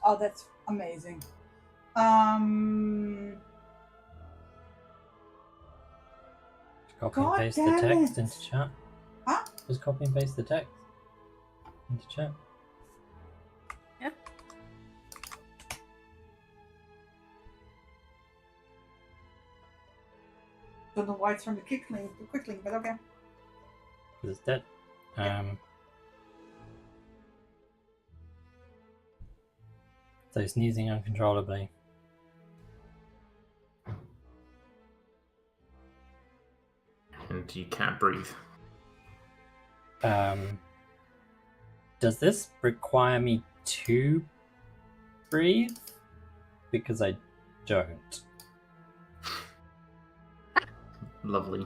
Oh, that's amazing. Copy and God paste the damn text it. into chat. Huh? Just copy and paste the text into chat. Don't know why it's from the quick link, but okay. Because it's dead. So sneezing uncontrollably. And you can't breathe. Does this require me to breathe? Because I don't. Lovely.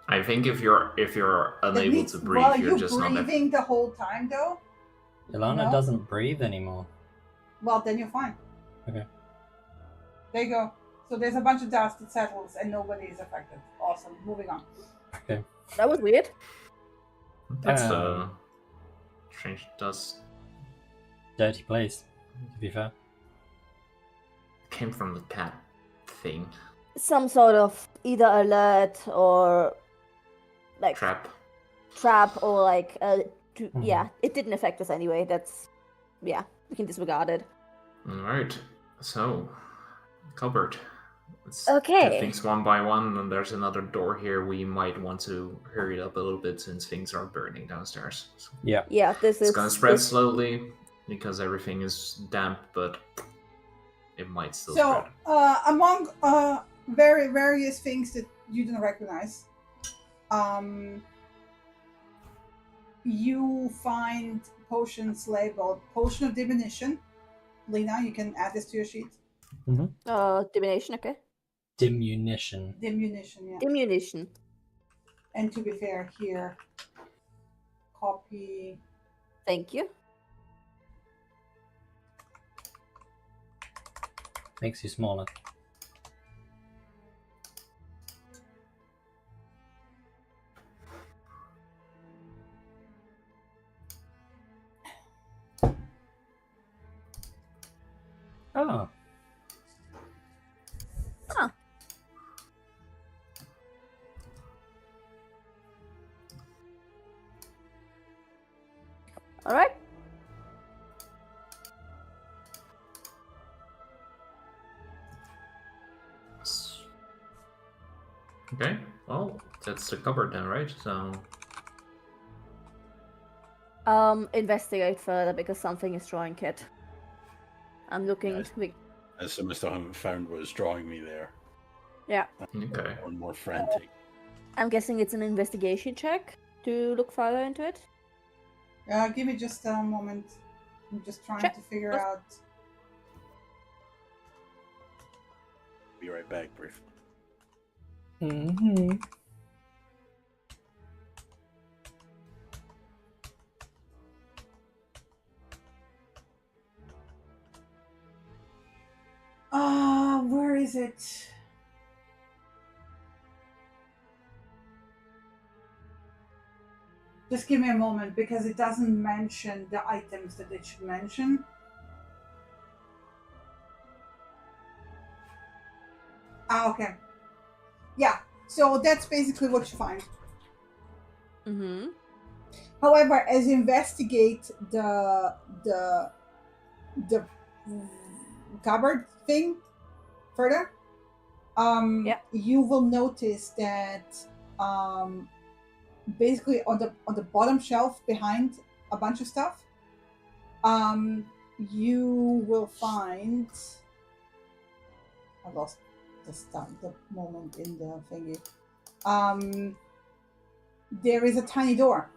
I think if you're That unable means to breathe, while you're just not. breathing the whole time, though. Ilana No. doesn't breathe anymore. Well, then you're fine. Okay. There you go. So there's a bunch of dust that settles and nobody is affected. Awesome. Moving on. Okay. That was weird. That's Um, strange dust. Dirty place, to be fair. Came from the cat thing. Some sort of either alert or like Trap. trap or like Mhm. yeah, it didn't affect us anyway. That's yeah, we can disregard it. Alright. So, cupboard. Let's Okay. do things one by one, and there's another door here. We might want to hurry it up a little bit since things are burning downstairs. So Yeah. Yeah, this it's is gonna spread this- slowly because everything is damp, but it might still So, spread. among various things that you don't recognize, you find potions labeled Potion of Diminution. Lena, you can add this to your sheet. Divination, okay. Diminution. Diminution, yeah. Diminution. And to be fair, here, copy. Thank you. Makes you smaller. Oh. Huh. All right. Okay, well, that's the cupboard then, right? So, Investigate further because something is drawing Kit. I'm looking. Yes. I still haven't found what was drawing me there. Yeah. okay. Or more frantic. I'm guessing it's an investigation check to look further into it. Give me just a moment. I'm just trying Sure. to figure Yes. out. Be right back, briefly. Mm-hmm. Where is it? Just give me a moment because it doesn't mention the items that it should mention. Okay. Yeah, so that's basically what you find. Mm-hmm. However, as you investigate the cupboard thing further, Yeah. you will notice that basically on the bottom shelf behind a bunch of stuff, you will find. I lost the moment in the thingy. There is a tiny door,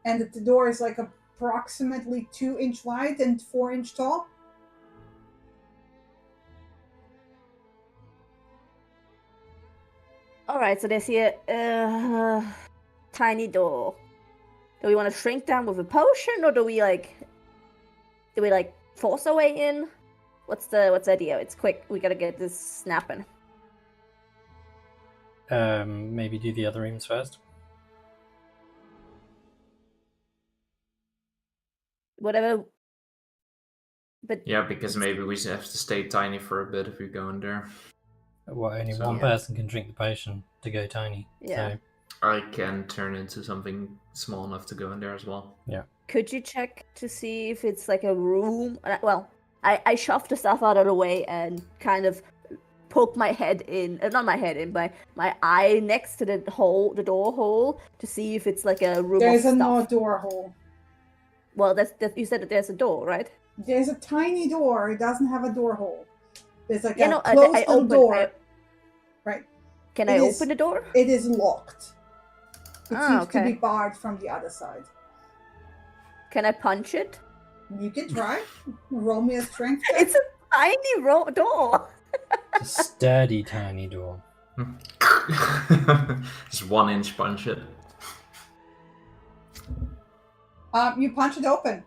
and the door is like approximately 2-inch wide and 4-inch tall. All right, so there's here tiny door. Do we want to shrink down with a potion, or do we like force our way in? What's the idea? It's quick. We gotta get this snapping. Maybe do the other rooms first. Whatever. But Yeah, because maybe we have to stay tiny for a bit if we go in there. Well, only So- one Yeah. person can drink the potion to go tiny. Yeah. So, I can turn into something small enough to go in there as well. could you check to see if it's like a room? Well, I shoved the stuff out of the way and kind of poked my head in, not my head in, but my eye next to the door hole to see if it's like a room There's of no stuff. door hole. Well, that's you said that there's a door, right? There's a tiny door. It doesn't have a door hole. There's like Yeah, a no, closed I little opened. door. Right. Can It I is- open the door? It is locked. It Ah, seems to okay. be barred from the other side. Can I punch it? You can try. Roll me a strength check. It's a tiny door. it's a sturdy tiny door. Just 1-inch punch it. You punch it open.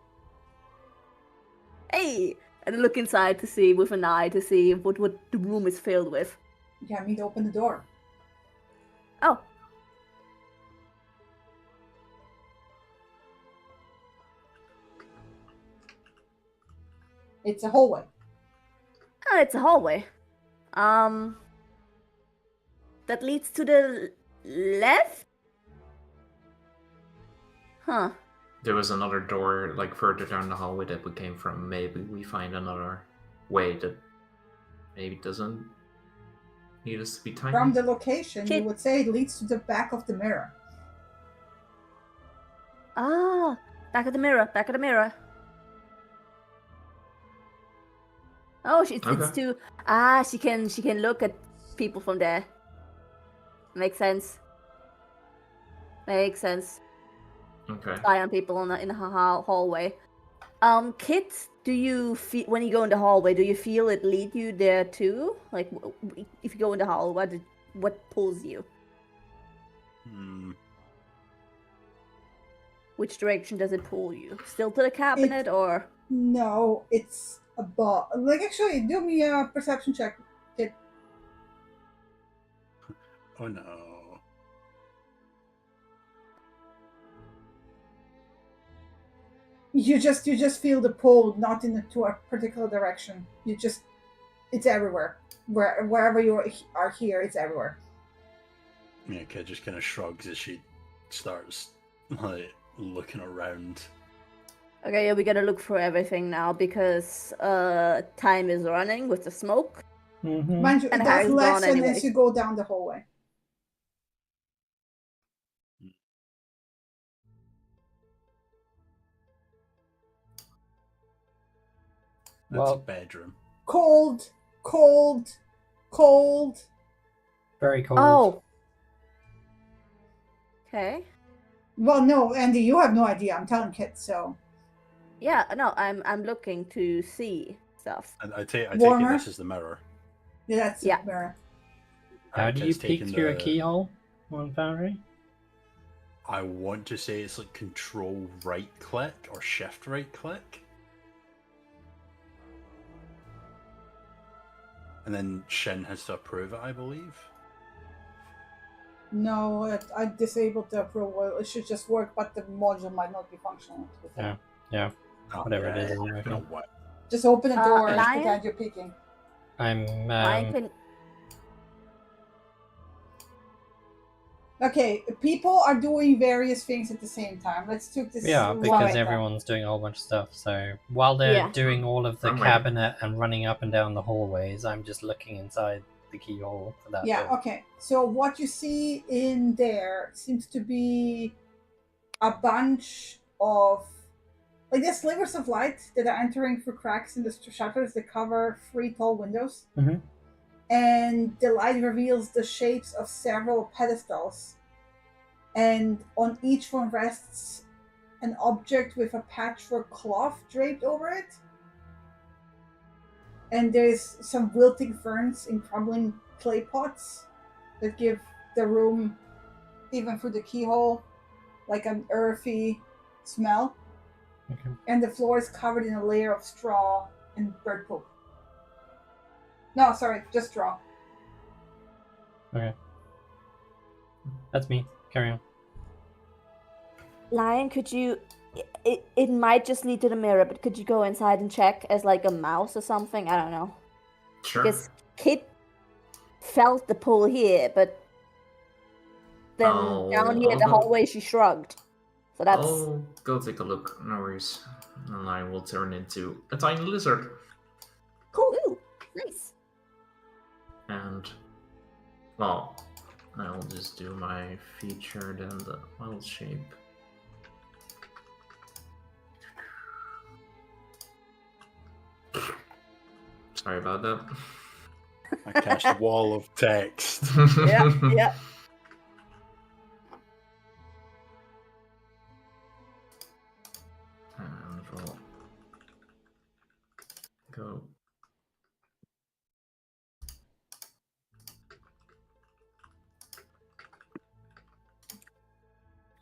Hey, and I look inside to see with an eye to see what the room is filled with. You have me to open the door. Oh, It's a hallway. Oh, it's a hallway. That leads to the left? Huh. There was another door, like, further down the hallway that we came from. Maybe we find another way that maybe doesn't need us to be tiny. From the location, you Shit. would say it leads to the back of the mirror. Ah, back of the mirror, back of the mirror. Oh, it's Okay. too. She can look at people from there. Makes sense. Makes sense. Okay. Eye on people in the hallway. Kit, do you feel when you go in the hallway? Do you feel it lead you there too? Like, if you go in the hall, what pulls you? Which direction does it pull you? Still to the cabinet, or? No, it's above. Like, actually, do me a perception check. Kid. Oh no. You just feel the pull, not to a particular direction. It's everywhere. Wherever you are here, it's everywhere. Yeah, Kid just kind of shrugs as she starts like looking around. Okay, yeah, we gotta look for everything now because time is running with the smoke. Mm-hmm. Mind you, And it does Harry's gone lessen anyway. as you go down the hallway. That's Well- a bedroom. Cold, cold, cold. Very cold. Oh. Okay. Well, no, Andy, you have no idea. I'm telling kids, so. Yeah, no, I'm looking to see stuff. And I take it Warmer? this is the mirror. Yeah, that's Yeah. the mirror. How do you Kid's peek taking through a the- keyhole on Foundry? I want to say it's like control right click or shift right click. And then Shin has to approve it, I believe. No, I disabled the approval. It should just work, but the module might not be functional. Yeah. Oh, Whatever it is, isn't you working. know what? Just open the door and Lion? pretend you're peeking. I'm Mine can. Okay, people are doing various things at the same time. Let's take this. yeah, one because by time. everyone's doing a whole bunch of stuff. So while they're Yeah. doing all of the I'm ready. cabinet and running up and down the hallways, I'm just looking inside the keyhole for that Yeah, door. okay. So what you see in there seems to be a bunch of like there's slivers of light that are entering through cracks in the shutters that cover 3 tall windows. Mhm. And the light reveals the shapes of several pedestals. And on each one rests an object with a patchwork cloth draped over it. And there's some wilting ferns in crumbling clay pots that give the room, even through the keyhole, like an earthy smell. Okay. And the floor is covered in a layer of straw and bird poop. No, sorry, just straw. That's me. Carry on. Lion, could you? It might just lead to the mirror, but could you go inside and check as like a mouse or something? I don't know. Sure. Because Kit felt the pull here, but then down here in the I'll go- hallway she shrugged. So that's I'll go take a look. No worries. And I will turn into a tiny lizard. Ooh, nice. And, well, I'll just do my feature, then the wild shape. Sorry about that. I catch the wall of text. Yeah, yeah. And we'll go.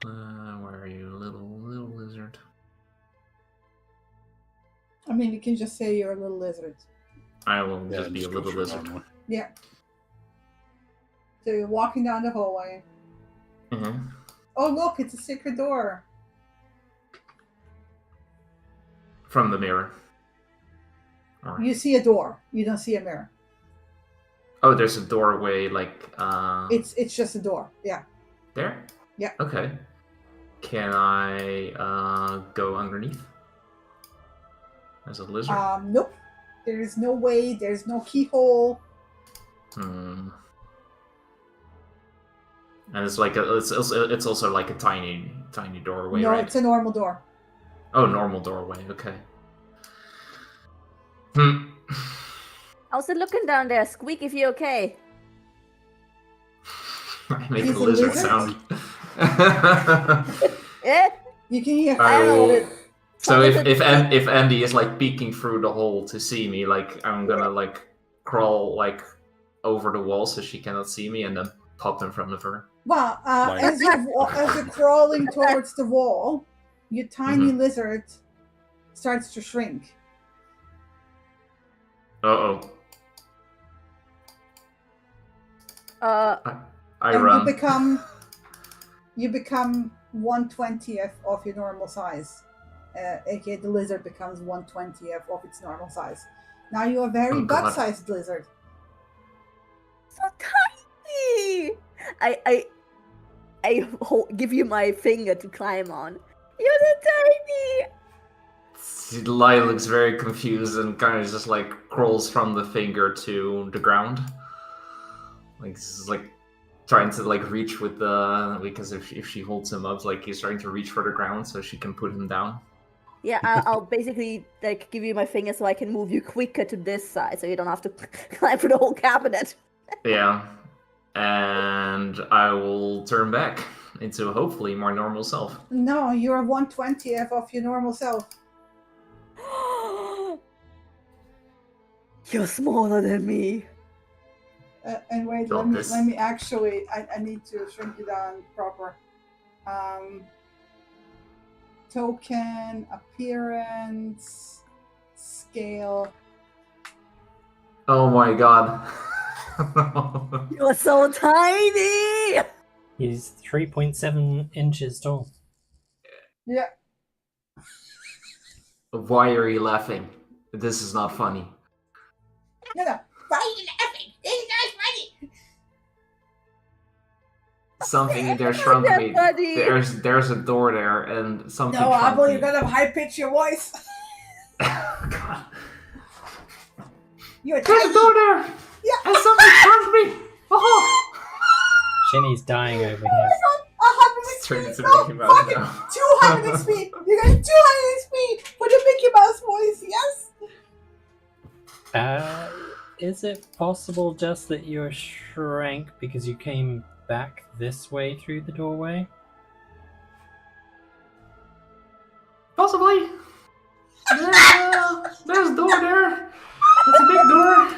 Where are you, little lizard? I mean, you can just say you're a little lizard. I will Yeah, just be a just go little for it lizard. normally. Yeah. So you're walking down the hallway. Mm-hmm. Oh, look, it's a secret door. From the mirror. Or... You see a door. You don't see a mirror. Oh, there's a doorway, like, It's just a door. Yeah. there? Yeah. Okay. Can I, go underneath? As a lizard? Nope. There is no way. There's no keyhole. And it's like it's also like a tiny doorway, No, right? it's a normal door. Oh, normal doorway. Okay. How's it looking down there? Squeak, if you okay? I make He's a a lizard lizard? sound. Eh? You can hear. I don't know what it. So Some lizards- if Andy is like peeking through the hole to see me, like I'm gonna like crawl like over the wall so she cannot see me, and then pop in front of her. Well, Like- as you're crawling towards the wall, your tiny Mhm. lizard starts to shrink. Uh-oh. I And run. you become 1/20th of your normal size. AKA the lizard becomes 1/20th of its normal size. Now you're a very Oh, God. butt-sized lizard. so tiny. Give you my finger to climb on. You're so tiny. Lyle looks very confused and kind of just like crawls from the finger to the ground. Like this is like trying to like reach with the because if she holds him up, like he's trying to reach for the ground so she can put him down. Yeah, I'll basically like give you my finger so I can move you quicker to this side, so you don't have to climb through the whole cabinet. Yeah, and I will turn back into hopefully more normal self. No, you're 1/20th of your normal self. You're smaller than me. And wait, Oh, let me actually. I need to shrink you down proper. Token, appearance, scale. Oh my god. You're so tiny. He's 3.7 inches tall. Yeah. Why are you laughing? This is not funny. No. Why are you laughing? This is not funny. Something in there shrunk That's me. funny. There's a door there and something No, shrunk Apple, me. you gotta high pitch your voice. God. You're There's a tiny. door there! Yeah. And something shrunk me! Oh! Shinny's dying over here. 100 Turn XP. into No, Mickey Mouse fucking now. 200 XP. You got 200 XP for the Mickey Mouse voice. Yes. Is it possible just that you're shrank because you came back this way through the doorway? Possibly. There's a door there. It's a big door.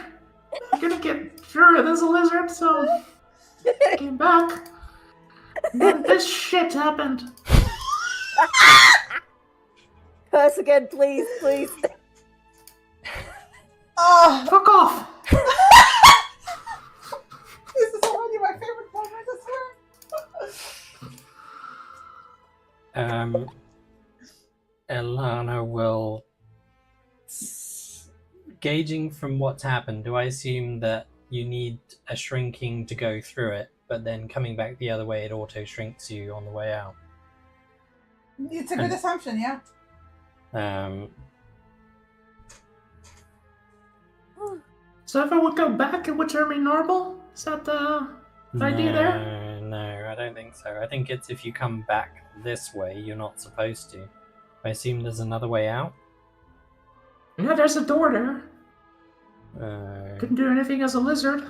I'm gonna get through it as a lizard, so I came back. And then this shit happened. Curse again, please, please. Oh, Fuck off! this is already my favorite moment, I swear. Elana will... Gauging from what's happened, do I assume that you need a shrinking to go through it, but then coming back the other way it auto-shrinks you on the way out? It's a good assumption, yeah. So if I would go back, it would turn me normal? Is that the idea there? No, I don't think so. I think it's if you come back this way, you're not supposed to. I assume there's another way out? Yeah, there's a door there. Uh, Couldn't do anything as a lizard.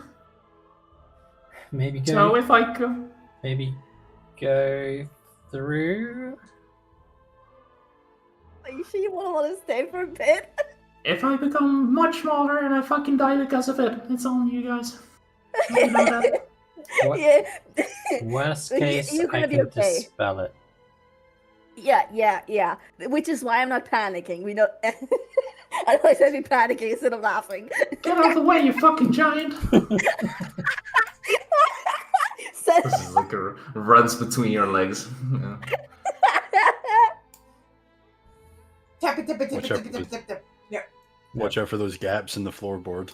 maybe go. So if I go... Maybe go through. Are you sure you want to stay for a bit? If I become much smaller and I fucking die because of it, it's on you guys. You know that. What? Yeah. Worst You- case, you're I gonna be can okay. dispel it. Yeah. Which is why I'm not panicking. We know. Otherwise, I'd be panicking instead of laughing. Get out of the way, you fucking giant! So- This is like a runs between your legs. Yeah. Tap it, tap it, tap it, Watch tap out it, for tap it, tap it. Yeah. Watch out for those gaps in the floorboard.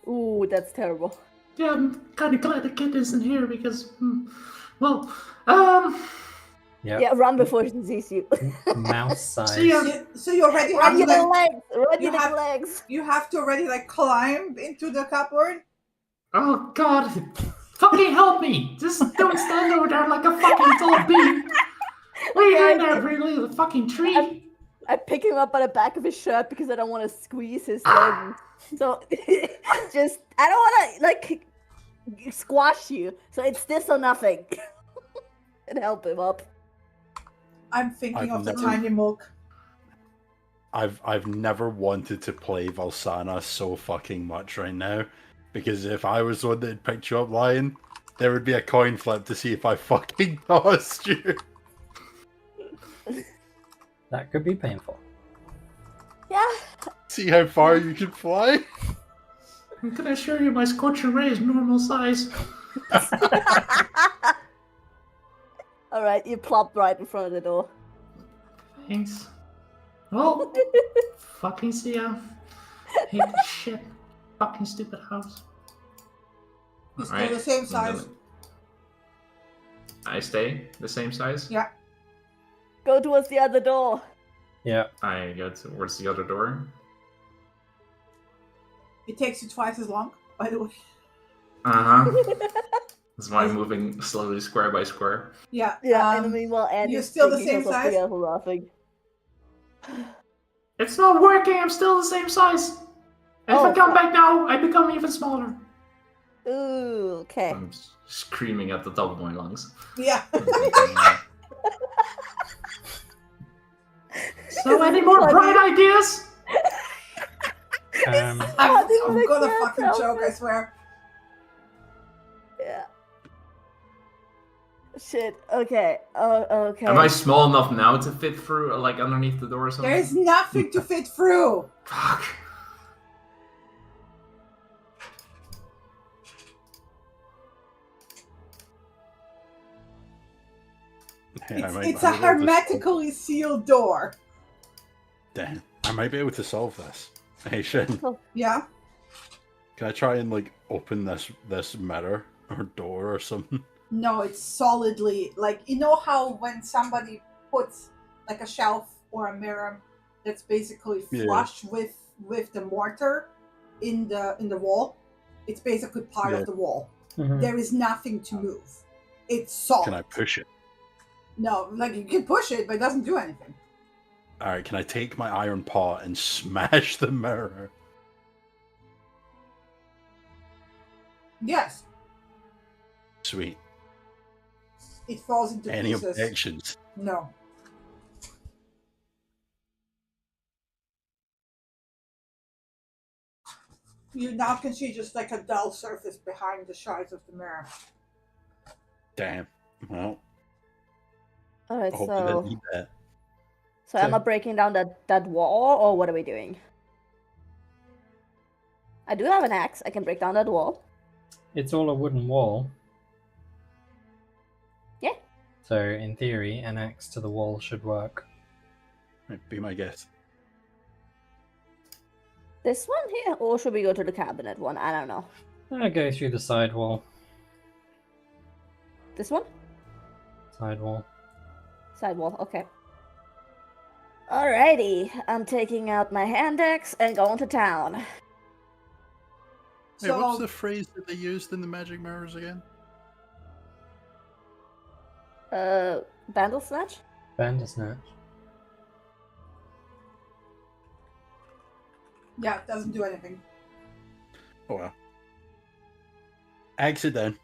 Ooh, that's terrible. Yeah, I'm kind of glad the kid isn't here because, well, Yep. Yeah, run before she sees you. Mouse size. See ya. So you already have Run to your like, legs! Run you your have- legs! you have to already like climb into the cupboard. oh god, fucking help me! Just don't stand over there like a fucking tall bee. What are you doing there, really? The fucking tree? I pick him up by the back of his shirt because I don't want to squeeze his leg. So, just, I don't want to, like, squash you. So it's this or nothing. And help him up. I'm thinking I've of the never- tiny milk. I've never wanted to play Valsana so fucking much right now, because if I was the one that had picked you up lying, there would be a coin flip to see if I fucking tossed you. That could be painful. Yeah. See how far you can fly. I'm gonna assure you my scorching ray is normal size. Alright, you plop right in front of the door. Thanks. Well, fucking see ya. Hate this shit. Fucking stupid house. You're still Alright, the same size. I stay the same size? Yeah. Go towards the other door. Yeah. I go towards the other door. It takes you twice as long, by the way. Uh-huh. That's why I'm moving slowly square by square. Yeah. Yeah, and meanwhile, Andy's you're still the thinking same of something size? else and laughing. It's not working, I'm still the same size. If Oh, I come fuck. back now, I become even smaller. Ooh, okay. I'm screaming at the top of my lungs. Yeah. So any more Funny. bright ideas? Um, I'm this is gonna like fucking that choke, I outfit. swear. Yeah. Shit. Okay. Oh, okay. Am I small enough now to fit through, like underneath the door or something? There is nothing to fit through. Fuck. Yeah, It's a hermetically sealed door. Damn, I might be able to solve this. Hey, Shin, Yeah. can I try and like open this mirror or door or something? No, it's solidly like, you know how when somebody puts like a shelf or a mirror that's basically Yeah. flush with the mortar in the wall, it's basically part Yeah. of the wall. mhm. There is nothing to move. It's solid. Can I push it? No, like you can push it, but it doesn't do anything. All right, can I take my iron paw and smash the mirror? Yes, Sweet. it falls into Any pieces. objections? No. You now can see just like a dull surface behind the shards of the mirror. Damn. Well, Alright, I hope I didn't so need that. so am I breaking down that wall, or what are we doing? I do have an axe. I can break down that wall. It's all a wooden wall. Yeah. So, in theory, an axe to the wall should work. Might be my guess. This one here, or should we go to the cabinet one? I don't know. I go through the side wall. This one? Side wall. Side wall, okay. Alrighty, I'm taking out my hand axe and going to town. Hey, what's the phrase that they used in the magic mirrors again? Bandersnatch? Bandersnatch. Yeah, it doesn't do anything. Oh well. Axe it down.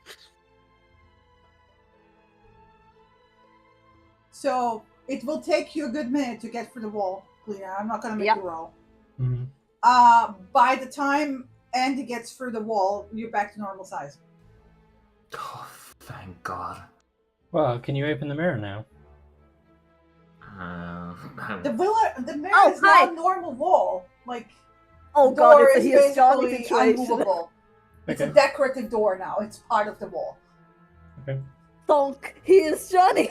So it will take you a good minute to get through the wall, Lena. I'm not gonna make Yep. you roll. Mm-hmm. By the time Andy gets through the wall, you're back to normal size. Oh, thank God. Well, can you open the mirror now? The mirror Oh, is hi. not a normal wall. Like Oh the god, door it's a is here's Johnny basically situation. unmovable. It's a Okay. decorative door now. It's part of the wall. Okay. Donk, here's Johnny.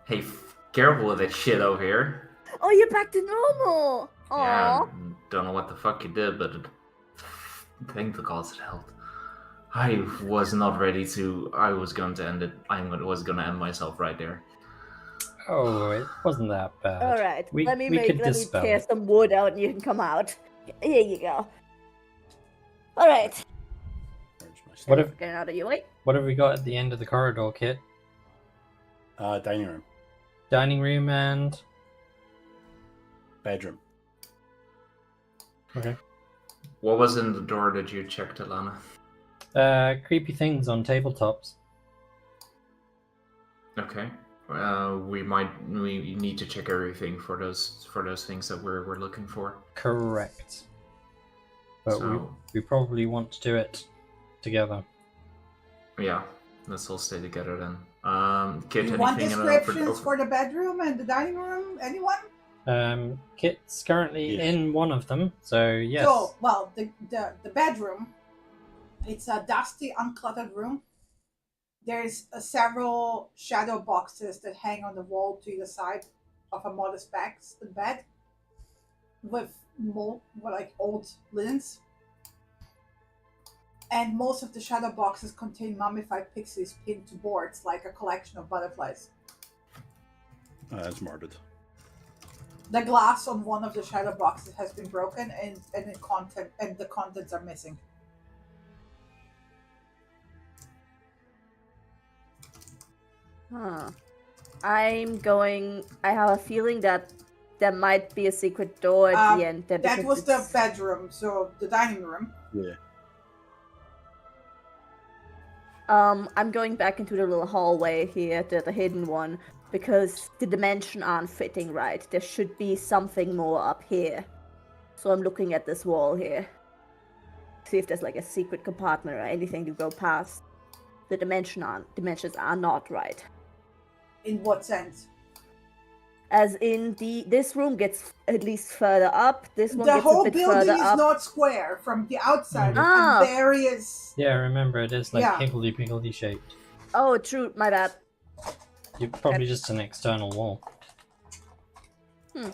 Hey, careful with that shit over here. Oh, you're back to normal. Yeah, Aww. don't know what the fuck you did, but thank the gods it helped. I was not ready to. I was going to end it. Was going to end myself right there. Oh, it wasn't that bad. All right. We let me could dispel tear it. some wood out, and you can come out. Here you go. All right. Where's my What stuff? if Get out of your way. what have we got at the end of the corridor, Kit? Dining room. Dining room and Bedroom. okay. What was in the door that you checked, Alana? Creepy things on tabletops. Okay. We need to check everything for those things that we're looking for. Correct. But So we probably want to do it together. yeah, let's all stay together then. Kit, You want anything descriptions for the bedroom and the dining room? Anyone? Kit's currently Yes. in one of them, so yes. So, well, the bedroom, it's a dusty, uncluttered room. There's several shadow boxes that hang on the wall to either side of a modest bed with like old linens. And most of the shadow boxes contain mummified pixies pinned to boards like a collection of butterflies. That's murdered. The glass on one of the shadow boxes has been broken and the contents are missing. Huh. I have a feeling that there might be a secret door at the end. There That because was the it's- bedroom, so the dining room. Yeah. I'm going back into the little hallway here, the hidden one, because the dimension aren't fitting right. There should be something more up here. So I'm looking at this wall here. See if there's like a secret compartment or anything to go past. The dimensions are not right. In what sense? As in this room gets at least further up. This one The gets whole a bit building further is up. not square from the outside. Ah. And various. Yeah, remember it is like Yeah. higgledy-piggledy shaped. Oh, true. My bad. You're probably just an external wall. Hmm.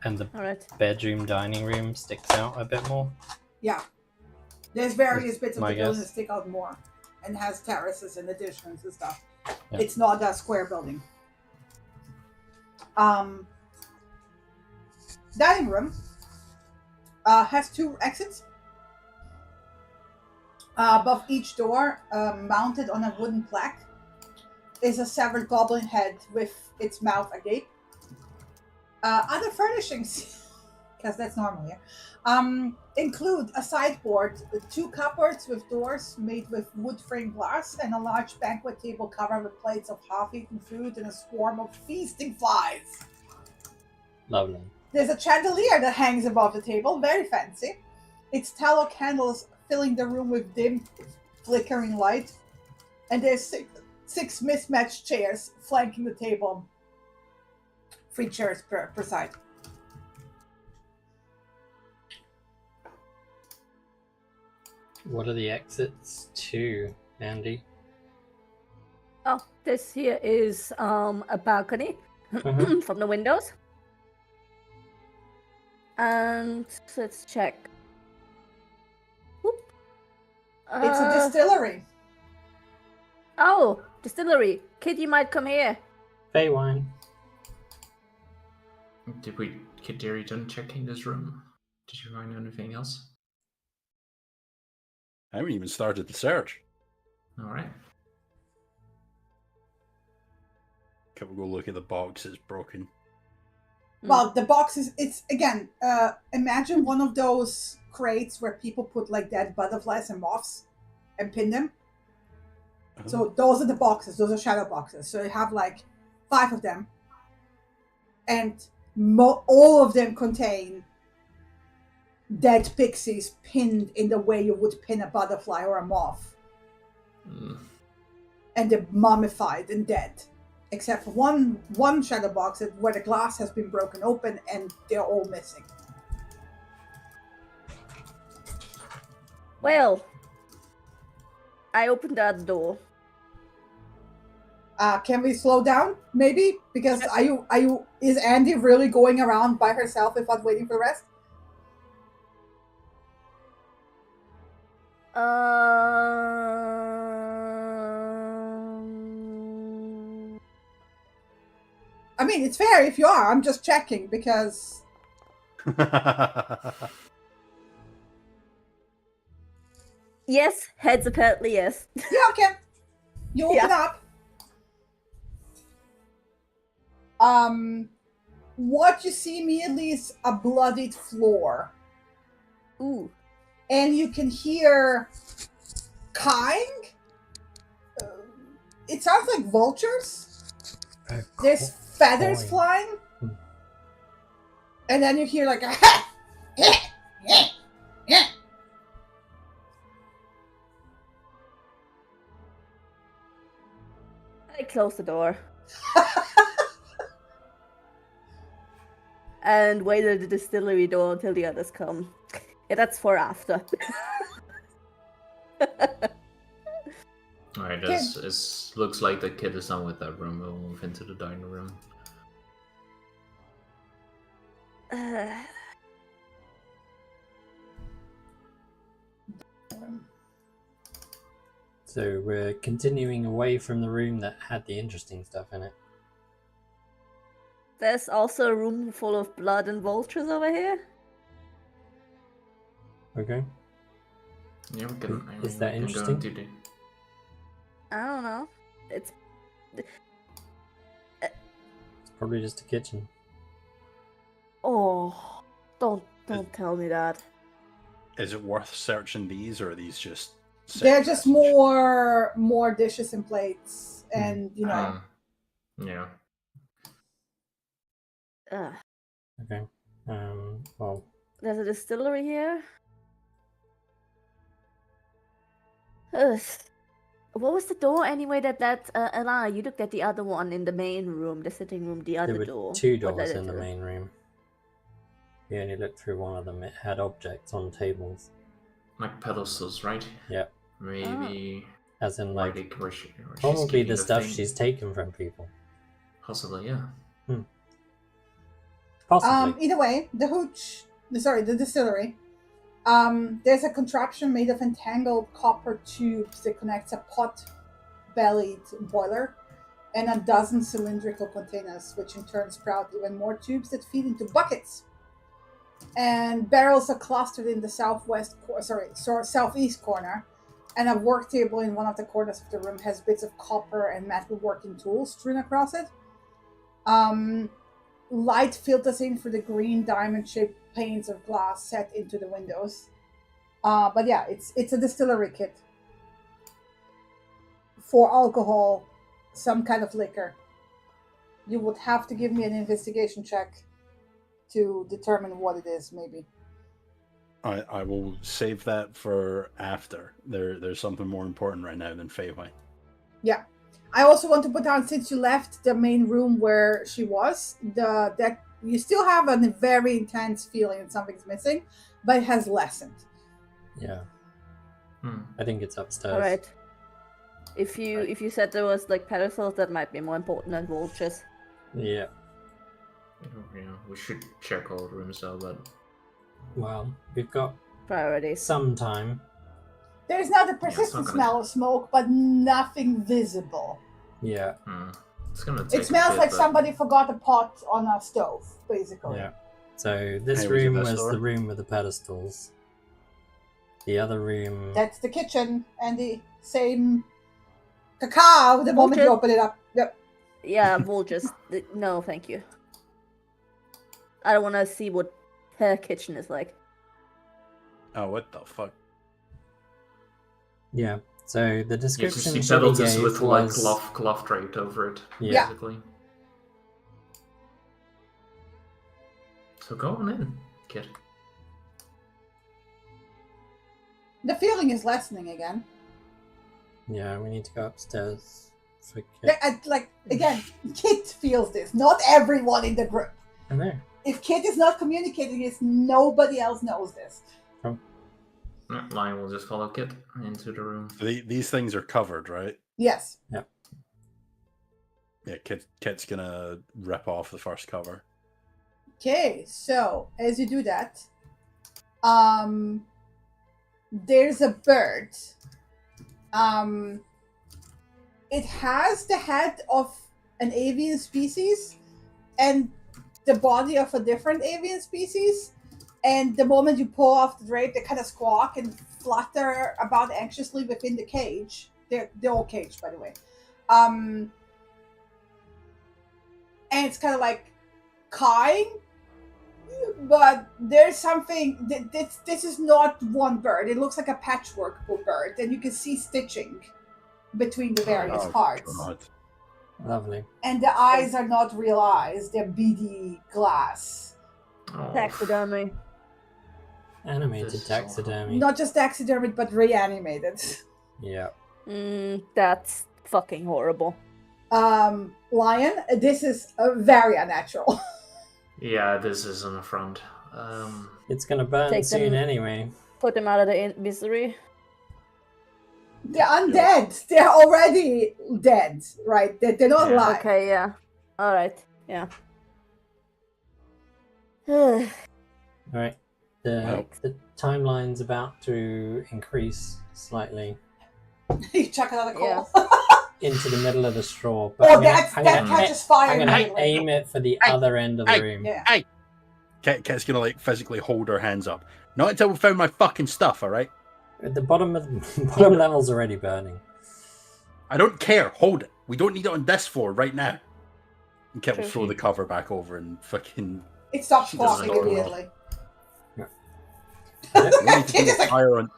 And the All right. bedroom, dining room sticks out a bit more. Yeah. There's various bits of My the building guess. that stick out more and has terraces and additions and stuff. Yeah. It's not a square building. Dining room has 2 exits. Above each door, mounted on a wooden plaque, is a severed goblin head with its mouth agape. Other furnishings, because that's normal here, include a sideboard, 2 cupboards with doors made with wood frame glass, and a large banquet table covered with plates of half-eaten food and a swarm of feasting flies. Lovely. There's a chandelier that hangs above the table, very fancy. Its tallow candles filling the room with dim, flickering light. And there's 6 mismatched chairs flanking the table. 3 chairs per side. What are the exits to, Andy? Oh, this here is a balcony Mhm. from the windows. And let's check. Whoop. It's a distillery. Oh, distillery. Kid, you might come here. Feywine. Did we get Derry done checking this room? Did you find anything else? I haven't even started the search. All right. Can we go look at the box? It's broken. Well, the box is, it's, again, imagine one of those crates where people put like dead butterflies and moths and pin them. So those are the boxes. Those are shadow boxes. So you have like 5 of them. And all of them contain dead pixies pinned in the way you would pin a butterfly or a moth. Mm. And they're mummified and dead. Except for one shadow box where the glass has been broken open and they're all missing. Well, I opened that door. Can we slow down, maybe? Because is Andy really going around by herself without waiting for the rest? I mean, it's fair if you are. I'm just checking because. Yes, heads apparently yes. Yeah, okay. You open up. What you see immediately is a bloodied floor. Ooh. And you can hear cawing. It sounds like vultures. There's feathers flying. And then you hear like a I close the door. And wait at the distillery door until the others come. Yeah, that's for after. Alright, as looks like the kid is done with that room, we'll move into the dining room. So we're continuing away from the room that had the interesting stuff in it. There's also a room full of blood and vultures over here. Okay. Yeah, we can. Is that interesting? I don't know. It's Probably just a kitchen. oh, don't tell me that. Is it worth searching these, or are these just? they're just more dishes and plates, and you know. Yeah. Okay. Well. There's a distillery here. Ugh. What was the door anyway that Alana, you looked at the other one in the main room, the sitting room, the other There were door. two What doors led in the to it? main room. We only looked through one of them. It had objects on tables. Like pedestals, right? Yeah. Maybe. As in, like, where she's probably keeping the stuff thing. she's taken from people. Possibly, yeah. Possibly. Either way, the distillery. There's a contraption made of entangled copper tubes that connects a pot-bellied boiler and a dozen cylindrical containers, which in turn sprout even more tubes that feed into buckets. And barrels are clustered in the southeast corner, and a work table in one of the corners of the room has bits of copper and metal working tools strewn across it. Light filters in through the green diamond-shaped panes of glass set into the windows. But yeah, it's a distillery kit for alcohol, some kind of liquor. You would have to give me an investigation check to determine what it is, maybe. I will save that for after. There's something more important right now than Feyway. Yeah. I also want to put down, since you left the main room where she was, that you still have a very intense feeling that something's missing, but it has lessened. Yeah. I think it's upstairs. Alright. If you said there was like pedestals, that might be more important than vultures. Yeah. Yeah, we should check all rooms out, but Well, we've got Priorities. some time. There's now the it's not persistent gonna- smell of smoke, but nothing visible. Yeah. it's gonna take It smells a bit, like but- somebody forgot a pot on a stove, basically. Yeah. So this Hey, was it room that was store? the room with the pedestals. The other room. That's the kitchen, and the same cacao the moment you Vulture. open it up. Yep. Yeah, vultures. No, thank you. I don't want to see what her kitchen is like. Oh, what the fuck? Yeah. So the You just description see she pedals gave with was like cloth draped over it, Yeah. basically. So go on in, kid. The feeling is lessening again. Yeah, we need to go upstairs. For Again, Kit feels this. Not everyone in the group. I know. If Kit is not communicating this, nobody else knows this. Lion will just follow Kit into the room. These things are covered, right? Yes. Yeah, Kit's gonna rip off the first cover. Okay, so as you do that, there's a bird. It has the head of an avian species and the body of a different avian species. And the moment you pull off the drape, they kind of squawk and flutter about anxiously within the cage. They're all caged, by the way. And it's kind of like cawing, but there's something. This is not one bird. It looks like a patchwork bird, and you can see stitching between the various parts. God. Lovely. And the eyes are not real eyes; they're beady glass. Oh, Taxidermy. Animated This is taxidermy. Not just taxidermied, but reanimated. Yeah. That's fucking horrible. Lion, this is very unnatural. Yeah, this is an affront. It's gonna burn Take soon them- anyway. Put them out of the misery. They're undead. They're already dead, right? They're not Yeah. alive. Okay, yeah. Alright, yeah. Alright. Well. The timeline's about to increase slightly You chuck another coal. into the middle of the straw. Oh, I'm that gonna catches fire I'm gonna immediately. aim it for the Hey, other end of the hey. room. Yeah. Hey! Kit's gonna like physically hold her hands up. Not until we found my fucking stuff, alright? At the bottom of bottom level's already burning. I don't care. Hold it. We don't need it on this floor right now. And Kit will True. throw the cover back over and fucking. It stops She doesn't squawking know. immediately. We don't need to Kit deal is with like, fire on.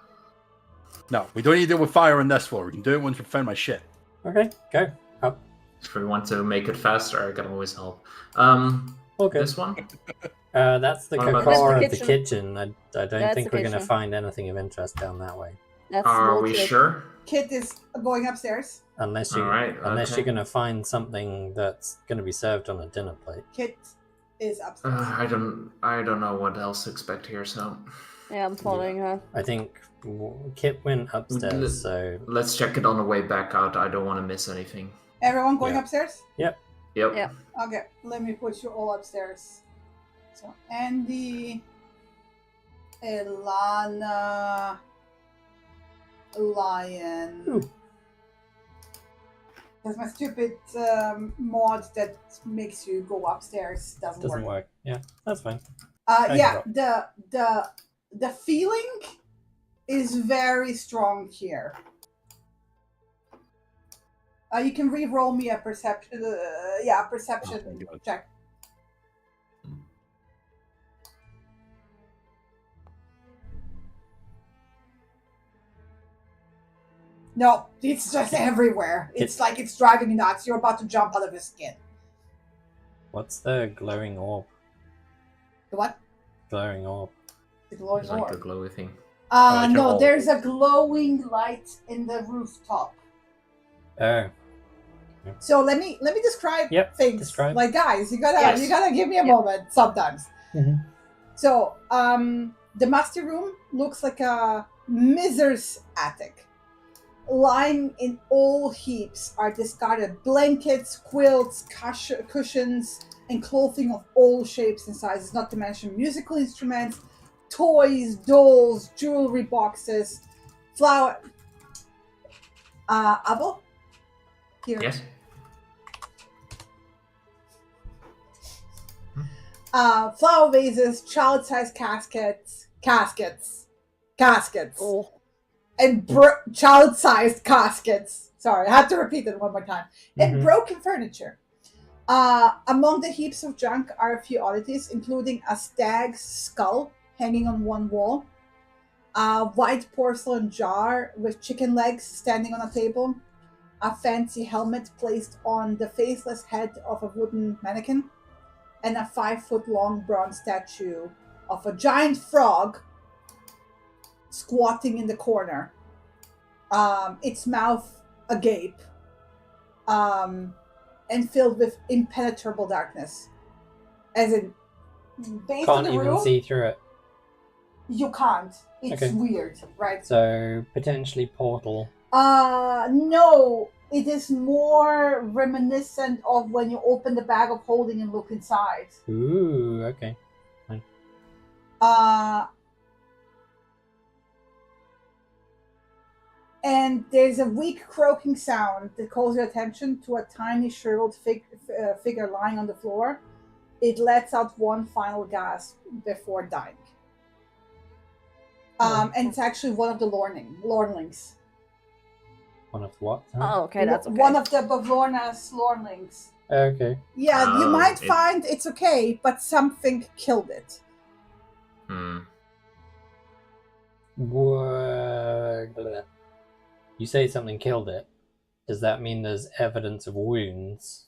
No, we don't need to deal with fire on this floor. We can do it once we found my shit. Okay, go. Up. if we want to make it faster, I can always help. All good. This one? That's the What about core this? of the kitchen. I don't That's think the we're going to kitchen. find anything of interest down that way. That's Are we bullshit. sure? Kit is going upstairs. Unless you, Alright, unless okay. you're going to find something that's going to be served on a dinner plate. Kit is upstairs. I don't know what else to expect here, so Yeah, I'm following her. I think Kit went upstairs, so let's check it on the way back out. I don't want to miss anything. Everyone going Yeah. upstairs? Yep. Yeah. Okay, let me put you all upstairs. So, Andy, Elana, Lion. Ooh. Because my stupid mod that makes you go upstairs doesn't doesn't work. work. Yeah, that's fine. Thank Yeah, you. the feeling is very strong here. You can re-roll me a perception. Perception Oh my God. check. No, it's just everywhere. It's like it's driving you nuts. You're about to jump out of your skin. What's the glowing orb? The what? Glowing orb. The glowing It's like a orb. glowy thing. like No, an there's a glowing light in the rooftop. Oh, So let me describe Yep, things. describe. Like guys, you gotta Yes. give me a Yep. moment sometimes. Mhm. So the master room looks like a miser's attic. Lying in all heaps are discarded blankets, quilts, cushions, and clothing of all shapes and sizes, not to mention musical instruments, toys, dolls, jewelry boxes, flower. Abo? Here. Yes. Flower vases, child-sized caskets, Oh. and child-sized caskets. Sorry, I had to repeat it one more time. And Mhm. broken furniture. Among the heaps of junk are a few oddities, including a stag's skull hanging on one wall, a white porcelain jar with chicken legs standing on a table, a fancy helmet placed on the faceless head of a wooden mannequin, and a 5-foot-long bronze statue of a giant frog squatting in the corner, its mouth agape, and filled with impenetrable darkness. As in, based on Can't the even room, see through it. you can't. It's Okay. weird, right? So potentially portal. No. it is more reminiscent of when you open the bag of holding and look inside. Ooh, okay. And there's a weak croaking sound that calls your attention to a tiny shriveled figure lying on the floor. It lets out one final gasp before dying. And it's actually one of the Lornlings. One of what? Oh, okay, that's okay. One of the Bavlorna's Lornlings. Okay. Yeah, you might it- find it's okay, but something killed it. What? You say something killed it. Does that mean there's evidence of wounds?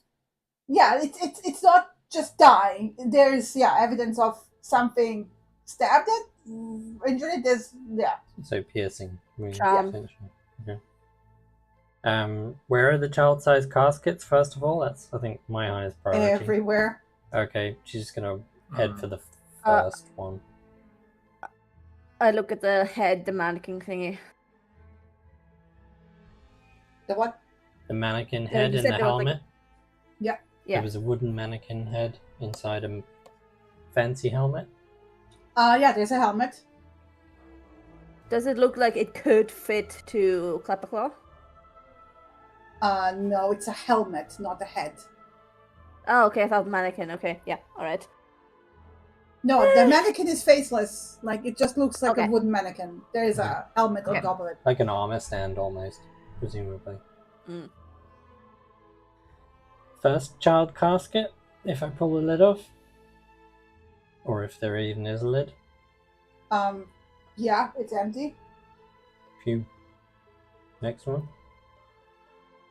Yeah, it's not just dying. There's evidence of something stabbed it, injured it. There's So piercing wounds. Charm. Potentially. Okay. Where are the child-sized caskets? First of all, that's I think my highest priority. everywhere. Okay, she's just gonna head for the Uh, first one. I look at the head, the mannequin thingy. The what? The mannequin head you in said the there was, like- helmet. Yeah. Yeah. There was a wooden mannequin head inside a fancy helmet. Yeah, there's a helmet. Does it look like it could fit to Clapperclaw? No, it's a helmet, not a head. Oh, okay, I thought mannequin. Okay, yeah, alright. No, the mannequin is faceless. Like, it just looks like a Okay. wooden mannequin. There is a helmet on Okay. top of it. Like an armor stand almost, presumably. Mm. First child casket, if I pull the lid off. Or if there even is a lid. Yeah, it's empty. Phew. Next one.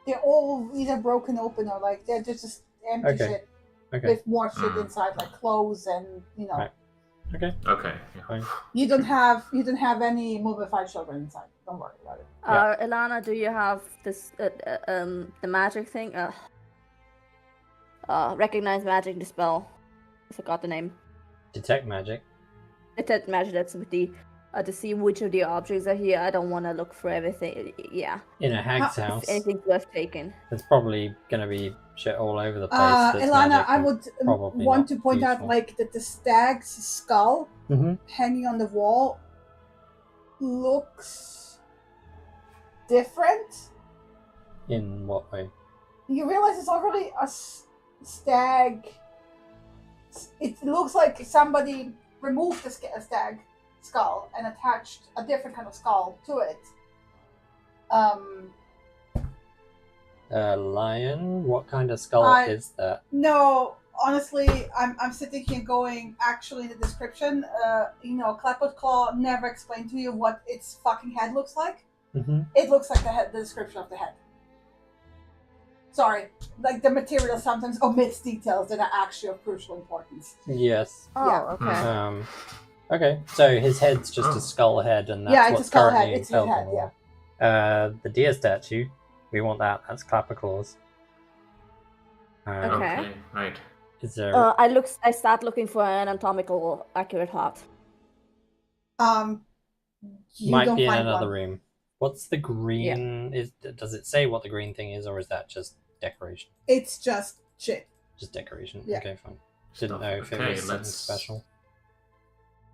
They're all either broken open or like they're just empty Okay. shit Okay. with more shit inside, like clothes and Right. Okay. Okay. Fine. You don't have any mummified children inside. Don't worry about it. Yeah. Ilana, do you have this, the magic thing? Recognize magic, dispel. I forgot the name. Detect magic. Detect magic, that's with the, to see which of the objects are here. I don't want to look for everything. Yeah. In a hag's How- house. If anything's worth taking. There's probably gonna be shit all over the place. that's Ilana, magic I and would probably want not to point out useful. like that the stag's skull Mhm. hanging on the wall looks different. In what way? You realize it's not really a stag. It looks like somebody removed the stag skull and attached a different kind of skull to it. A lion? What kind of skull is that? No, honestly, I'm sitting here going, actually, in the description, Clapwood Claw never explained to you what its fucking head looks like. Mm-hmm. It looks like the description of the head. Sorry, like the material sometimes omits details that are actually of crucial importance. Yes. Oh, Yeah. okay. Okay, so his head's just Oh. a skull head, and that's Yeah, it's a what's skull currently head. It's his held head, on the wall. The deer statue, we want that. That's Clapperclaw's. Okay. Okay. Right. Is there? I start looking for an anatomical accurate heart. You Might don't be in find another one. room. What's the green? Does it say what the green thing is, or is that just decoration? It's just shit. Just decoration. Yeah. Okay, fine. Didn't Stuff. know if it Okay, was something let's- special.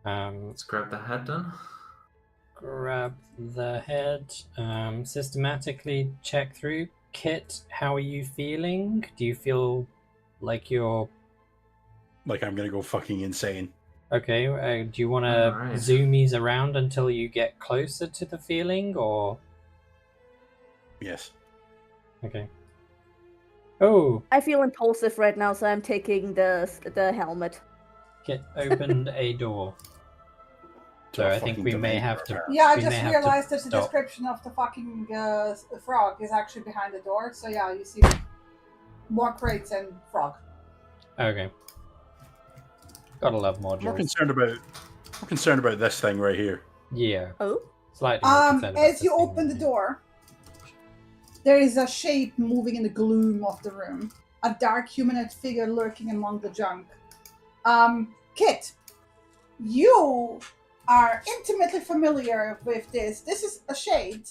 Let's grab the head then. Grab the head. Systematically check through. Kit, how are you feeling? Do you feel like you're Like I'm gonna go fucking insane. okay? Do you want to Alright. zoomies around until you get closer to the feeling, or Yes. okay? Oh, I feel impulsive right now, so I'm taking the helmet. Kit opened a door. So I think we may have to. Yeah, I we just may have to realized that the stop. description of the fucking frog is actually behind the door. So yeah, you see more crates and frog. Okay. Gotta love More modules. concerned about this thing right here. Yeah, Oh? slightly. more concerned about As you this thing open the than door, there is a shape moving in the gloom of the room. A dark humanoid figure lurking among the junk. Kit, you are intimately familiar with this. This is a shade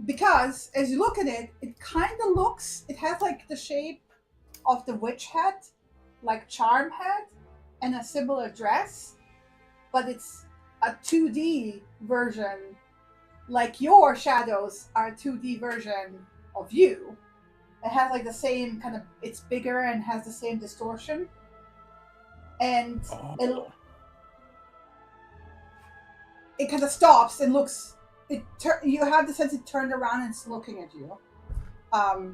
Because as you look at it, it kind of looks. It has like the shape of the witch hat, like charm hat, and a similar dress, but it's a 2D version. Like your shadows are a 2D version of you. It has like the same kind of. It's bigger and has the same distortion, and it kind of stops and looks. You have the sense it turned around and it's looking at you.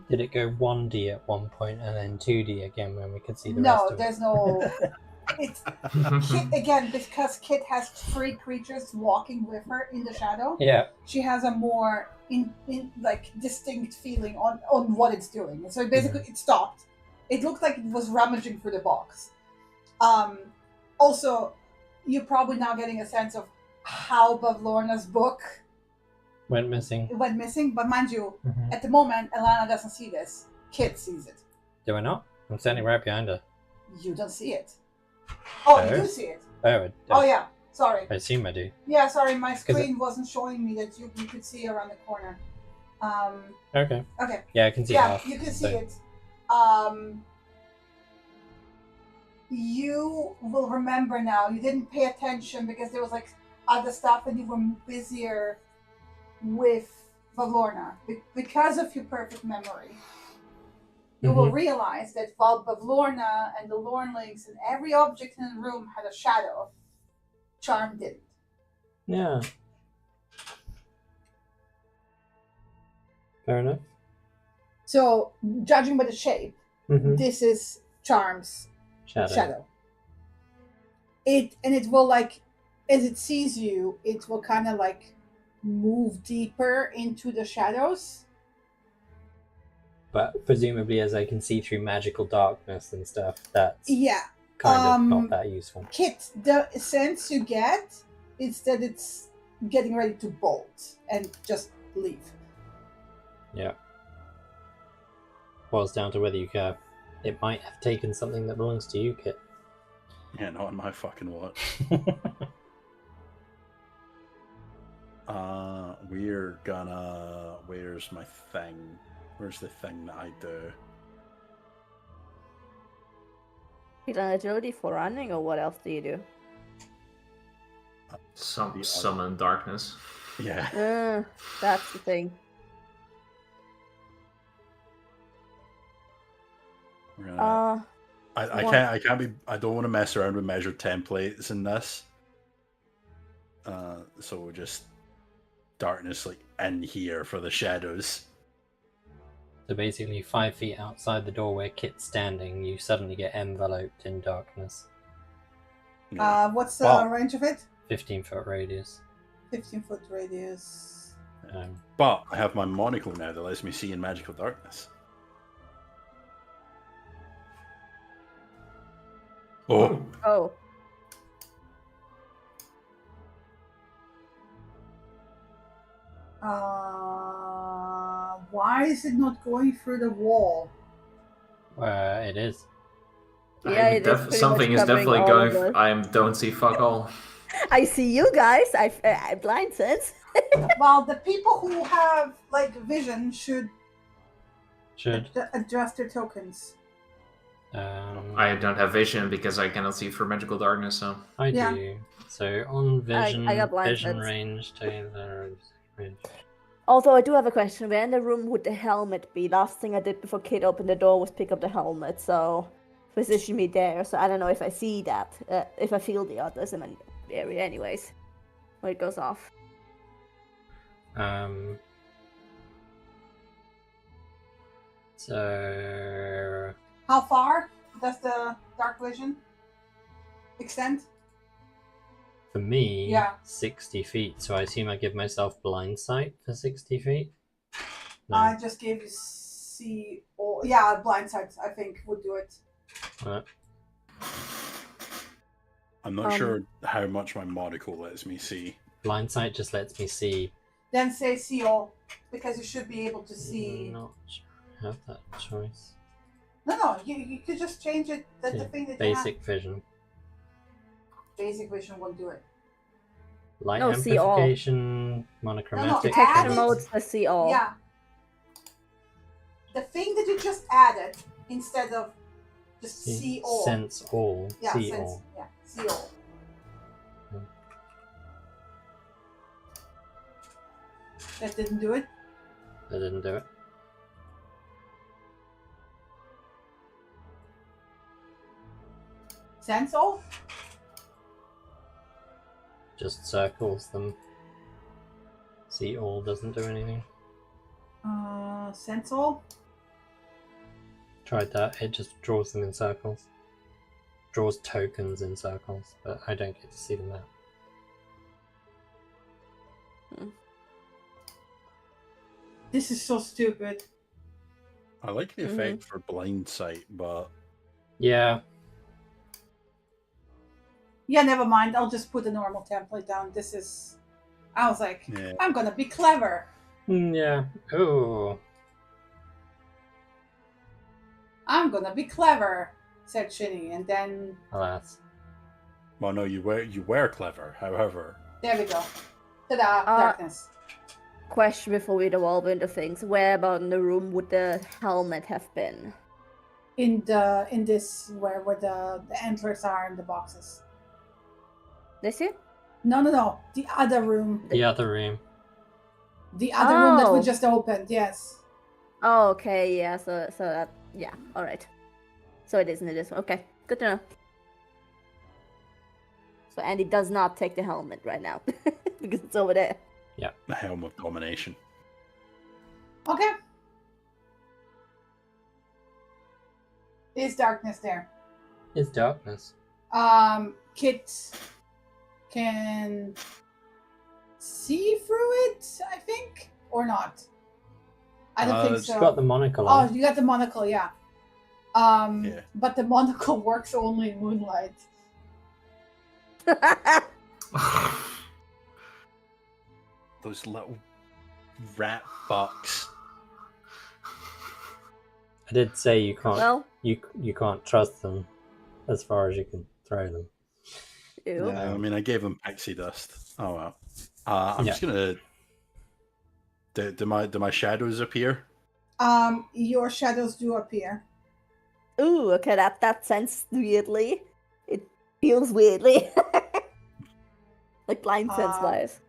Did it go 1D at one point and then 2D again when we could see the rest No, of there's no. It's Kit, again, because Kit has 3 creatures walking with her in the shadow. Yeah. She has a more in like distinct feeling on what it's doing. So basically, it stopped. It looked like it was rummaging through the box. Also, you're probably now getting a sense of how Bavlorna's book went missing. It went missing, but mind you, at the moment, Alana doesn't see this. Kit sees it. Do I not? I'm standing right behind her. You don't see it. Oh, you do see it. Oh, yeah. Sorry. I assume I do. Yeah, sorry. My screen wasn't showing me that you could see around the corner. Okay. Okay. Yeah, I can see Yeah, half, you can see so. it. You will remember now. You didn't pay attention because there was like other stuff, and you were busier with Bavlorna because of your perfect memory. You will realize that while Bavlorna and the Lornlings and every object in the room had a shadow, Charm didn't. Yeah. Fair enough. So, judging by the shape, this is Charm's shadow. It will like, as it sees you, it will kind of like move deeper into the shadows. But presumably, as I can see through magical darkness and stuff, that's Yeah. kind of not that useful. Kit, the sense you get is that it's getting ready to bolt and just leave. Yeah. Boils down to whether you care. It might have taken something that belongs to you, Kit. Yeah, not on my fucking watch. We're gonna. Where's my thing? Where's the thing that I do? You done agility for running, or what else do you do? Summon darkness. Yeah. That's the thing. We're gonna, I can't be. I don't want to mess around with measured templates in this. So we'll just darkness like in here for the shadows. So basically, 5 feet outside the door where Kit's standing, you suddenly get enveloped in darkness. Yeah. What's the range of it? 15-foot radius. 15-foot radius. But I have my monocle now that lets me see in magical darkness. Oh. Oh. Why is it not going through the wall? It is. Yeah, it is pretty something much is definitely covering all of going. us. I don't see fuck all. I see you guys. I blind sense. Well, the people who have like vision should adjust their tokens. I don't have vision because I cannot see through magical darkness. So I do. So on vision, I got blind vision sense. range, tailor range. Although I do have a question. Where in the room would the helmet be? Last thing I did before Kit opened the door was pick up the helmet, so position me there. So I don't know if I see that, if I feel the others in my area anyways, when it goes off. So How far does the dark vision extend? for me, Yeah. 60 feet. So I assume I give myself blind sight for 60 feet. No. I just gave you see. Or yeah, blind sight. I think would do it. I'm not sure how much my monocle lets me see. Blind sight just lets me see. Then say see all, because you should be able to see. Not sure I have that choice. No, you could just change it. That's the thing that you have. Basic vision. Basic vision won't do it. Light No, see all. amplification, monochromatic. add Protection it. modes, I see all. Yeah. The thing that you just added instead of just see all. Sense all. Yeah, See sense. all. Yeah, see all. That didn't do it. That didn't do it. Sense all. Just circles them. See all doesn't do anything. Sense all. Tried that. It just draws them in circles. Draws tokens in circles, but I don't get to see them there. This is so stupid. I like the effect for blind sight, but Yeah. Yeah, never mind. I'll just put a normal template down. This is. I was like, yeah. I'm gonna be clever. Yeah. Oh. I'm gonna be clever, said Shinny, and then Alas. Well, no, you were clever. However, there we go. Ta-da! Darkness. Question before we devolve into things. Where about in the room would the helmet have been? In this where the antlers are in the boxes. This here? No. The other room. The other room. The other room that we Oh. just opened. Yes. Oh, okay, yeah, so that, yeah, alright. So it isn't in this one. Okay, good to know. So Andy does not take the helmet right now, because it's over there. the helm of domination. Okay. Is darkness there? It's darkness. Kit can see through it, I think, or not. I don't think She's so. She's got the monocle Oh, on. you got the monocle, yeah. Yeah. But the monocle works only in moonlight. Those little rat bucks. I did say you can't. Well, You can't trust them as far as you can throw them. ew. No, I mean, I gave them pixie dust. Oh well. I'm Yeah. just gonna. Do my shadows appear? Your shadows do appear. Ooh, okay, that sense weirdly. It feels weirdly. Like blind sense wise.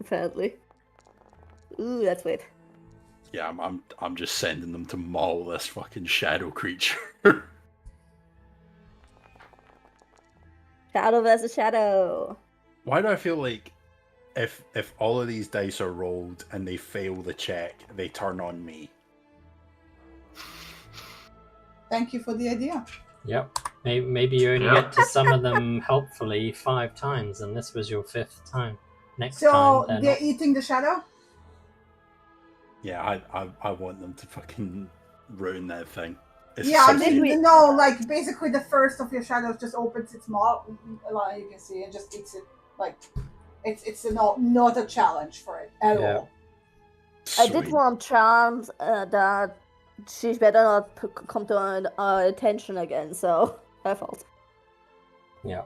Apparently. Ooh, that's weird. Yeah, I'm just sending them to maul this fucking shadow creature. Shadow versus shadow. Why do I feel like if all of these dice are rolled and they fail the check, they turn on me? Thank you for the idea. Yep. Maybe you only Yeah. get to summon them helpfully 5 times, and this was your 5th time. Next So time, they're they're not. eating the shadow? Yeah, I want them to fucking ruin that thing. It's Yeah, I so did mean, we- no, like basically the first of your shadows just opens its mouth, like you can see, and just eats it. Like it's not a challenge for it at Yeah. all. I did sweet. want charms that she's better not come to our attention again, so her fault. Yeah.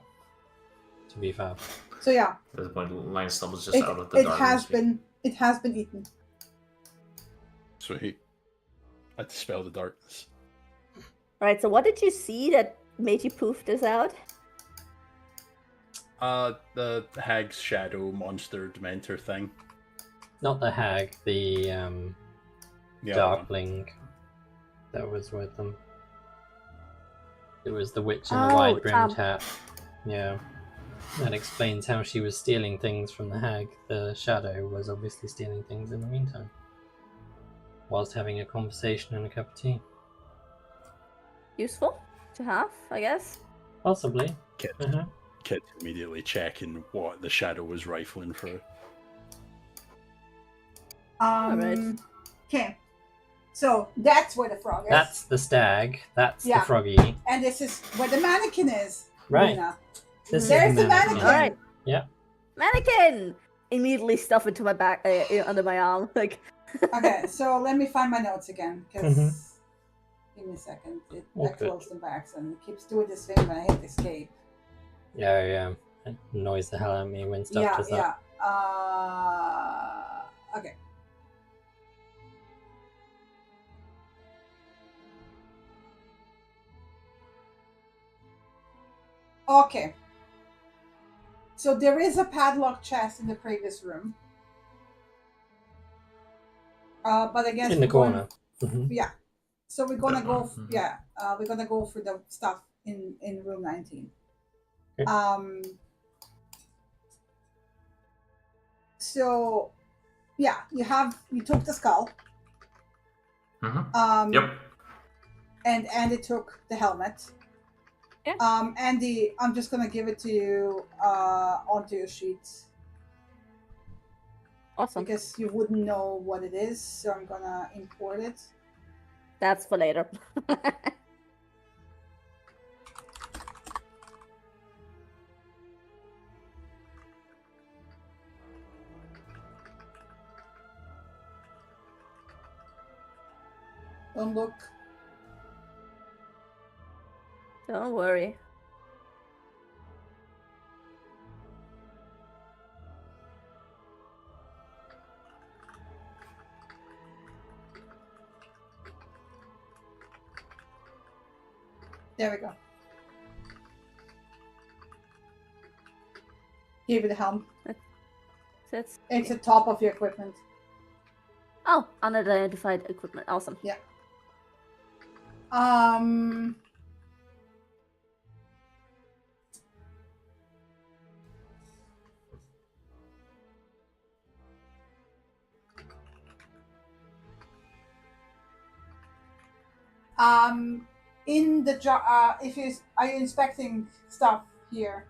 To be fair. So yeah, At this point, Line Stub was just it, out of the it dark. has been eaten. Sweet. I dispel the darkness. Right, so what did you see that made you poof this out? The hag's shadow monster dementor thing. Not the hag, the The other one. darkling that was with them. It was the witch in the Oh, wide brimmed hat. Yeah. That explains how she was stealing things from the hag. The shadow was obviously stealing things in the meantime. Whilst having a conversation and a cup of tea. Useful to have, I guess. Possibly. Kid, Uh-huh. kid immediately checking what the shadow was rifling through. Alright. Okay, so that's where the frog is, That's the stag. That's Yeah. the froggy. and this is where the mannequin is. Right. Luna. This is There's the the mannequin. mannequin. Alright. Yeah. Mannequin! Immediately stuff into my back, under my arm. Like, Okay, so let me find my notes again, because Mhm. give me a second. I Okay. closed them back, and it keeps doing this thing when I hit escape. Yeah. It annoys the hell out of me when stuff Yeah, does that. yeah. Okay. Okay. So there is a padlock chest in the previous room. But I guess In the we're going- corner. Mhm. Yeah. So we're gonna That go. one, mhm. Yeah. We're gonna go for the stuff in room 19. Okay. So, yeah, you took the skull. Mhm. Yep. And Andy took the helmet. Yeah. Andy, I'm just gonna give it to you onto your sheet Awesome. because you wouldn't know what it is, so I'm gonna import it. That's for later. Don't look. Don't worry. There we go. Give you the helm. That's It's the top of your equipment. oh, unidentified equipment. Awesome. Yeah. In the jar, are you inspecting stuff here?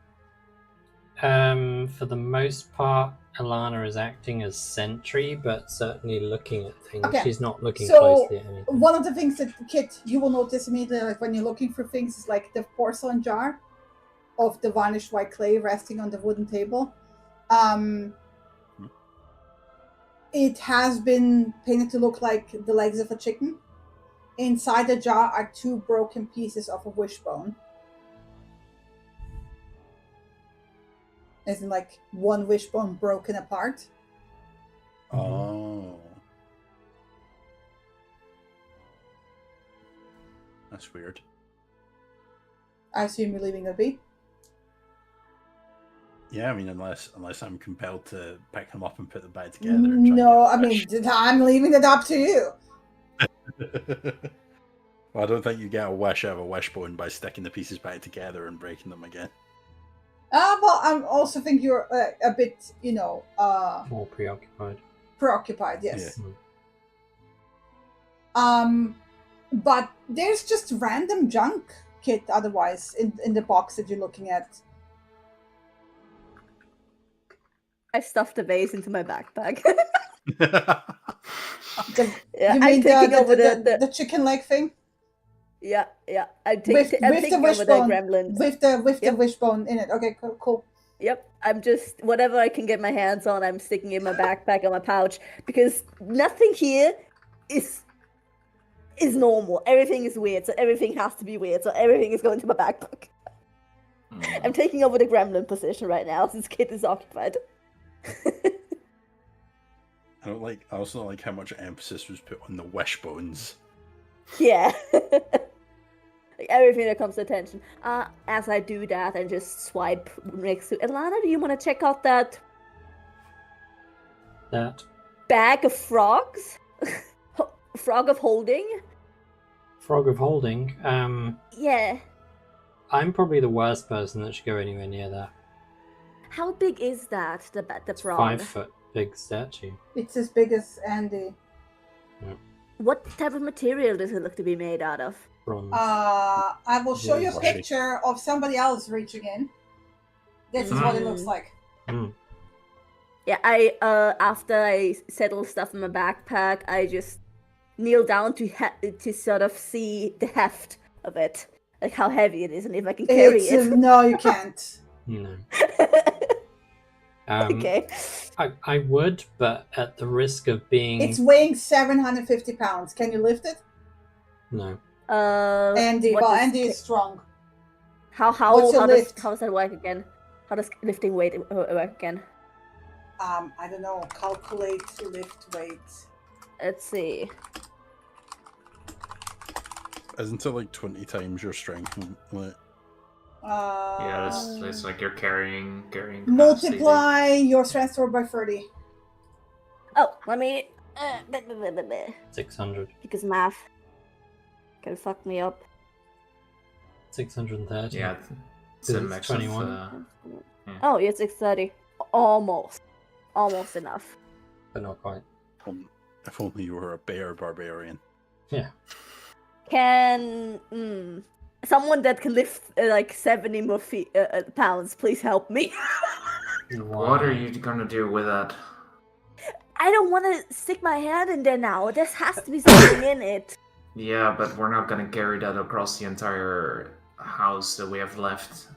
For the most part, Alana is acting as sentry, but certainly looking at things. Okay. She's not looking So, closely at anything. One of the things that, Kit, you will notice immediately, like when you're looking for things, is like the porcelain jar of the varnished white clay resting on the wooden table. It has been painted to look like the legs of a chicken. Inside the jar are 2 broken pieces of a wishbone. As in, like, one wishbone broken apart. Oh. That's weird. I assume you're leaving it be. Yeah, I mean, unless I'm compelled to pick them up and put them back together. And try No, I and mean, I'm leaving it up to you. Well, I don't think you get a wish out of a wishbone by sticking the pieces back together and breaking them again. Well, I also think you're a bit, More preoccupied. preoccupied, yes. Yeah. But there's just random junk, Kit, otherwise, in the box that you're looking at. I stuffed the vase into my backpack. You I'm mean taking over the chicken leg thing? Yeah. I'm With taking the over the wishbone, gremlin. with the Yep. wishbone in it. Okay, cool. Yep, I'm just whatever I can get my hands on, I'm sticking in my backpack or my pouch because nothing here is normal. Everything is weird, so everything has to be weird. So everything is going to my backpack. I'm taking over the gremlin position right now since Kit is occupied. I also don't like how much emphasis was put on the wishbones. Yeah. Like everything that comes to attention. As I do that, I just swipe next to Ilana. Do you want to check out that bag of frogs? Frog of holding? Frog of holding. Yeah. I'm probably the worst person that should go anywhere near that. How big is that? The frog? 5 foot big statue. It's as big as Andy. What type of material does it look to be made out of? Bronze. I will show you a Washy. picture of somebody else reaching in. This is what it looks like. Yeah, I after I settle stuff in my backpack, I just kneel down to sort of see the heft of it, like how heavy it is, and if I can carry it. No, you can't. No. Okay. I would, but at the risk of being... It's weighing 750 pounds. Can you lift it? No. Andy, what well, does Andy ca- is strong. How What's your how lift? does that work again? How does lifting weight work again? I don't know. Calculate lift weight. Let's see. Isn't it like 20 times your strength? Like, Yeah, it's like you're carrying capacity. Multiply your strength score by 30. Oh, let me. 600. Because math can fuck me up. 630. Yeah, it's a It's max 21. of. Oh, yeah, 630. Almost enough. But not quite. if only you were a bear barbarian. Yeah. Can someone that can lift like 70 more pounds please help me? What are you gonna do with that? I don't want to stick my hand in there now. There has to be something in it. Yeah, but we're not gonna carry that across the entire house that we have left.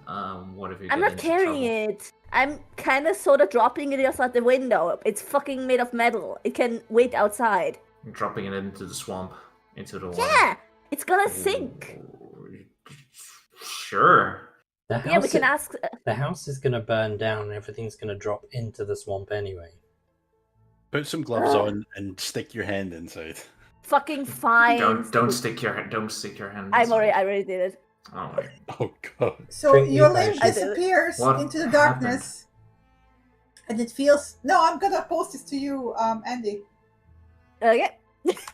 What if you? I'm get not into carrying trouble? it. I'm kind of sort of dropping it outside the window. It's fucking made of metal. It can wait outside. You're dropping it into the swamp, into the water. Yeah, it's gonna sink. Sure. The house, Yeah, we can ask. the house is going to burn down and everything's going to drop into the swamp anyway. Put some gloves on and stick your hand inside. Fucking fine. Don't stick your hand. Don't stick your hand. I inside. already did it. Oh my. Oh god. So Drink your me, limb guys. I did it. disappears What into the darkness. And it feels. No, I'm gonna post this to you, Andy. Okay.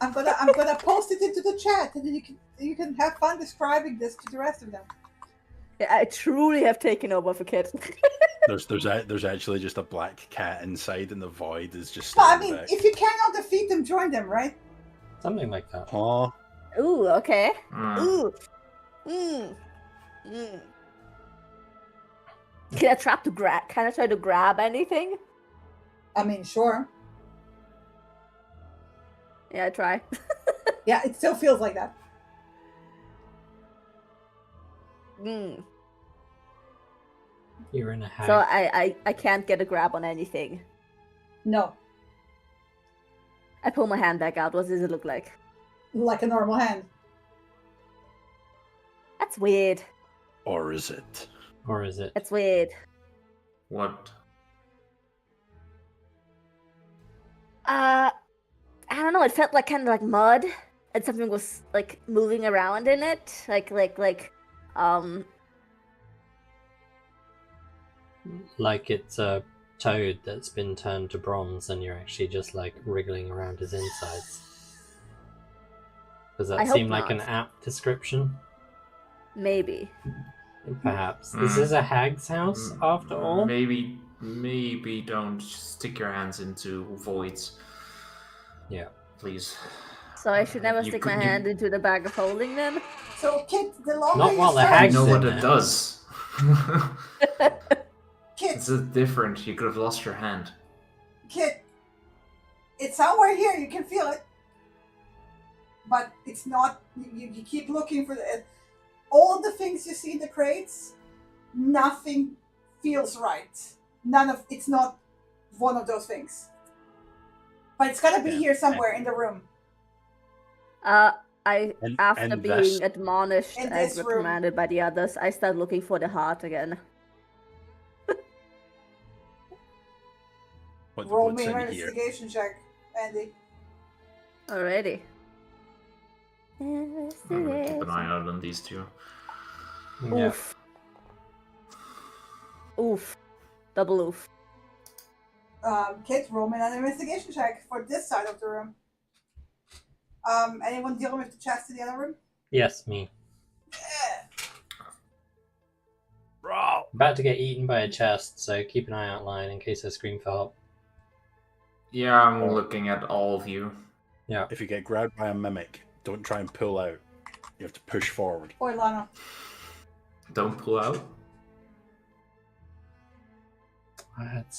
I'm gonna post it into the chat, and then you can have fun describing this to the rest of them. Yeah, I truly have taken over for kids. There's actually just a black cat inside, and the void is just. Well, I staring mean, back. if you cannot defeat them, join them, right? Something like that. Aw. Ooh, okay. Mm. Ooh. Can I Can I try to grab anything? I mean, sure. Yeah, try. Yeah, it still feels like that. You're in a hag. So I can't get a grab on anything. No, I pull my hand back out. What does it look like? like a normal hand. That's weird. Or is it? Or is it? That's weird. What? I don't know. It felt like kind of like mud, and something was like moving around in it, like Like it's a toad that's been turned to bronze and you're actually just like wriggling around his insides. Does I that hope seem like an not. apt description? maybe. Perhaps. Is this a hag's house after all? Maybe don't stick your hands into voids. Yeah. Please. So I should never You stick could- my you- hand into the bag of holding them. So, Kit, the longer Not you while the search, I hag's know in what there. it does. Kit, It's different. You could have lost your hand. Kit, it's somewhere here. You can feel it, but it's not. You keep looking for the. All the things you see in the crates, nothing feels right. It's not one of those things. But it's gotta be Yeah. here somewhere in the room. After And being this- admonished in and this room. reprimanded by the others, I start looking for the heart again. Roll What's me an in here? investigation check, Andy. Alrighty. I'm gonna keep an eye out on these two. Yeah. Oof. Oof. Double oof. Kit, roll me an investigation check for this side of the room. Anyone dealing with the chest in the other room? Yes, me. About to get eaten by a chest, so keep an eye out line in case I scream for help. Yeah, I'm looking at all of you. Yeah. If you get grabbed by a mimic, don't try and pull out. You have to push forward. Oi, Lana. Don't pull out. That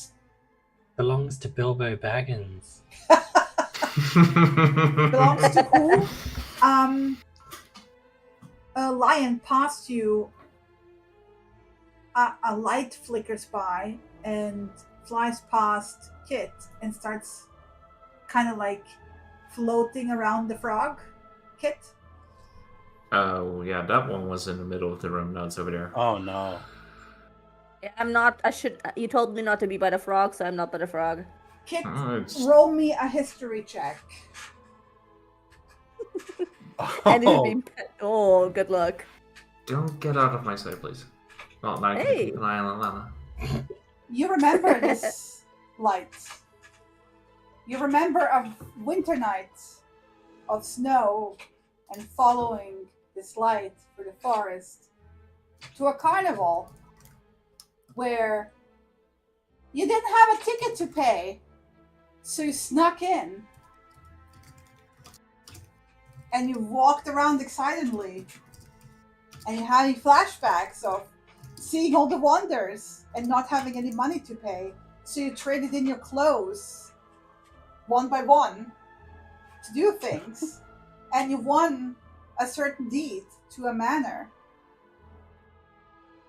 belongs to Bilbo Baggins. Belongs to who? A lion past you. A light flickers by and flies past Kit and starts kind of like floating around the frog. Kit. Oh, yeah, that one was in the middle of the room. Now it's over there. Oh no. I'm not. I should. You told me not to be by the frog, so I'm not by the frog. Kit, It's- roll me a history check. And it'll be. Oh, good luck. Don't get out of my sight, please. Well, now I can Hey. keep an eye on Lana. You remember this light. You remember a winter night of snow and following this light through the forest to a carnival where you didn't have a ticket to pay, so you snuck in and you walked around excitedly and you had flashbacks of seeing all the wonders and not having any money to pay, so you traded in your clothes one by one to do things, and you won a certain deed to a manor,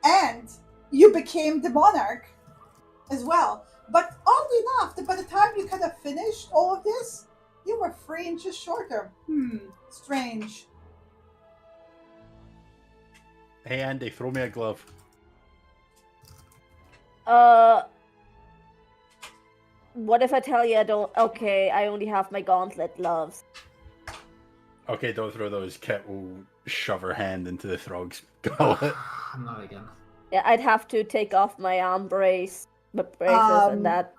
and you became the monarch as well. But oddly enough, by the time you kind of finished all of this, you were 3 inches shorter. Strange. Hey Andy, throw me a glove. What if I tell you I don't? Okay, I only have my gauntlet gloves. Okay, don't throw those. Kit will shove her hand into the frog's gullet. Not again. Yeah, I'd have to take off my arm braces and that.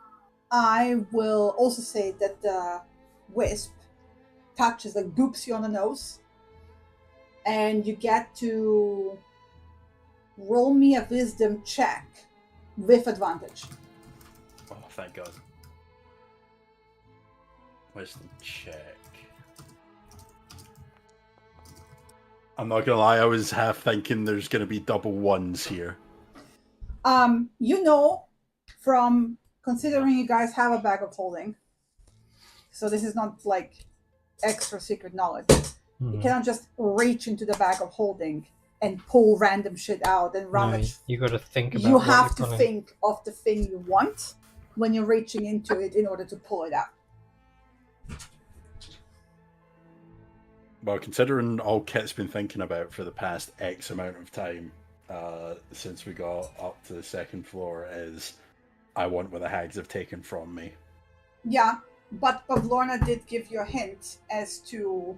I will also say that the wisp touches, like, goops you on the nose, and you get to roll me a wisdom check with advantage. Oh, thank God. Wisdom check. I'm not gonna lie, I was half thinking there's gonna be double ones here. You know, from considering you guys have a bag of holding, so this is not like extra secret knowledge. You cannot just reach into the bag of holding and pull random shit out and rummage. You got to think about. You what have to you're pulling. think of the thing you want when you're reaching into it in order to pull it out. Well, considering all Kit's been thinking about for the past X amount of time, since we got up to the second floor, is I want what the hags have taken from me. Yeah, but Lorna did give you a hint as to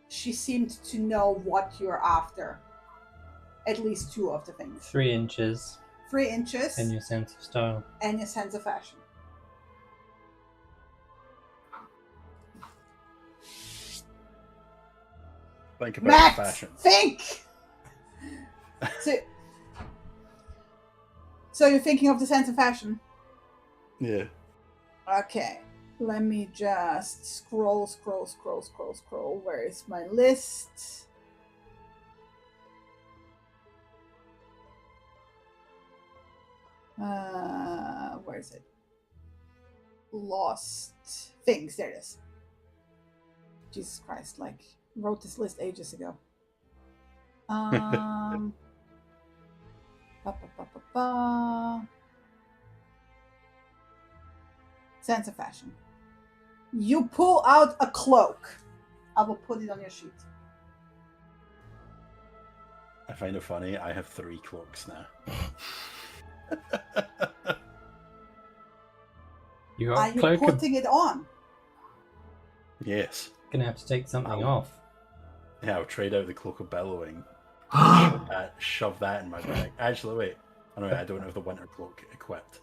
she seemed to know what you're after. At least 2 of the things. 3 inches 3 inches and your sense of style. and your sense of fashion. Think about Matt, fashion. think! So you're thinking of the sense of fashion? Yeah. Okay. Let me just scroll. Where is my list? Where is it? Lost things. There it is. Jesus Christ, like, wrote this list ages ago. Ba, ba, ba, ba, ba. Sense of fashion. You pull out a cloak. I will put it on your sheet. I find it funny, I have 3 cloaks now. You Are got you cloak. putting it on? Yes. Gonna have to take something off. Yeah, I'll trade out the cloak of bellowing. Shove that in my bag. Actually, wait. Oh, no, I don't have the winter cloak equipped.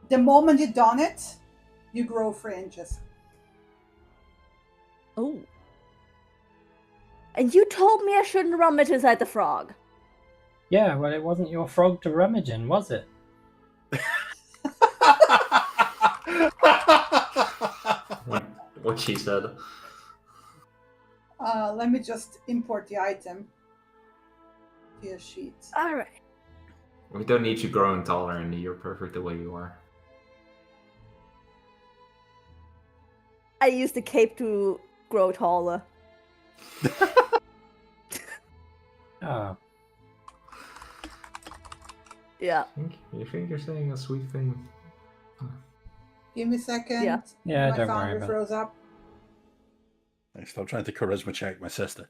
The moment you don it, you grow 3 inches. Oh. And you told me I shouldn't rummage inside the frog. Yeah, well, it wasn't your frog to rummage in, was it? What she said. Let me just import the item to your sheet. Alright. We don't need you growing taller, Andy. You're perfect the way you are. I used the cape to grow taller. Oh, Yeah. You think you're saying a sweet thing? Give me a second. Yeah. Yeah, My don't worry founder about it. froze up. I'm still trying to charisma check my sister.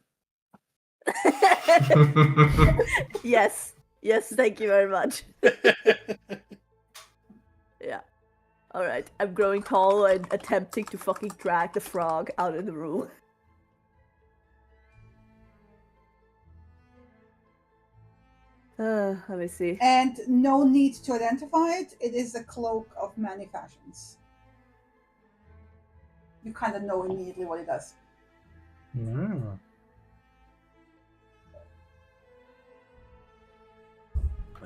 Yes. Yes, thank you very much. Yeah. Alright, I'm growing tall and attempting to fucking drag the frog out of the room. Let me see. And no need to identify it. It is a cloak of many fashions. You kind of know immediately what it does. Mm.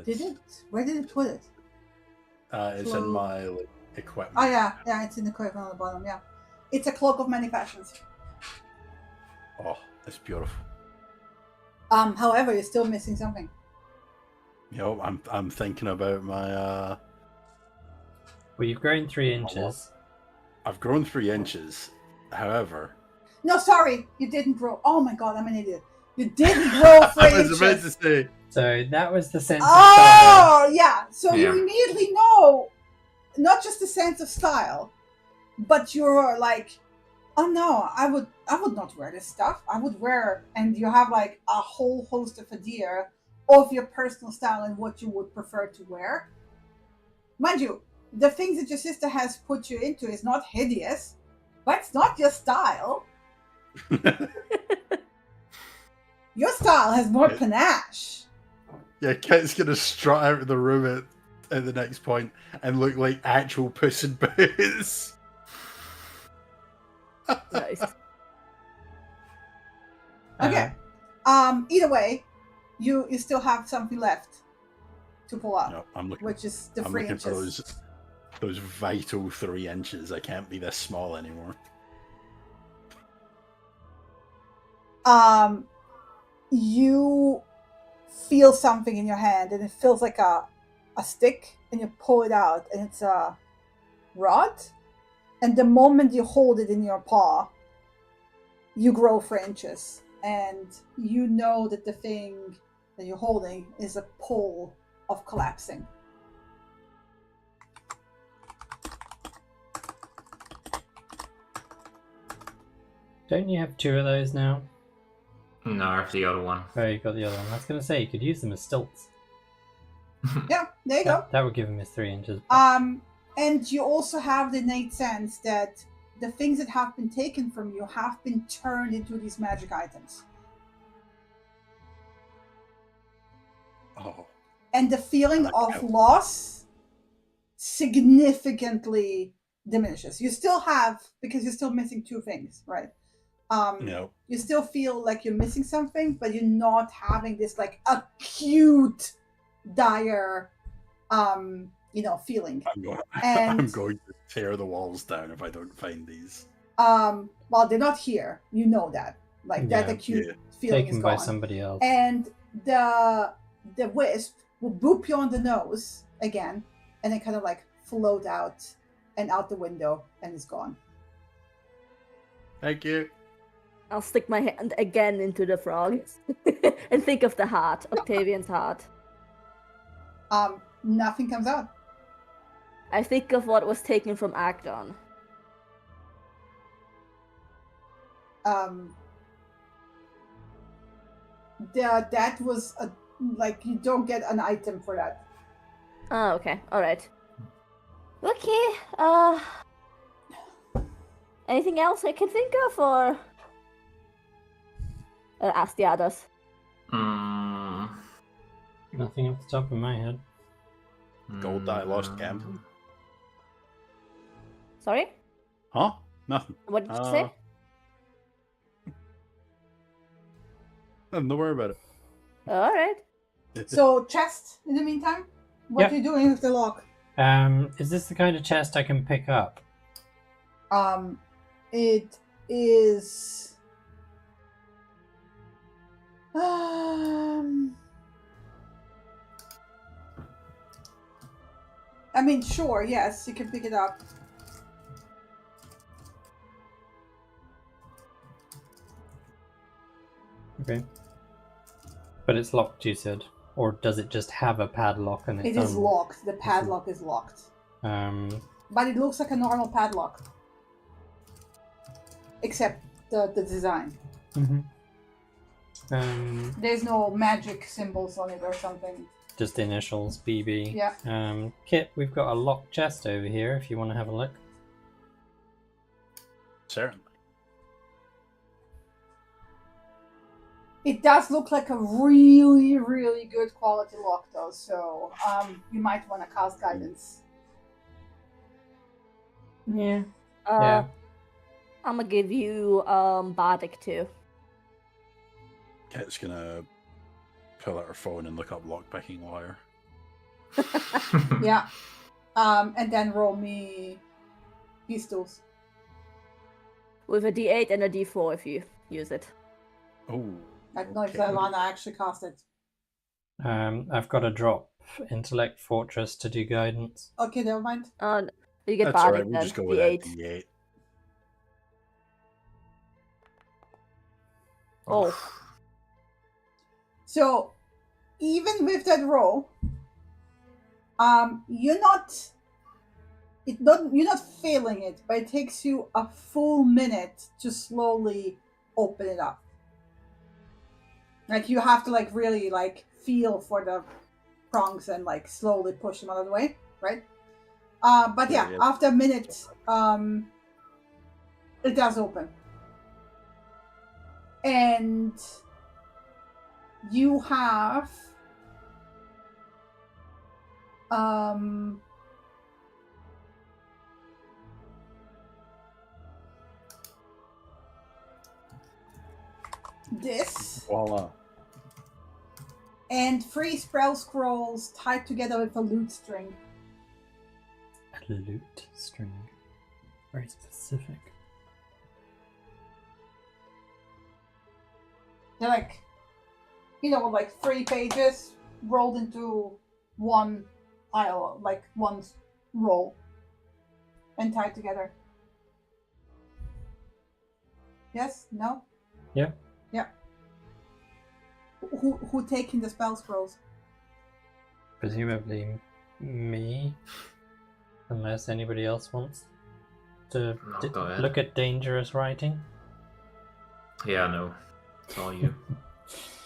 Did it? Where did it put it? It's in my equipment. Oh yeah, it's in the equipment on the bottom. Yeah, it's a cloak of many fashions. Oh, it's beautiful. However, you're still missing something. I'm thinking about my. Well, you've grown 3 inches. I've grown 3 inches. However, No, sorry, you didn't grow. Oh my god, I'm an idiot. You didn't grow 3 I was about to inches. say. So that was the sense of style. Oh yeah, so Yeah. you immediately know, not just the sense of style, but you're like, oh no, I would not wear this stuff. I would wear, and you have like a whole host of idea of your personal style and what you would prefer to wear. Mind you, the things that your sister has put you into is not hideous, but it's not your style. Your style has more panache. Yeah, Kit's gonna strut out of the room at the next point and look like actual Puss in Boots. Nice. Okay. Either way, you still have something left to pull out, No, I'm looking. which is the I'm 3 looking inches. for those vital 3 inches. I can't be this small anymore. You feel something in your hand, and it feels like a stick, and you pull it out, and it's a rod. And the moment you hold it in your paw, you grow 4 inches, and you know that the thing that you're holding is a pole of collapsing. Don't you have 2 of those now? No, I have the other one. Oh, you got the other one. I was going to say, you could use them as stilts. Yeah, there you go. That would give him his 3 inches. And you also have the innate sense that the things that have been taken from you have been turned into these magic items. Oh, And the feeling Okay. of loss significantly diminishes. You still have, because you're still missing 2 things, right? no. You still feel like you're missing something, but you're not having this like acute, dire, feeling. I'm And- going to tear the walls down if I don't find these. Well, they're not here. You know that. Like that Yeah. acute feeling Taken is by gone. somebody else. And the wisp will boop you on the nose again, and then kind of like float out and out the window, and it's gone. Thank you. I'll stick my hand again into the frog and think of the heart, Octavian's heart. Nothing comes out. I think of what was taken from Agdon. That was you don't get an item for that. Oh, okay. Alright. Okay, anything else I can think of, or... ask the others. Nothing off the top of my head. Gold that I lost gambling. Sorry? Huh? Nothing. What did you say? Don't worry about it. Alright. So chest. In the meantime, what Yep. are you doing with the lock? Is this the kind of chest I can pick up? It is. I mean, sure, yes, you can pick it up. Okay. But it's locked, you said? Or does it just have a padlock and It it's is locked. The padlock is locked. But it looks like a normal padlock. Except the design. Mhm. There's no magic symbols on it or something. Just initials, BB. Yeah. Kit, we've got a locked chest over here if you want to have a look. Certainly. It does look like a really, really good quality lock, though. So you might want to cast guidance. Yeah. I'm gonna give you Bardic too. Kit's gonna pull out her phone and look up lockpicking wire. Yeah. And then roll me pistols. With a D8 and a D4 if you use it. Oh. I don't know if okay. Lana actually cast it. I've got to drop Intellect Fortress to do guidance. Okay, never mind. You get That's Bardic alright, we'll then. just go with that D8. D8. Oh. So, even with that roll, you're not failing it, but it takes you a full minute to slowly open it up. Like you have to really feel for the prongs and slowly push them out of the way, right? But yeah, after a minute, it does open. And you have this Voila. and 3 spell scrolls tied together with a loot string. A loot string. Very specific. They're 3 pages rolled into one pile, one roll, and tied together. Yes? No? Yeah. Yeah. Who taking the spell scrolls? Presumably me. Unless anybody else wants to No, go ahead. look at dangerous writing. Yeah, no. It's all you.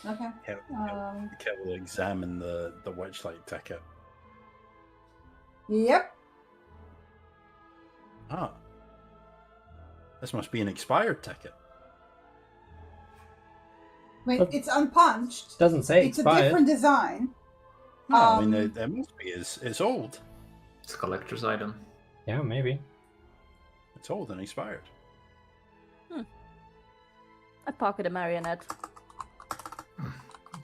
Okay. Kit will examine the witchlight ticket. Yep. Ah. This must be an expired ticket. Wait, But- it's unpunched. Doesn't say It's a expired. different design. No, I mean, Um, it must be. It's old. It's a collector's item. Yeah, maybe. It's old and expired. I pocket a marionette.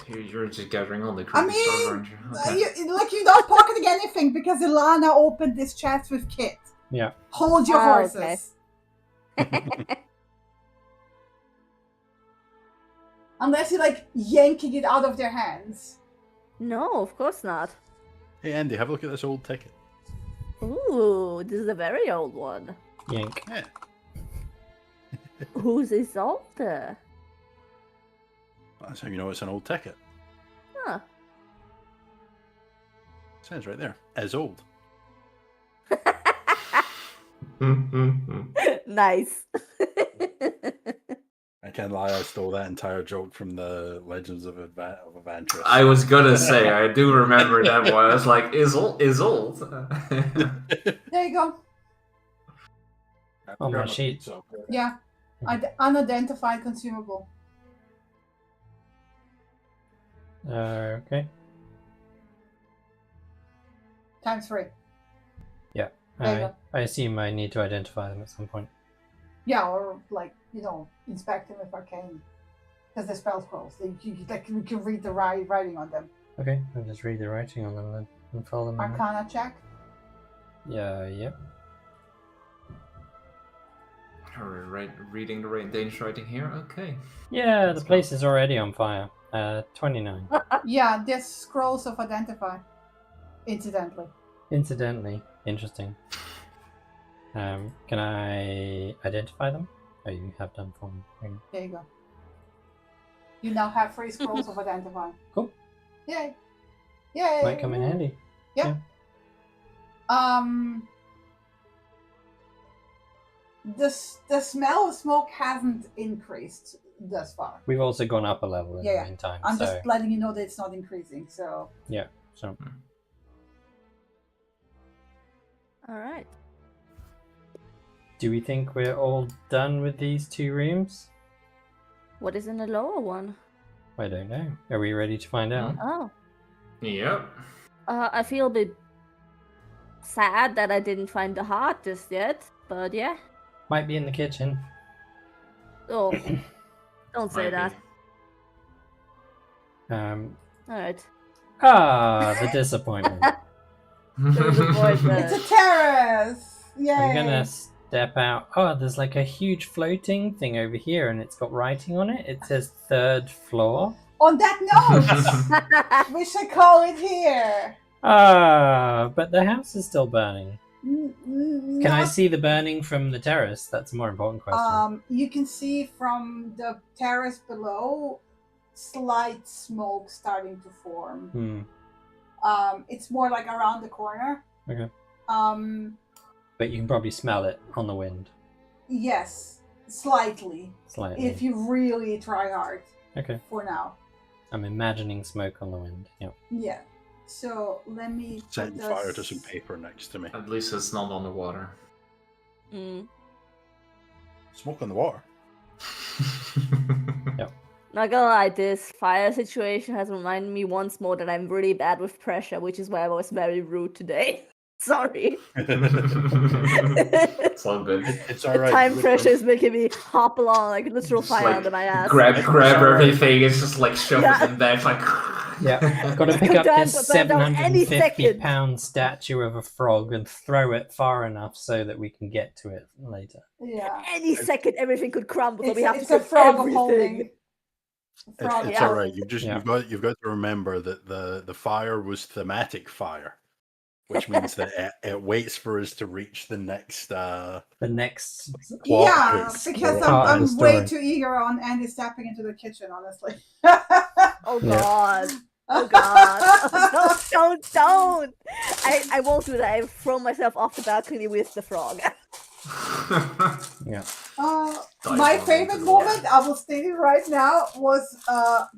You're just gathering all the I creepy stuff, mean, aren't you? Okay. you're not pocketing anything because Ilana opened this chest with Kit. Yeah. Hold your Oh, horses. Unless you're yanking it out of their hands. No, of course not. Hey, Andy, have a look at this old ticket. Ooh, this is a very old one. Yank. Yeah. Whose is older? That's how you know it's an old ticket. Huh. It says right there. As old. Nice. I can't lie, I stole that entire joke from the Legends of Adventure. I was gonna say, I do remember that one. I was like, is old. There you go. On my sheet. Yeah. Unidentified consumable. Okay. Times 3. Yeah. There you go. I assume I need to identify them at some point. Yeah, or inspect them with arcane. Because they're spell scrolls. You can read the writing on them. Okay, I'll just read the writing on them then and follow them. in. Arcana check. Yeah, yep. Reading the Danish writing here? Okay. Yeah, Let's the go. place is already on fire. 29. Yeah, there's scrolls of identify. Incidentally. Incidentally, interesting. Can I identify them? Oh, you have done for me. Hang on. There you go. You now have 3 scrolls of identify. Cool. Yay. Yay. Might come in handy. The smell of smoke hasn't increased thus far. We've also gone up a level in Yeah, the meantime. I'm so just letting you know that it's not increasing. So So All right. do we think we're all done with these 2 rooms? What is in the lower one? I don't know. Are we ready to find out? Oh. Yep. I feel a bit sad that I didn't find the heart just yet, but yeah. Might be in the kitchen. Oh, don't say Might that. be. Alright. The disappointment. Disappointment. It's a terrace! Yay! I'm gonna step out. Oh, there's like a huge floating thing over here, and it's got writing on it. It says 3rd floor. On that note, we should call it here. But the house is still burning. Can Can I see the burning from the terrace? That's a more important question. You can see from the terrace below slight smoke starting to form. It's more like around the corner. Okay. But you can probably smell it on the wind. Yes, slightly. Slightly. If you really try hard. Okay. For now. I'm imagining smoke on the wind. Yep. Yeah. So let me Setting fire to some paper next to me. At least it's not on the water. Smoke on the water. Not gonna lie, this fire situation has reminded me once more that I'm really bad with pressure, which is why I was very rude today. Sorry. It's all good. It's alright. Time pressure is making me hop along like literal Just, fire like, under my ass. Grab everything. It's just like shove Yeah. it in there. It's like. Yeah. Got to pick up Done, this but done any 750-pound statue of a frog and throw it far enough so that we can get to it later. Yeah. Any second, everything could crumble. So we have It's to a put frog everything. holding. Frog, It's yeah. all right. You've Yeah. got to remember that the fire was thematic fire, which means that it waits for us to reach the next. The next. plot Yeah, twist. because Part of I'm the way story. too eager on Andy stepping into the kitchen, honestly. Oh Yeah. god. Oh god. Don't. I won't do that. I've thrown myself off the balcony with the frog. Yeah. My Dive favorite into the moment, I will state it right now, was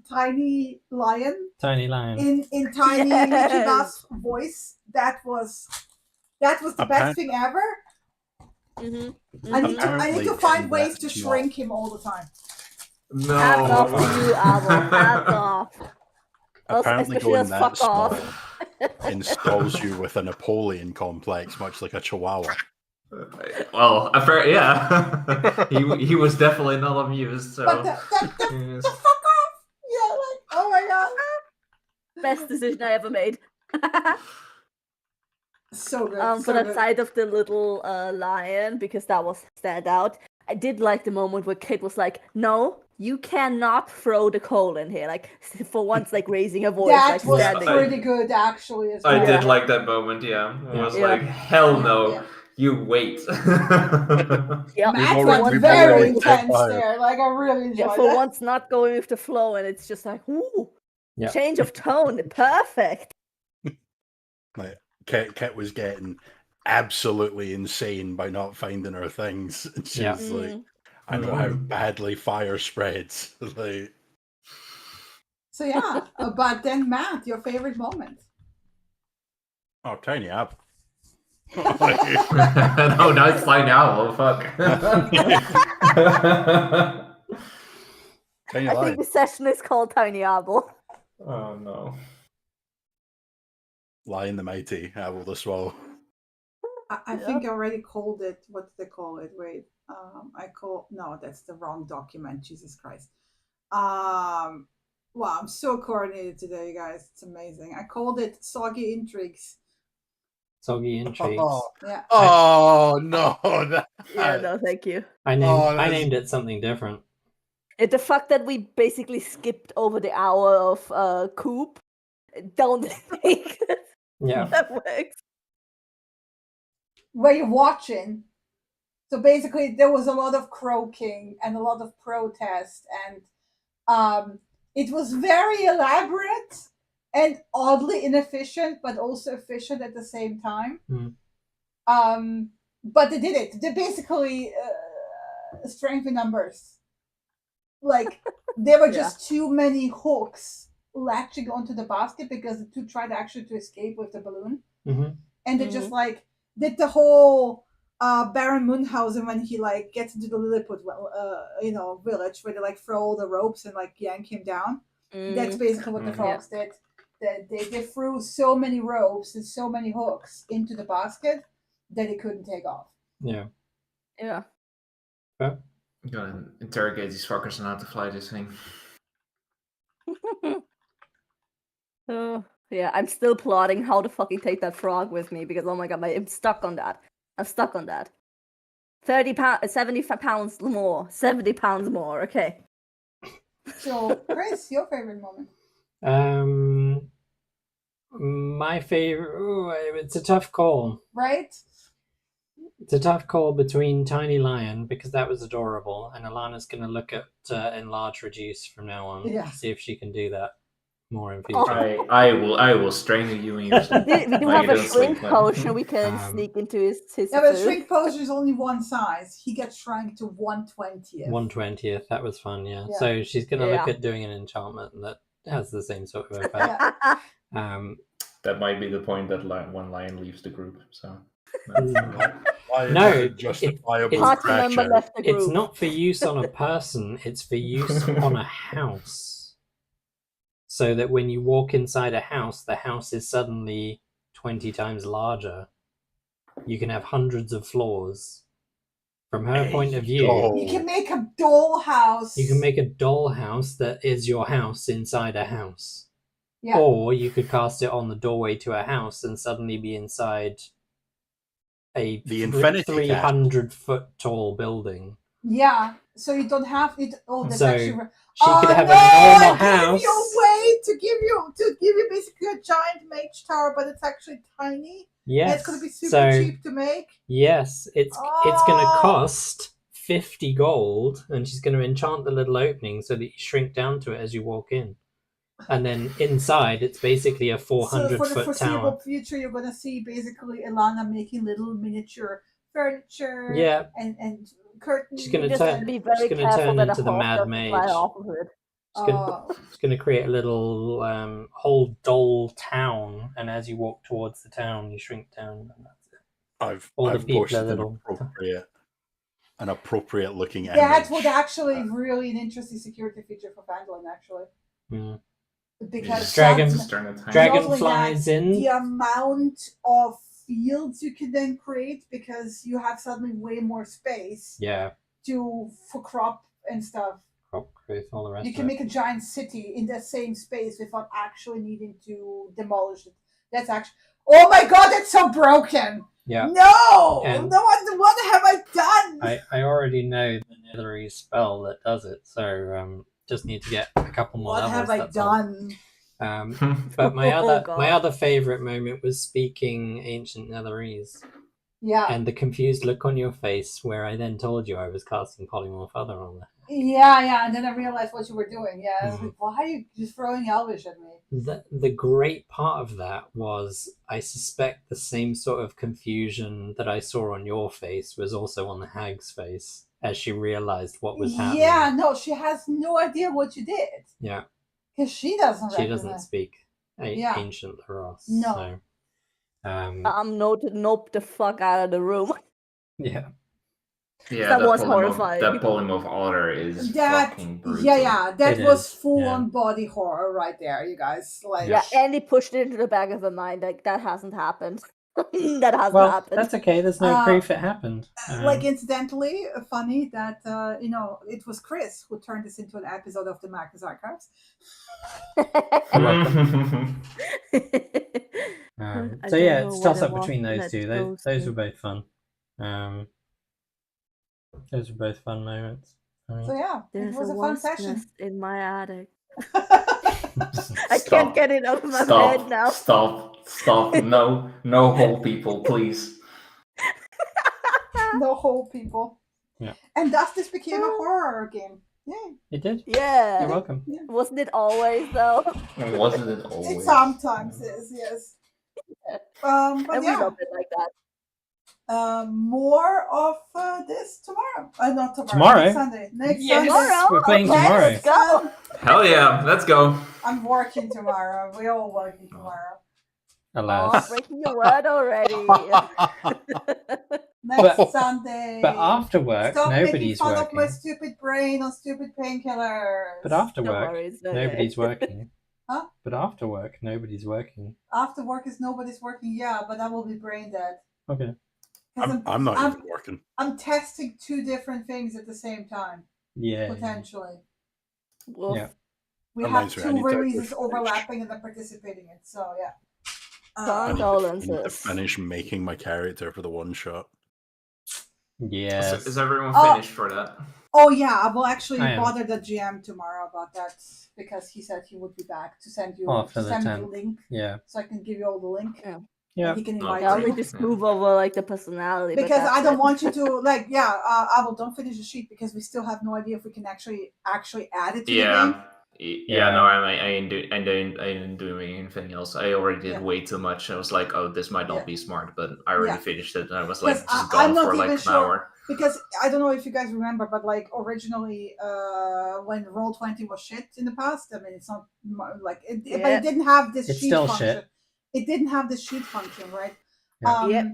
Tiny Lion Tiny lion. in Tiny Yes. Mickey Mouse voice. That was the best Apparent- thing ever. Mm-hmm. I need Apparently, to find ways to that's shrink him all the time. No. Hands off you, Abel. Hands off. Apparently, especially going as that fuck small off. installs you with a Napoleon complex, much like a Chihuahua. Well, yeah. he was definitely not amused. So. But the Yes. fuck off! Yeah, like, oh my god. Best decision I ever made. So good. For so the good. side of the little lion, because that was stand out. I did like the moment where Kate was like, "No, you cannot throw the coal in here." Like for once, like raising her voice, That like was standing. pretty good, actually. As I well. did like that moment, yeah. It was Yeah. like, hell no, Yeah. you wait. Yeah, Matt We've went already- we've very already intense said there. Like I really enjoyed yeah, for that. once not going with the flow, and it's just like, ooh, Yeah. change of tone, perfect. Like Kit was getting absolutely insane by not finding her things. She's Yeah. like, I know how badly fire spreads. Like, So yeah, but then Matt, your favorite moment? oh, Tiny Apple. No, now it's fine now. Oh, fuck. Tiny I Lion. think the session is called Tiny Apple. Oh, no. Lion the Mighty, Apple the Swallow. I think I already called it. What did they call it? Wait, no, that's the wrong document. Jesus Christ. Wow, I'm so coordinated today, you guys. It's amazing. I called it Soggy Intrigues. Soggy intrigues. Oh, Yeah. oh no! That, Yeah, no, thank you. I that's- named it something different. The fact that we basically skipped over the hour of Coop, don't think Yeah. that works. Where you're watching. So basically, there was a lot of croaking and a lot of protest, and it was very elaborate and oddly inefficient, but also efficient at the same time. But they did it. They basically strength in numbers. Like there were just too many hooks latching onto the basket because the two tried actually to escape with the balloon. Mhm. And they just like did the whole Baron Munchausen when he like gets into the Lilliput village where they like throw all the ropes and like yank him down. That's basically what the frogs did. They threw so many ropes and so many hooks into the basket that it couldn't take off. Yeah. Yeah. Okay. You gotta interrogate these fuckers on how to fly this thing. Oh, yeah, I'm still plotting how to fucking take that frog with me because oh my god, I'm stuck on that. I'm stuck on that. 70 pounds more. 70 pounds more. Okay. So, Chris, your favorite moment? My favorite. Ooh, it's a tough call. Right? It's a tough call between Tiny Lion because that was adorable, and Alana's going to look at enlarge reduce from now on. Yeah. See if she can do that more in future. I will strangle you in your sleep. We do Like have you a don't sleep, shrink but- potion we can sneak into his Yeah, but food. shrink potion is only one size. He gets shrunk to 1/20th. 1/20th. That was fun. Yeah. Yeah. So she's going to look Yeah. at doing an enchantment that has the same sort of effect. Yeah. That might be the point that one lion leaves the group. So No, is a justifiable Party crash member out. left the group. It's not for use on a person, it's for use on a house. So that when you walk inside a house, the house is suddenly 20 times larger. You can have hundreds of floors. From her point of view, Oh. You can make a dollhouse. you can make a dollhouse that is your house inside a house. Yeah. Or you could cast it on the doorway to a house and suddenly be inside a The Infinity Cat. 300-foot tall building. Yeah. So you don't have it. Oh, that's So, actually. She could have no, a normal I house. gave you a way to give you basically a giant mage tower, but it's actually tiny. And Yes. it's gonna be super So cheap to make. yes, it's going to Oh. cost 50 gold, and she's going to enchant the little opening so that you shrink down to it as you walk in. And then inside, it's basically a So for the 400-foot foreseeable tower. future, you're gonna see basically Ilana making little miniature furniture. Yeah. And curtains. She's gonna Just turn- be very she's gonna careful turn that into a the hawk Mad doesn't fly Mage. off of it. It's going to create a little whole doll town, and as you walk towards the town, you shrink down, and that's it. All the I've people are posted little. an appropriate looking That image. would actually really an interesting security feature for Phandelver, actually. Mm. Because Dragon- that's Just turn it tiny. Dragon only flies in. the amount of fields you can then create because you have suddenly way more space Yeah, for crop and stuff. crop growth, all the rest You of can it. make a giant city in that same space without actually needing to demolish it. That's actually. Oh my god, that's so broken! Yeah. No! And- No, what have I done? I already know the Nethery spell that does it, so just need to get a couple more What levels. have I that's all. done? But my Oh, other God. favorite moment was speaking ancient Netherese, Yeah. and the confused look on your face, where I then told you I was casting Polymorph Other on there. Yeah, and then I realized what you were doing. Yeah, I was Mhm. like, why are you just throwing Elvish at me? The great part of that was I suspect the same sort of confusion that I saw on your face was also on the hag's face as she realized what was happening. Yeah, no, she has no idea what you did. Yeah. Because she doesn't She recognize. doesn't speak Yeah. ancient Laros. No. So, Nope the fuck out of the room. yeah. Yeah, That was polymorph- horrifying. That polymorph otter is That, fucking brutal. yeah, that It was is, full yeah. on body horror right there, you guys. Like, Yeah, and he pushed it into the back of her mind. Like, that hasn't happened. That hasn't Well, happened. that's okay. There's no Uh, proof it happened. like incidentally, funny that it was Chris who turned this into an episode of the Magnus Archives. I So don't yeah, know it's what toss it up was between those that two. goes Those to- were both fun. Those were both fun moments. So yeah, There's it was a fun wasp session. nest in my attic. I can't get it out of my Stop. head now. Stop. No hole, people, please. No whole people. Yeah. And thus this became a horror game. Yay. It did. Yeah. You're welcome. Wasn't it always though? Wasn't it always? It sometimes is, yes. But And we yeah, love it like that. more of this tomorrow. Not tomorrow. Tomorrow? Next Sunday. Next Yes, Sunday. Tomorrow? we're playing Okay, tomorrow. let's go. Hell yeah, let's go. I'm working tomorrow. We're all working tomorrow. Oh, Alas. breaking your word already. Next But- Sunday. But after work, Stop making nobody's fun working. of my stupid brain on stupid painkillers. But after No work, worries, okay. nobody's working. Huh? But after work, nobody's working. After work is nobody's working. Yeah, but I will be brain dead. Okay. 'Cause I'm not even working. I'm testing 2 different things at the same time, Yeah. potentially. Woof. Yeah. We Reminds have me, I 2 need to releases finish. overlapping and I'm participating in. So yeah. I need to Condolences. finish making my character for the one shot. Yes. Is everyone Oh. finished for that? Oh yeah, I will actually I am. bother the GM tomorrow about that because he said he would be back to send you After the the 10th. link, Yeah. so I can give you all the link. Yeah. Yeah. And he can invite Yeah, I'll you. need to smooth over like the personality. but Because I that's don't it. want you to like I will don't finish the sheet because we still have no idea if we can actually add it to the game. Yeah. Yeah. No, I ain't doing anything else. I already did Yeah. way too much. I was like, oh, this might not Yeah. be smart, but I already Yeah. finished it, and I was like, Because just I'm gone not for like even an sure- hour. Because I don't know if you guys remember, but like originally, when Roll20 was shit in the past, I mean, it's not like it, but Yeah. it didn't have this It's sheet still function. shit. It didn't have the sheet function, right? Yeah. Yep.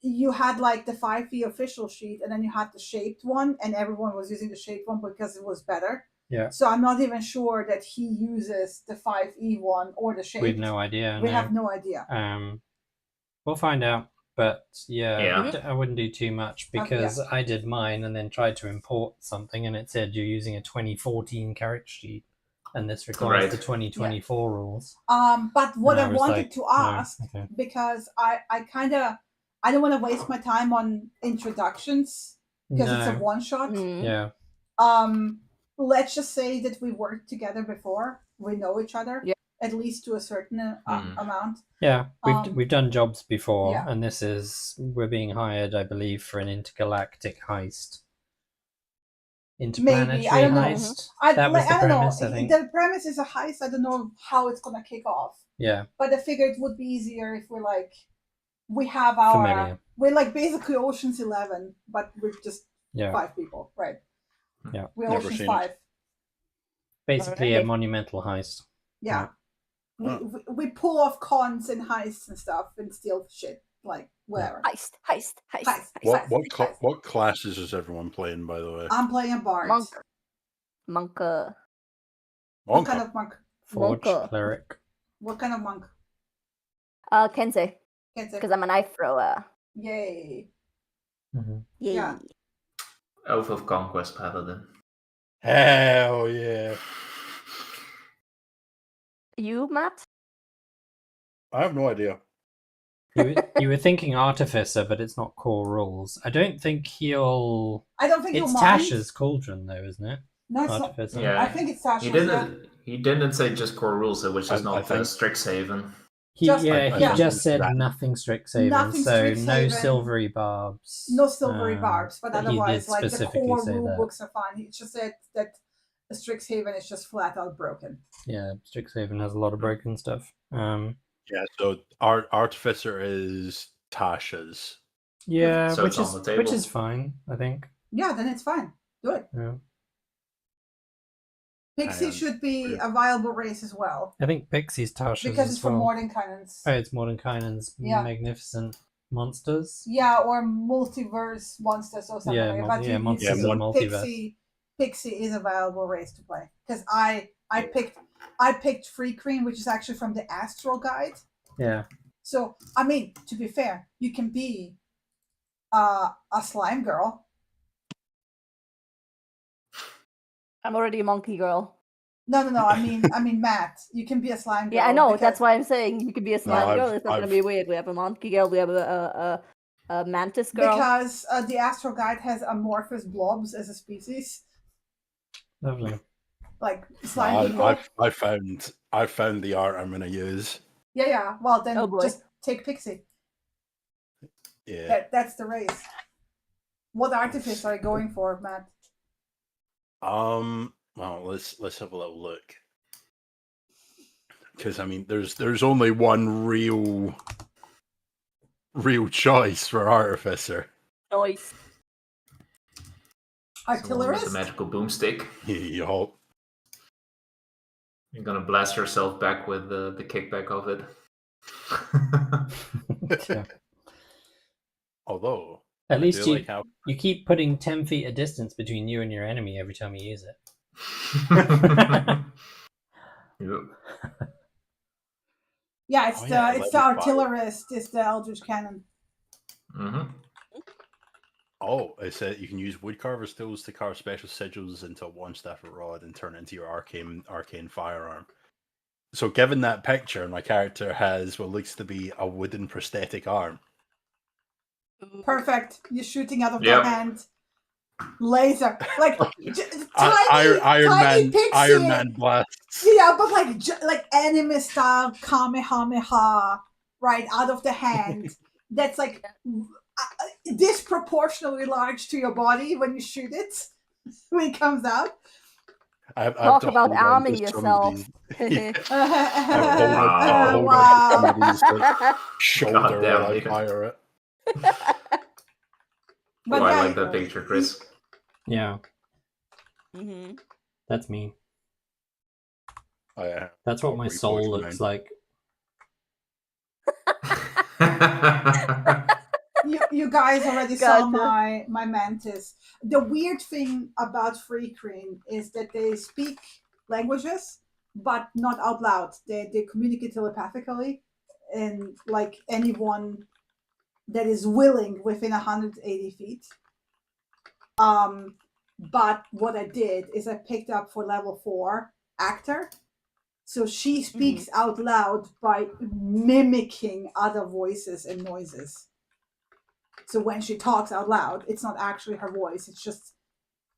You had like the 5e official sheet, and then you had the shaped one, and everyone was using the shaped one because it was better. Yeah. So I'm not even sure that he uses the 5e one or the shaped. We've no idea. We no. have no idea. We'll find out. But yeah, Yeah. I wouldn't do too much because I did mine and then tried to import something and it said you're using a 2014 character sheet and this requires Right. the 2024 rules. But what And I was wanted like, to no, ask, okay. because I don't want to waste my time on introductions because it's a No. one shot. Mm. Yeah. Let's just say that we worked together before. We know each other, Yeah. at least to a certain amount. Yeah, Um, we've done jobs before, yeah. and we're being hired, I believe, for an intergalactic heist, interplanetary Maybe, I don't know. heist. I That was the don't premise, know. I think. The premise is a heist. I don't know how it's gonna kick off, Yeah, but I figured it would be easier if we have our familiar. we're like basically Ocean's 11, but with just Yeah, 5 people, right? Yeah. We're Never Ocean's seen it. 5. basically a Alrighty. monumental heist. Yeah. Yeah. We pull off cons and heists and stuff and steal shit, like whatever. Heist. Heist. What classes is everyone playing, by the way? I'm playing a bard. Monk. What kind of monk? Forge Monka. cleric. What kind of monk? Kensei, Can't say. because I'm a knife thrower. Yay. Mhm. Yay. Yeah. Oath of Conquest Paladin. Hell yeah! You, Matt? I have no idea. You were thinking artificer, but it's not core rules. I don't think he'll. I don't think It's you'll mind. Tasha's cauldron, though, isn't it? No, it's not. Artificer. Yeah. I think it's Tasha's. He Yeah. didn't say just core rules, which is I not think- Strixhaven. He Just- he yeah. just said That- nothing Strixhaven, Nothing so no Strixhaven. silvery barbs. No silvery barbs, but he did otherwise, like the specifically core say rule that. books are fine. He just said that Strixhaven is just flat out broken. Yeah, Strixhaven has a lot of broken stuff. Yeah, so Artificer is Tasha's. Yeah, So which it's on the which table. is fine, I think. Yeah, then it's fine. Do it. Yeah. Pixie should be a viable race as well I think Pixie's Tasha's because as it's from well. Mordenkainen's. Oh, it's Mordenkainen's Yeah. magnificent monsters. Yeah, or multiverse monsters or something. Yeah, like that. mon- But yeah, you monsters see, of multiverse. Pixie is a viable race to play because I picked Free Cream, which is actually from the Astral Guide. Yeah. So I mean, to be fair, you can be a slime girl. I'm already a monkey girl. No. I mean, Matt, you can be a slime girl. Yeah, I know. because- That's why I'm saying you could be a slime girl. I've- It's not gonna I've- be weird. We have a monkey girl. We have a mantis girl. Because the Astral Guide has amorphous blobs as a species, Lovely. like slime people. I found the art I'm gonna use. Yeah. Well, then Oh, boy. just take Pixie. Yeah. That's the race. What artifice are you going for, Matt? Well, let's have a little look. Because I mean, there's only one real choice for Artificer. Noise. Someone with Artillerist? the magical boomstick. Yup. You're gonna blast yourself back with the kickback of it. Yeah. Although, At I least do you like how you keep putting 10 feet of distance between you and your enemy every time you use it. Yep. Yeah, it's Oh, the yeah, it's the level 5. artillerist, it's the Eldritch Cannon. Mhm. Oh, it said you can use woodcarver's tools to carve special sigils into a one staff rod and turn it into your arcane firearm. So, given that picture, my character has what looks to be a wooden prosthetic arm. Perfect. You're shooting out of Yep. the hand. Laser. Like Iron Man, pixie. Iron Man blasts. Yeah, but like anime style Kamehameha, right out of the hand. That's like disproportionately large to your body when you shoot it when it comes out. I have Talk to about hold on arming to some of yourself. these. Wow. Hold on to some of these shoulder God damn, while I Nathan. fire it. But Oh, I yeah, like that picture, Chris. Yeah, hmm that's me. Oh, yeah. That's what I'll my repost soul mine. looks like. you guys already saw Gotcha. my mantis. The weird thing about Free Crane is that they speak languages, but not out loud. They communicate telepathically, and like anyone that is willing within 180 feet. But what I did is I picked up for level 4 actor. So she speaks out loud by mimicking other voices and noises. So when she talks out loud, it's not actually her voice. It's just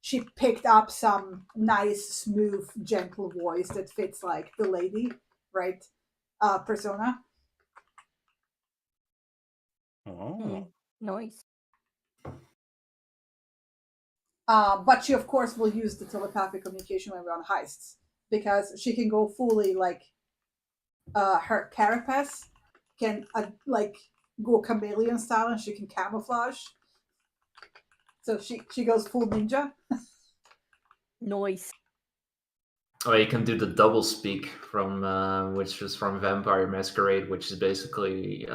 she picked up some nice, smooth, gentle voice that fits like the lady, right? Persona. Oh. Nice. But she, of course, will use the telepathic communication when we're on heists because she can go fully like her carapace can like go chameleon style and she can camouflage. So she goes full ninja. Nice. Oh, you can do the double speak from which is from Vampire Masquerade, which is basically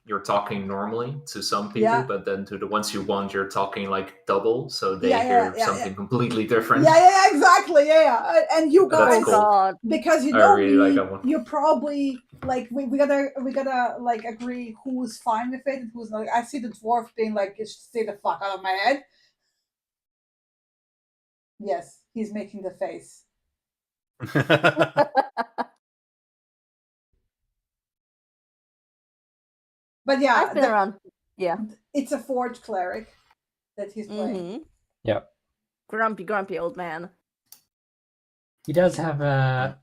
you're talking normally to some people, Yeah. but then to the ones you want, you're talking like double, so they Yeah, hear something completely different. Yeah, exactly. Yeah. And you That's guys, Oh cool. god. because you I know really me, like that one. you're probably like we gotta like agree who's fine with it and who's not. I see the dwarf being like, stay the fuck out of my head. Yes, he's making the face. But yeah, I've been around. Yeah. it's a forge cleric that he's playing. Mm-hmm. Yep. Grumpy old man. He does have a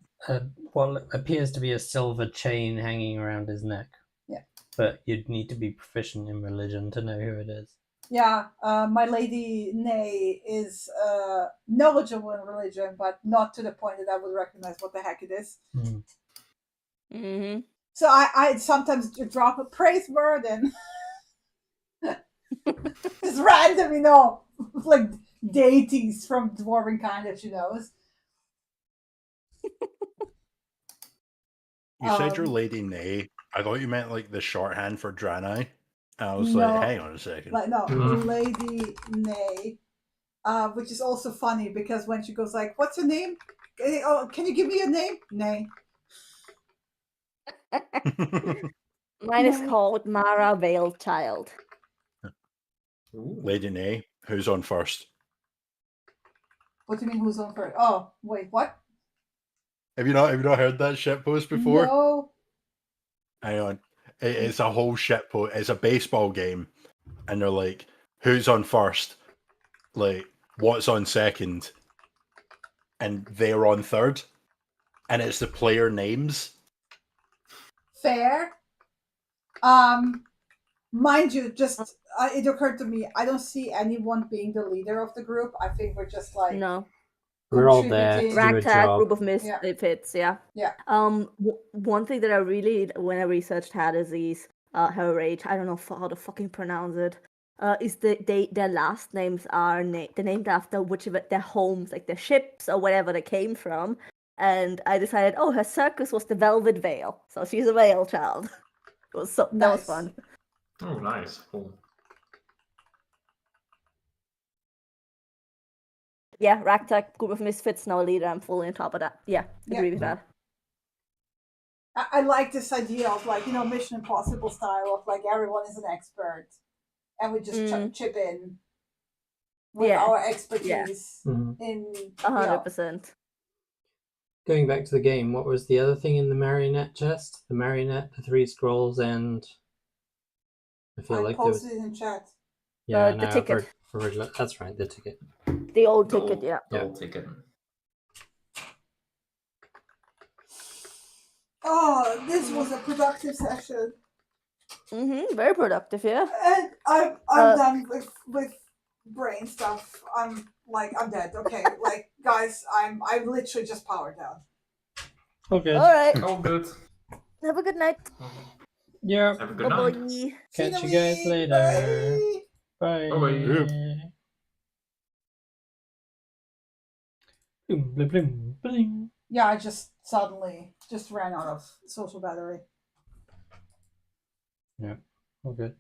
what appears to be a silver chain hanging around his neck. Yeah. But you'd need to be proficient in religion to know who it is. Yeah, my lady Nay is knowledgeable in religion, but not to the point that I would recognize what the heck it is. Mm-hmm. So I sometimes drop a praise word and just random, like deities from dwarven kind that she knows. You said your lady Nay. I thought you meant like the shorthand for Draenei. I was No. like, hang on a second. Like no, Lady Nay, which is also funny because when she goes like, "What's your name? Oh, can you give me your name?" Nay. Mine is called Mara Veiled Child. Lady Nay, who's on first? What do you mean? Who's on first? Oh, wait, what? Have you not heard that shit post before? No. Hang on. It's a whole shit post. It's a baseball game, and they're like, "Who's on first? Like, what's on second?" And they're on third, and it's the player names. Fair. Mind you, just it occurred to me, I don't see anyone being the leader of the group. I think we're just like No. We're all there to do a Ragtag job. group of misfits. Yeah. One thing that I really, when I researched Hades's her age, I don't know how to fucking pronounce it. Is their last names are they're named after whichever their homes, like their ships or whatever they came from. and I decided, oh, her circus was the Velvet Veil, so she's a Veil child. That was Nice. fun. Oh, nice. Cool. Yeah, Ragtag, group of misfits, no leader. I'm fully on top of that. Yeah, Yeah. agree with that. I like this idea of like, you know, Mission Impossible style of like everyone is an expert and we just chip in with our expertise Mhm. in 100%. Going back to the game, what was the other thing in the marionette chest? The marionette, the 3 scrolls, and I feel I like there was... posted it in chat. Yeah, the no, ticket. for regular... That's right, the ticket. The old The ticket, old- yeah. The Yeah. old ticket. Oh, this was a productive session. Very productive, yeah. And I'm done with brain stuff. I'm dead. Okay, like guys, I'm literally just powered down. Okay. Alright, All good. have a good night. Yeah. Have a good night. Bye-bye. Catch See you guys week. later. Bye. Bye. Bye. Boom, blim, blim, bling. Yeah, I just suddenly just ran out of social battery. Yeah, all good.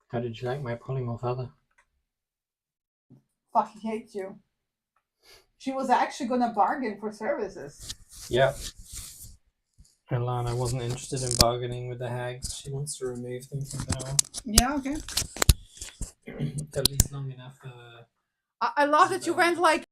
How did you like my polymorph other? Fucking hate you. She was actually gonna bargain for services. Yep. And Lana wasn't interested in bargaining with the hags. She wants to remove them from power. Yeah, okay. At least long enough for... I love that you went like